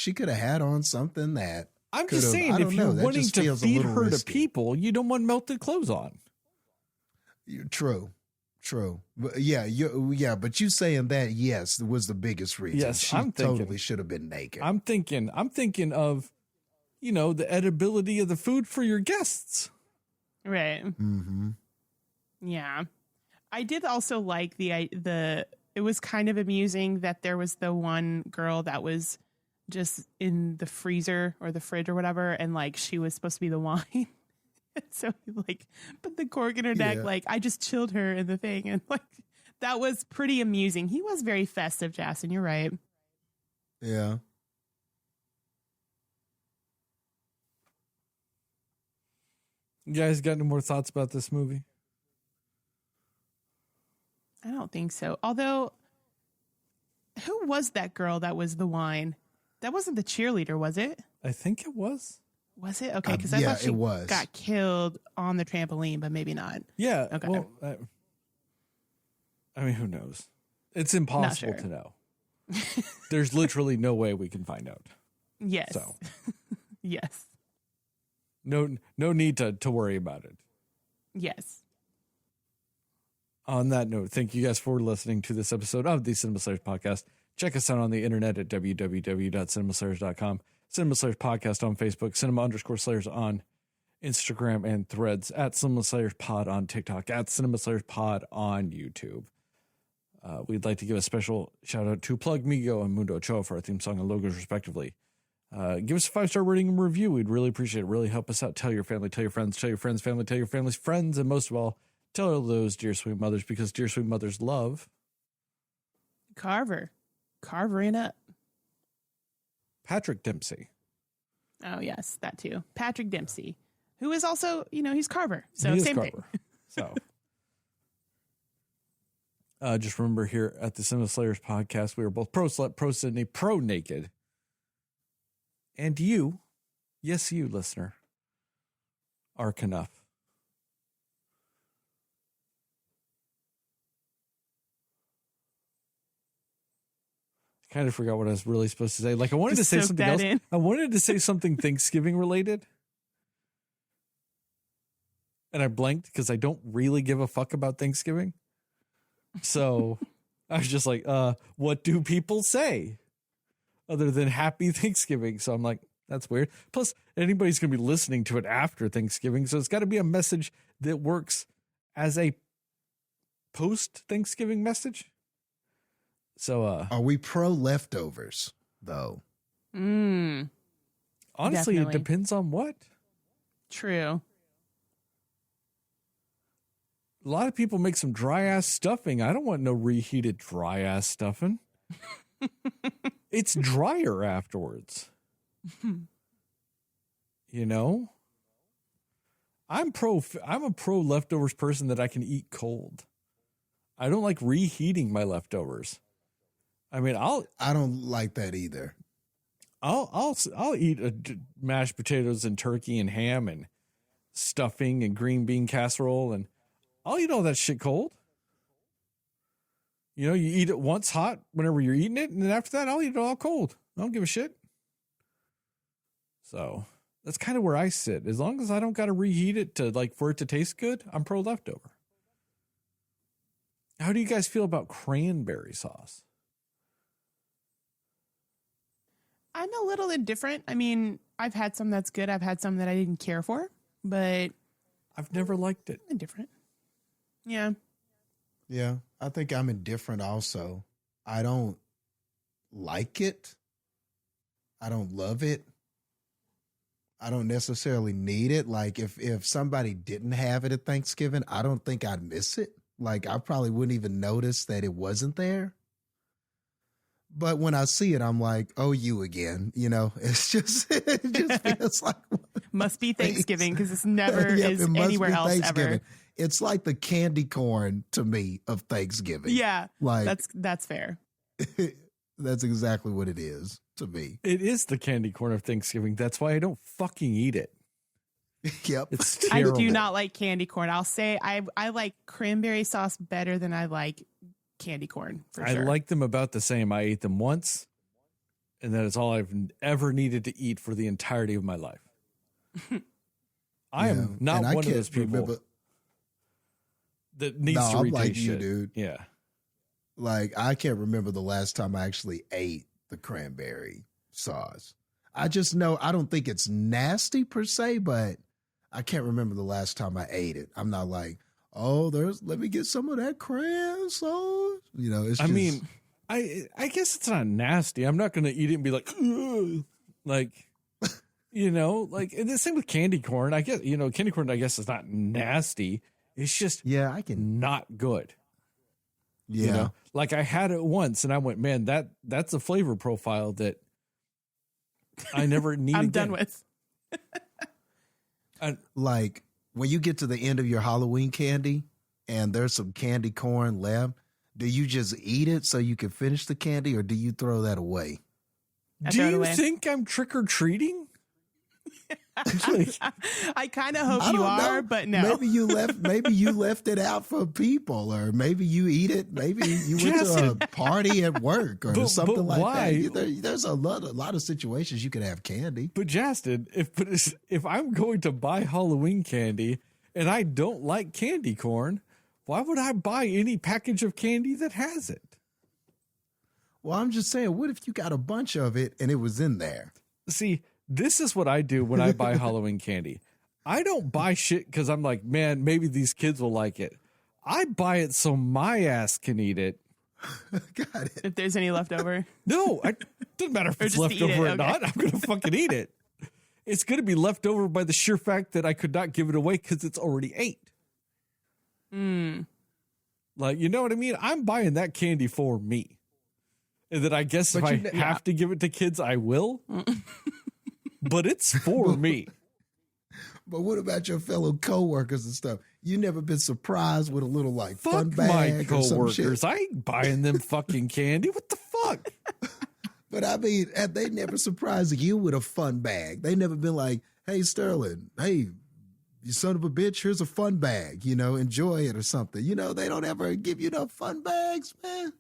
I'm just saying, if you're wanting to feed her to people, you don't want melted clothes on. True. But but you saying that, yes, was the biggest reason. Yes, she totally should have been naked. I'm thinking of, the edibility of the food for your guests. Right. Mm-hmm. Yeah. I did also like it was kind of amusing that there was the one girl that was just in the freezer or the fridge or whatever, and like she was supposed to be the wine. So like put the cork in her neck, like I just chilled her in the thing, and like that was pretty amusing. He was very festive, Jastin. You're right. Yeah. You guys got any more thoughts about this movie? I don't think so. Although, who was that girl that was the wine? That wasn't the cheerleader, was it? I think it was. Was it? Okay, because I thought she it was. got killed on the trampoline, but maybe not. Yeah. Okay. Well, I mean, who knows? It's impossible to know. There's literally no way we can find out. Yes. So. Yes. No need to worry about it. Yes. On that note, thank you guys for listening to this episode of the Cinema Slayers podcast. Check us out on the internet at www.cinemaslayers.com. Cinema Slayers podcast on Facebook, cinema_slayers on Instagram and Threads, at Cinema Slayers pod on TikTok, at Cinema Slayers pod on YouTube. We'd like to give a special shout out to Plug Migo and Mundo Ochoa for our theme song and logos respectively. Give us a 5-star rating and review. We'd really appreciate it. Really help us out. Tell your family, tell your friends, tell your friends' family, tell your family's friends, and most of all, tell all those dear sweet mothers, because dear sweet mothers love Carvering up. Patrick Dempsey. Oh, yes, that too. Patrick Dempsey, who is also, he's Carver. So He is same Carver. thing. So just remember, here at the Cinema Slayers podcast, we are both pro slut, pro Sydney, pro naked. And you, yes, you, listener, are enough. Kind of forgot what I was really supposed to say. Like I wanted to say something else. I wanted to say something Thanksgiving related. And I blanked because I don't really give a fuck about Thanksgiving. So I was just like, what do people say other than happy Thanksgiving? So I'm like, that's weird. Plus, anybody's going to be listening to it after Thanksgiving. So it's got to be a message that works as a post-Thanksgiving message. So are we pro leftovers though? Honestly, Definitely. It depends on what. True. A lot of people make some dry ass stuffing. I don't want no reheated dry ass stuffing. It's drier afterwards. I'm a pro leftovers person that I can eat cold. I don't like reheating my leftovers. I mean, I don't like that either. I'll eat mashed potatoes and turkey and ham and stuffing and green bean casserole, and I'll eat all that shit cold. You eat it once hot whenever you're eating it, and then after that, I'll eat it all cold. I don't give a shit. So that's kind of where I sit. As long as I don't got to reheat it for it to taste good, I'm pro leftover. How do you guys feel about cranberry sauce? I'm a little indifferent. I mean, I've had some that's good. I've had some that I didn't care for, but I've never liked it. Indifferent. Yeah. Yeah, I think I'm indifferent also. I don't like it. I don't love it. I don't necessarily need it. Like if somebody didn't have it at Thanksgiving, I don't think I'd miss it. Like I probably wouldn't even notice that it wasn't there. But when I see it, I'm like, oh, you again. You know, it's just, it just feels like. Must be Thanksgiving because it's never is it must anywhere be else Thanksgiving. ever. It's like the candy corn to me of Thanksgiving. Yeah, like that's fair. That's exactly what it is to me. It is the candy corn of Thanksgiving. That's why I don't fucking eat it. Yep. It's I terrible. do not like candy corn. I'll say I like cranberry sauce better than I like candy corn. For I sure. like them about the same. I ate them once, and that is all I've ever needed to eat for the entirety of my life. I am not and I one of can't those people remember- that needs No, to I'm read like taste you, shit. dude. Yeah. Like, I can't remember the last time I actually ate the cranberry sauce. I just know, I don't think it's nasty per se, but I can't remember the last time I ate it. I'm not like, oh, let me get some of that cran sauce. You know, it's just. I mean, I guess it's not nasty. I'm not going to eat it and be like, ugh. Like, you know, like, and the same with candy corn. I guess, you know, candy corn, I guess, is not nasty. It's just yeah, I can. not good. Yeah. You know, like I had it once and I went, man, that's a flavor profile that I never need. I'm again. done with. Like, when you get to the end of your Halloween candy and there's some candy corn left, do you just eat it so you can finish the candy or do you throw that away? I Do throw it you away. think I'm trick or treating? I kind of hope I you don't are, know. but no. Maybe you left it out for people, or maybe you eat it. Maybe you went to Justin. a party at work or But something like why? that. There's a lot of situations you could have candy. But Jastin, if I'm going to buy Halloween candy and I don't like candy corn, why would I buy any package of candy that has it? Well, I'm just saying, what if you got a bunch of it and it was in there? See, this is what I do when I buy Halloween candy. I don't buy shit because I'm like, man, maybe these kids will like it. I buy it so my ass can eat it. Got it. If there's any left over. No, doesn't matter if Or it's just left eat it, over or okay. not. I'm going to fucking eat it. It's going to be left over by the sheer fact that I could not give it away because it's already ate. Like, you know what I mean? I'm buying that candy for me. And then I guess But if I have to give it to kids, I will. But it's for me. But what about your fellow coworkers and stuff? You never been surprised with a little like fun Fuck my bag or some shit? coworkers. I ain't buying them fucking candy. What the fuck? But I mean, have they never surprised you with a fun bag? They never been like, hey, Sterling, hey, you son of a bitch, here's a fun bag, you know, enjoy it or something. You know, they don't ever give you no fun bags, man.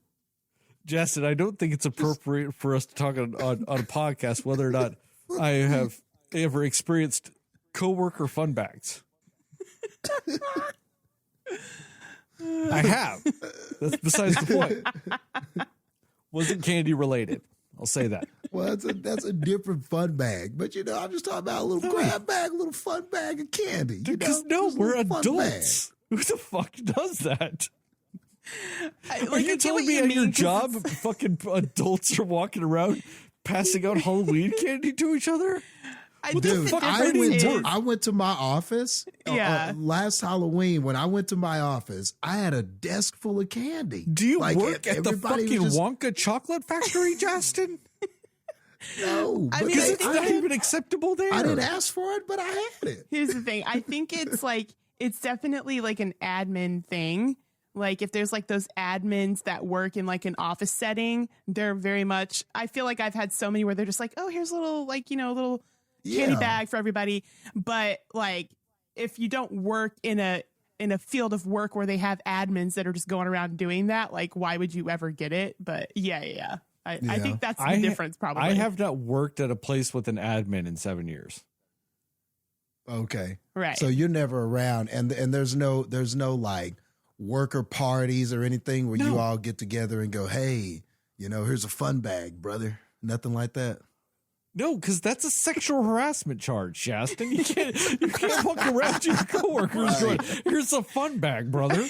Justin, I don't think it's appropriate for us to talk on a podcast whether or not I have ever experienced coworker fun bags. I have. That's besides the point. Wasn't candy related. I'll say that. Well, that's a different fun bag. But, you know, I'm just talking about a little grab bag, a little fun bag of candy. Because no, Just a we're little fun adults. Who the fuck does that? Are I you get telling what me you at your mean, 'cause job, it's- fucking adults are walking around passing out Halloween candy to each other? I What think the Dude, fuck difference are you is- doing? I went to my office Yeah. last Halloween. When I went to my office, I had a desk full of candy. Do you Like, work at the everybody was fucking just- Wonka chocolate factory, Justin? No, I but mean, Because I it's think not that- even acceptable there. I didn't ask for it, but I had it. Here's the thing. I think it's like it's definitely like an admin thing. Like if there's like those admins that work in like an office setting, they're very much I feel like I've had so many where they're just like, "Oh, here's a little like, you know, a little candy Yeah. bag for everybody." But like if you don't work in a field of work where they have admins that are just going around doing that, like why would you ever get it? But yeah. I Yeah. think that's the difference probably. I have not worked at a place with an admin in 7 years. Okay, Right. So you're never around, and there's no like worker parties or anything where you No. all get together and go, hey, you know, here's a fun bag, brother. Nothing like that. No, because that's a sexual harassment charge, Jastin. You can't walk around to your coworkers going, "Here's a fun bag, brother."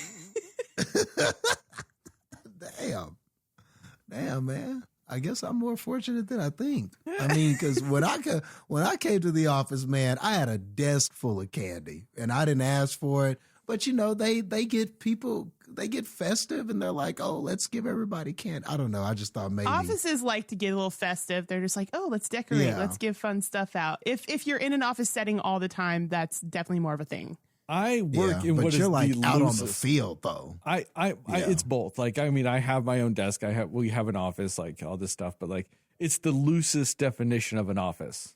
Damn, man. I guess I'm more fortunate than I think. I mean, because when I came to the office, man, I had a desk full of candy, and I didn't ask for it. But they get people, they get festive, and they're like, oh, let's give everybody candy. I don't know. I just thought maybe offices like to get a little festive. They're just like, oh, let's decorate. Yeah. Let's give fun stuff out. If you're in an office setting all the time, that's definitely more of a thing. I work in but what you're is like the out loosest. on the field though. It's both. Like, I mean, I have my own desk. We have an office, like all this stuff, but like it's the loosest definition of an office.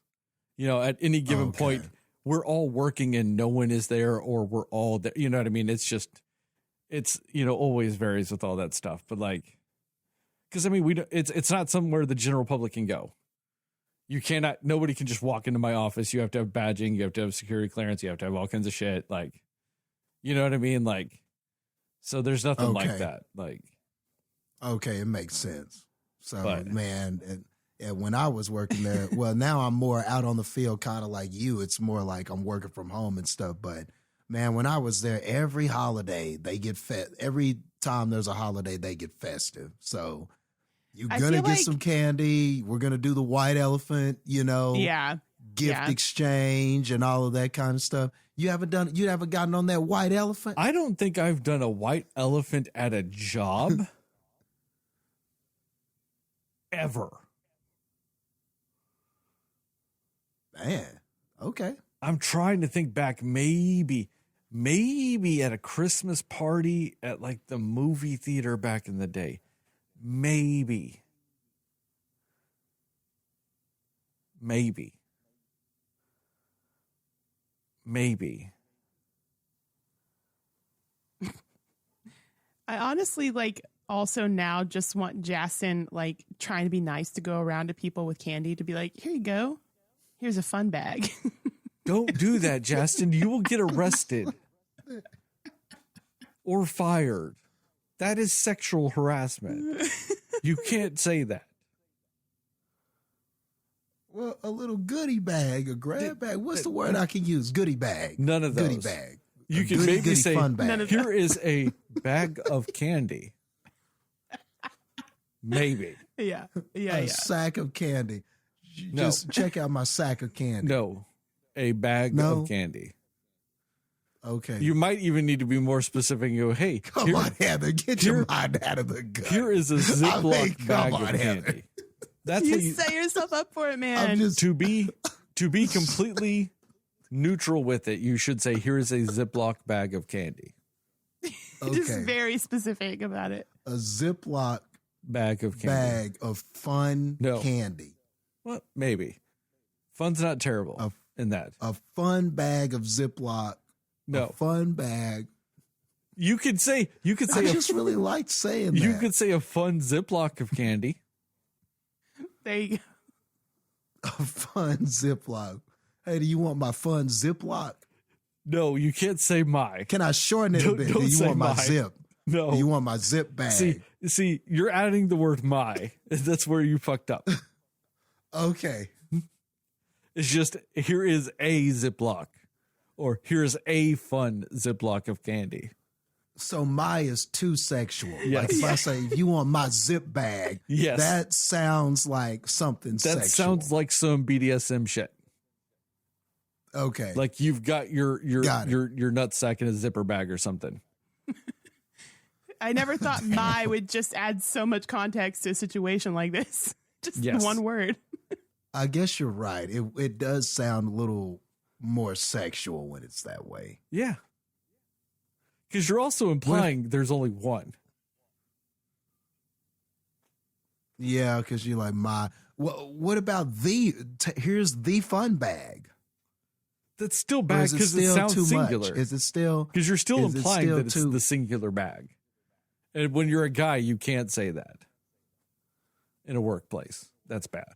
At any given point, we're all working and no one is there, or we're all there. You know what I mean? It's always varies with all that stuff. But like, because I mean, it's not somewhere the general public can go. Nobody can just walk into my office. You have to have badging. You have to have security clearance. You have to have all kinds of shit. Like, you know what I mean? Like, so there's nothing like that. Like, okay, it makes sense. So, man, and when I was working there, well, now I'm more out on the field, kind of like you. It's more like I'm working from home and stuff. But man, when I was there, every holiday they get every time there's a holiday, they get festive. So you're going to get some candy. We're going to do the white elephant, gift exchange and all of that kind of stuff. You haven't gotten on that white elephant? I don't think I've done a white elephant at a job ever. Man, okay. I'm trying to think back. Maybe at a Christmas party at like the movie theater back in the day. Maybe. I honestly also now just want Jastin trying to be nice to go around to people with candy to be like, here you go. Here's a fun bag. Don't do that, Jastin. You will get arrested or fired. That is sexual harassment. You can't say that. Well, a little goodie bag, a grab bag. What's the word I can use? Goodie bag. None of those. Goodie bag. You can maybe say, fun bag. here is a bag of candy. Maybe. Yeah. A sack of candy. Just check out my sack of candy. No. A bag of candy. Okay. You might even need to be more specific and go, hey. Come on, Heather. Get your mind out of the gut. Here is a Ziploc bag of candy. That's you what you set yourself up for it, man. to be completely neutral with it, you should say, here is a Ziploc bag of candy. Just very specific about it. A Ziploc bag of candy. Bag of fun candy. Well, maybe. Fun's not terrible in that. A fun bag of Ziploc. No. A fun bag. You could say I just really liked saying that. You could say a fun Ziploc of candy. There you go. A fun Ziploc. Hey, do you want my fun Ziploc? No, you can't say my. Can I shorten it a bit? Do you want my zip? No. Do you want my zip bag? See, you're adding the word my. That's where you fucked up. Okay. It's just, here is a Ziploc. Or here's a fun Ziploc of candy. So my is too sexual. Yes. Like if I say, if you want my zip bag, that sounds like something sexual. That sounds like some BDSM shit. Okay. Like you've got your nutsack in a zipper bag or something. I never thought my would just add so much context to a situation like this. Just one word. I guess you're right. It does sound a little more sexual when it's that way. Yeah. Because you're also implying there's only one. Yeah, because you're like, what about here's the fun bag. That's still bag because it sounds too singular. Much? Is it still? Because you're still implying that it's the singular bag. And when you're a guy, you can't say that in a workplace. That's bad.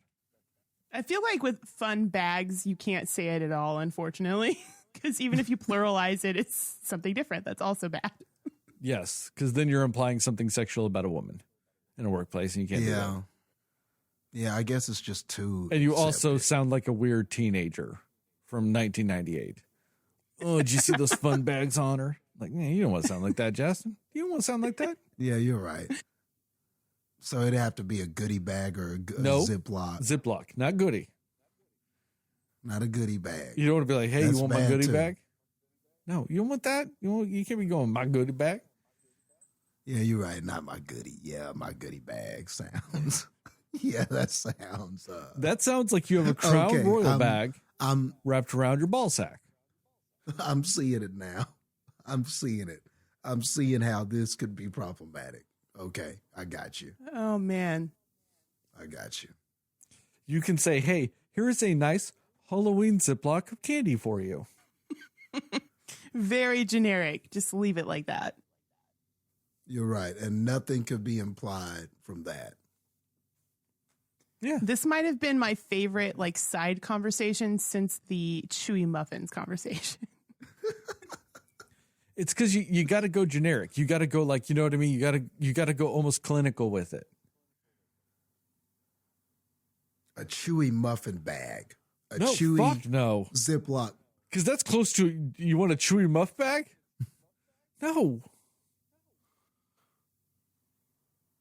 I feel like with fun bags, you can't say it at all, unfortunately. Because even if you pluralize it, it's something different. That's also bad. Yes, because then you're implying something sexual about a woman in a workplace, and you can't do that. Yeah, I guess it's just too. And you also sound like a weird teenager from 1998. Oh, did you see those fun bags on her? Like, man, you don't want to sound like that, Jastin. You don't want to sound like that. Yeah, you're right. So it'd have to be a goodie bag or a Ziploc. Ziploc, not goodie. Not a goodie bag. You don't want to be like, hey, you want my goodie bag? No, you don't want that. You can't be going my goodie bag. Yeah, you're right. Not my goodie. Yeah, my goodie bag sounds. Yeah, that sounds. That sounds like you have a Crown Okay, Royal bag I'm wrapped around your ball sack. I'm seeing it now. I'm seeing it. I'm seeing how this could be problematic. Okay, I got you. Oh man. I got you. You can say, hey, here is a nice Halloween Ziploc of candy for you. Very generic. Just leave it like that. You're right, and nothing could be implied from that. Yeah. This might have been my favorite like side conversation since the Chewy Muffins conversation. It's because you got to go generic. You got to go like, you know what I mean? You got to go almost clinical with it. A chewy muffin bag. A No, chewy fuck no. Ziploc. Because that's close to, you want a chewy muff bag? No.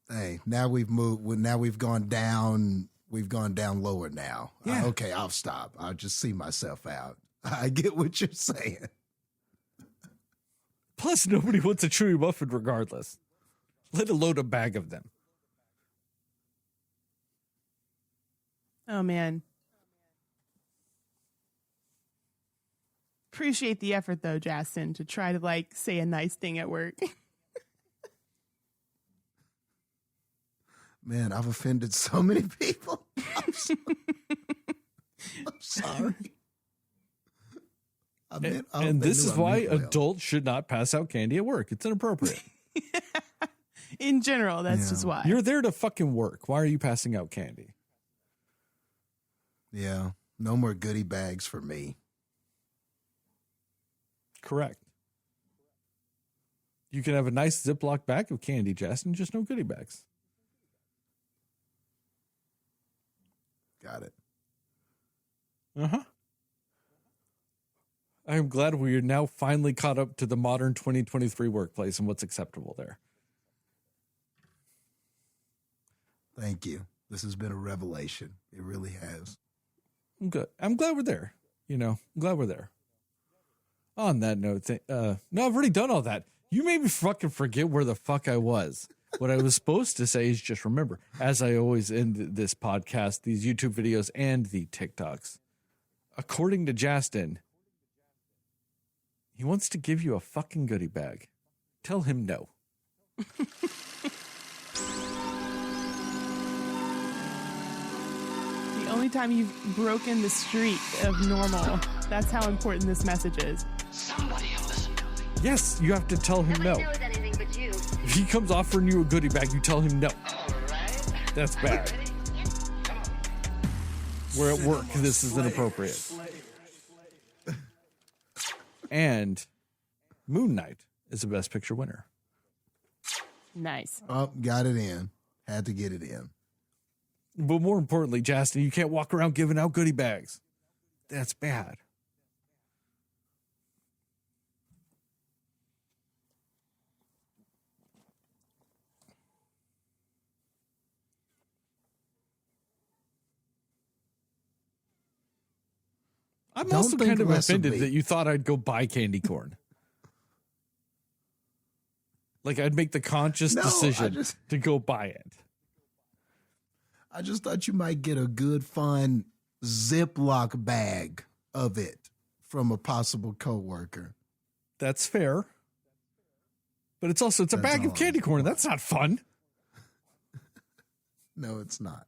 Hey, now we've moved. Now we've gone down. We've gone down lower now. Yeah. Okay, I'll stop. I'll just see myself out. I get what you're saying. Plus, nobody wants a chewy muffin regardless, let alone a bag of them. Oh man. Appreciate the effort though, Jastin, to try to like say a nice thing at work. Man, I've offended so many people. I'm sorry. And this is why adults should not pass out candy at work. It's inappropriate. In general, that's just why. You're there to fucking work. Why are you passing out candy? Yeah, no more goodie bags for me. Correct. You can have a nice Ziploc bag of candy, Jastin, just no goodie bags. Got it. Uh-huh. I am glad we are now finally caught up to the modern 2023 workplace and what's acceptable there. Thank you. This has been a revelation. It really has. I'm good. I'm glad we're there. I'm glad we're there. On that note, no, I've already done all that. You made me fucking forget where the fuck I was. What I was supposed to say is just remember, as I always end this podcast, these YouTube videos, and the TikToks. According to Jastin, he wants to give you a fucking goodie bag. Tell him no. The only time you've broken the streak of normal. That's how important this message is. Somebody listen to me. Yes, you have to tell him no. Nobody knows anything but you. If he comes offering you a goodie bag, you tell him no. All right. That's bad. Ready? Come on. We're at work. This is inappropriate. And Moon Knight is the Best Picture winner. Nice. Oh, got it in. Had to get it in. But more importantly, Jastin, you can't walk around giving out goodie bags. That's bad. I'm Don't also think kind of less of offended me. that you thought I'd go buy candy corn. Like I'd make the conscious No, decision to go buy it. I just thought you might get a good, fun Ziploc bag of it from a possible coworker. That's fair. But it's a That's bag all of I candy was corn. That's not fun. No, it's not.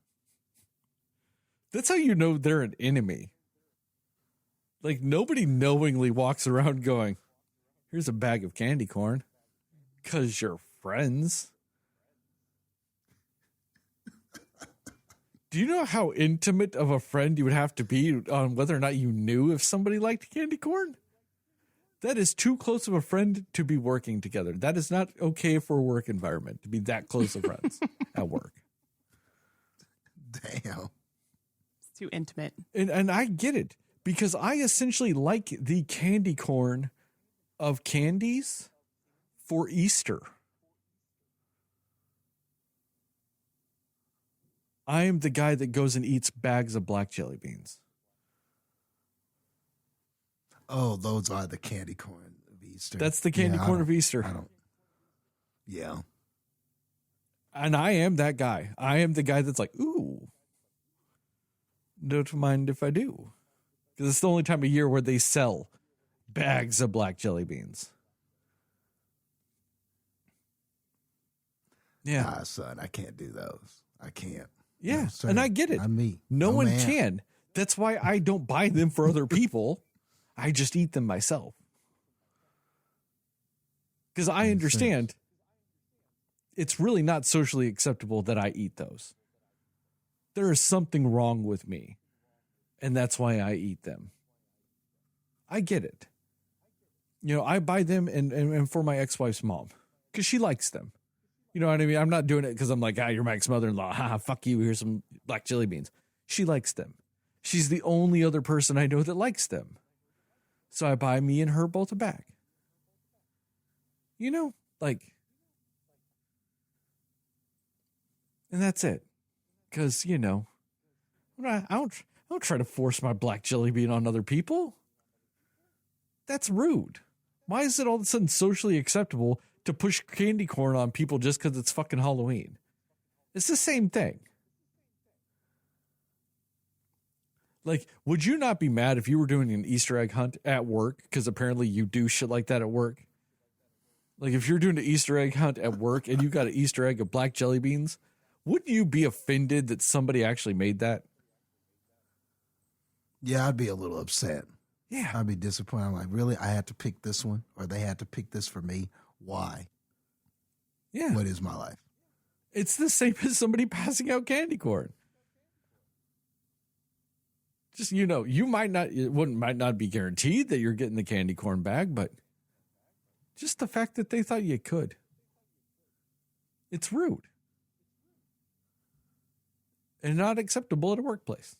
That's how you know they're an enemy. Like nobody knowingly walks around going, here's a bag of candy corn. 'Cause you're friends. Do you know how intimate of a friend you would have to be on whether or not you knew if somebody liked candy corn? That is too close of a friend to be working together. That is not okay for a work environment to be that close of friends at work. Damn. It's too intimate. And I get it because I essentially like the candy corn of candies for Easter. I am the guy that goes and eats bags of black jelly beans. Oh, those are the candy corn. Easter. That's the candy corn of Easter. I don't. Yeah. And I am that guy. I am the guy that's like, ooh, don't mind if I do. Because it's the only time of year where they sell bags of black jelly beans. Yeah. Nah, son, I can't do those. I can't. Yeah. No, sir. And I get it. Not me. No one man. can. That's why I don't buy them for other people. I just eat them myself. Because I understand it's really not socially acceptable that I eat those. There is something wrong with me. And that's why I eat them. I get it. You know, I buy them and for my ex-wife's mom because she likes them. You know what I mean? I'm not doing it because I'm like, you're my ex-mother-in-law. Ha, fuck you. Here's some black jelly beans. She likes them. She's the only other person I know that likes them. So I buy me and her both a bag. You know, like, and that's it. Because, you know, I don't try to force my black jelly bean on other people. That's rude. Why is it all of a sudden socially acceptable to push candy corn on people just because it's fucking Halloween? It's the same thing. Like, would you not be mad if you were doing an Easter egg hunt at work? Because apparently you do shit like that at work. Like, if you're doing an Easter egg hunt at work and you got an Easter egg of black jelly beans, wouldn't you be offended that somebody actually made that? Yeah, I'd be a little upset. Yeah. I'd be disappointed. I'm like, really? I had to pick this one, or they had to pick this for me. Why? Yeah. What is my life? It's the same as somebody passing out candy corn. Just, you know, you might not be guaranteed that you're getting the candy corn bag, but just the fact that they thought you could. It's rude. And not acceptable at a workplace.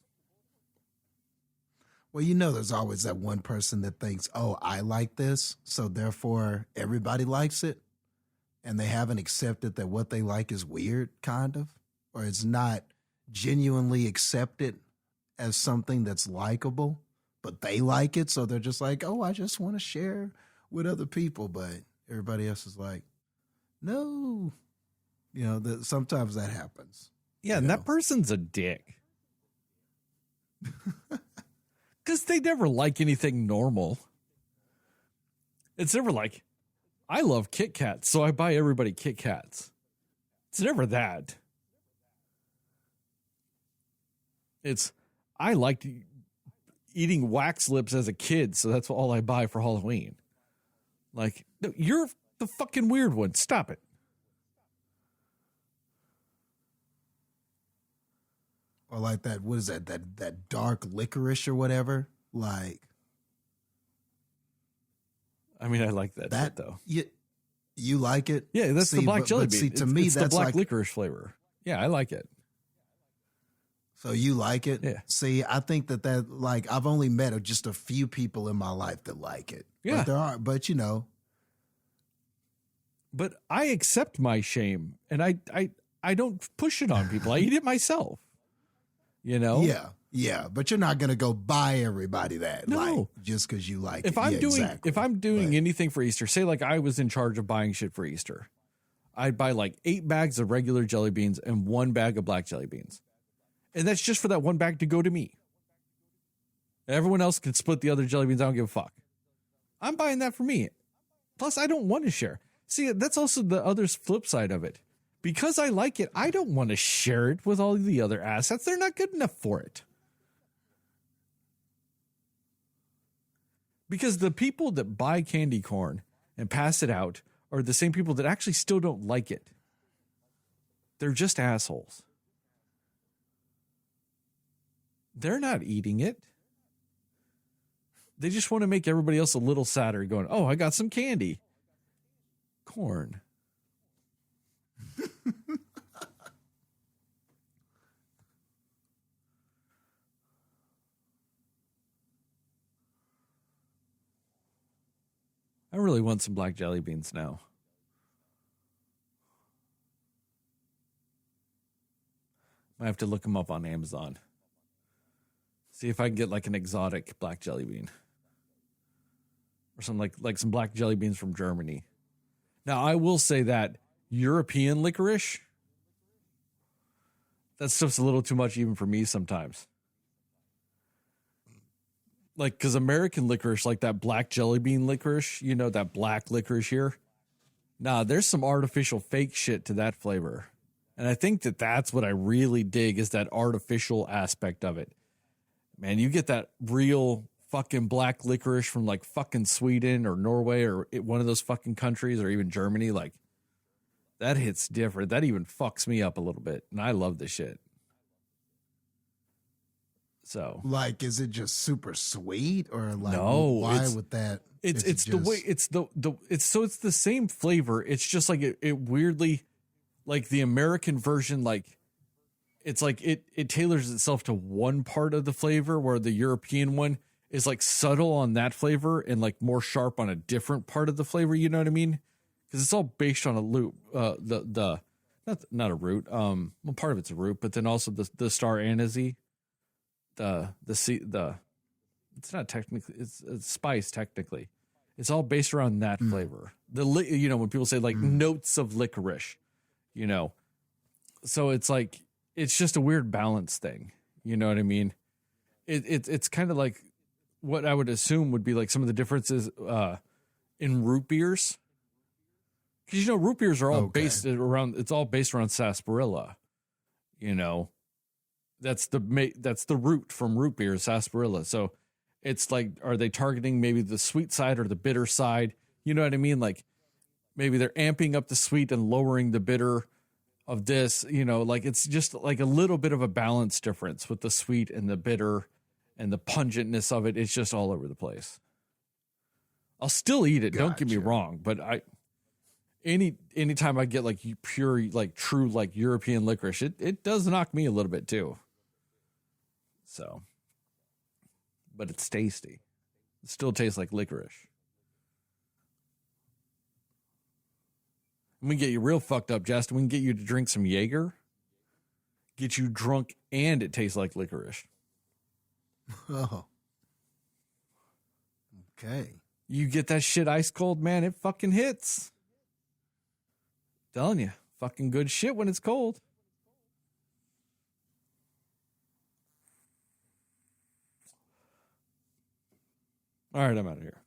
Well, you know, there's always that one person that thinks, oh, I like this, so therefore everybody likes it. And they haven't accepted that what they like is weird, kind of, or it's not genuinely accepted as something that's likable, but they like it. So they're just like, oh, I just want to share with other people. But everybody else is like, no, you know, sometimes that happens. Yeah, and that person's a dick. Because they never like anything normal. It's never like, I love Kit Kats, so I buy everybody Kit Kats. It's never that. It's, I liked eating wax lips as a kid, so that's all I buy for Halloween. Like, no, you're the fucking weird one. Stop it. Or like that, what is that dark licorice or whatever? Like, I mean, I like that shit, though. You like it? Yeah, that's the black jelly bean. See, to me, it's that's the black like licorice flavor. Yeah, I like it. So you like it? Yeah. See, I think that like I've only met just a few people in my life that like it. Yeah. But there are, but you know. But I accept my shame, and I don't push it on people. I eat it myself. You know? Yeah. But you're not gonna go buy everybody that, No. like, just because you like it. If I'm doing But- anything for Easter, say like I was in charge of buying shit for Easter, I'd buy like 8 bags of regular jelly beans and 1 bag of black jelly beans. And that's just for that 1 bag to go to me. Everyone else can split the other jelly beans. I don't give a fuck. I'm buying that for me. Plus, I don't want to share. See, that's also the other flip side of it. Because I like it, I don't want to share it with all the other assets. They're not good enough for it. Because the people that buy candy corn and pass it out are the same people that actually still don't like it. They're just assholes. They're not eating it. They just want to make everybody else a little sadder going, oh, I got some candy. Corn. I really want some black jelly beans now. I have to look them up on Amazon. See if I can get like an exotic black jelly bean. or something like some black jelly beans from Germany. Now, I will say that European licorice, that stuff's a little too much even for me sometimes. Like, because American licorice, like that black jelly bean licorice, you know, that black licorice here. Nah, there's some artificial fake shit to that flavor. And I think that that's what I really dig is that artificial aspect of it. Man, you get that real fucking black licorice from like fucking Sweden or Norway or one of those fucking countries or even Germany. Like, that hits different. That even fucks me up a little bit. And I love this shit. So, Like, is it just super sweet or like No, why would that? it's just, the way it's it's the same flavor. It's just like it weirdly, like the American version, like it's like it tailors itself to one part of the flavor, where the European one is like subtle on that flavor and like more sharp on a different part of the flavor. You know what I mean? Because it's all based on a loop. The not a root. Well, part of it's a root, but then also the star anise. It's not technically, it's spice technically. It's all based around that flavor. You know, when people say like notes of licorice, you know, so it's like, it's just a weird balance thing. You know what I mean? It's kind of like what I would assume would be like some of the differences in root beers. Cause you know, root beers are all based around, it's all based around sarsaparilla, you know. That's the root from root beer, sarsaparilla. So it's like, are they targeting maybe the sweet side or the bitter side? You know what I mean? Like maybe they're amping up the sweet and lowering the bitter of this, you know, like it's just like a little bit of a balance difference with the sweet and the bitter and the pungentness of it. It's just all over the place. I'll still eat it. Gotcha. Don't get me wrong, but anytime I get like pure, like true, like European licorice, it does knock me a little bit too. So, but it's tasty. It still tastes like licorice. We can get you real fucked up, Jastin. We can get you to drink some Jaeger, get you drunk, and it tastes like licorice. Oh. Okay. You get that shit ice cold, man, it fucking hits. Telling you, fucking good shit when it's cold. All right, I'm out of here.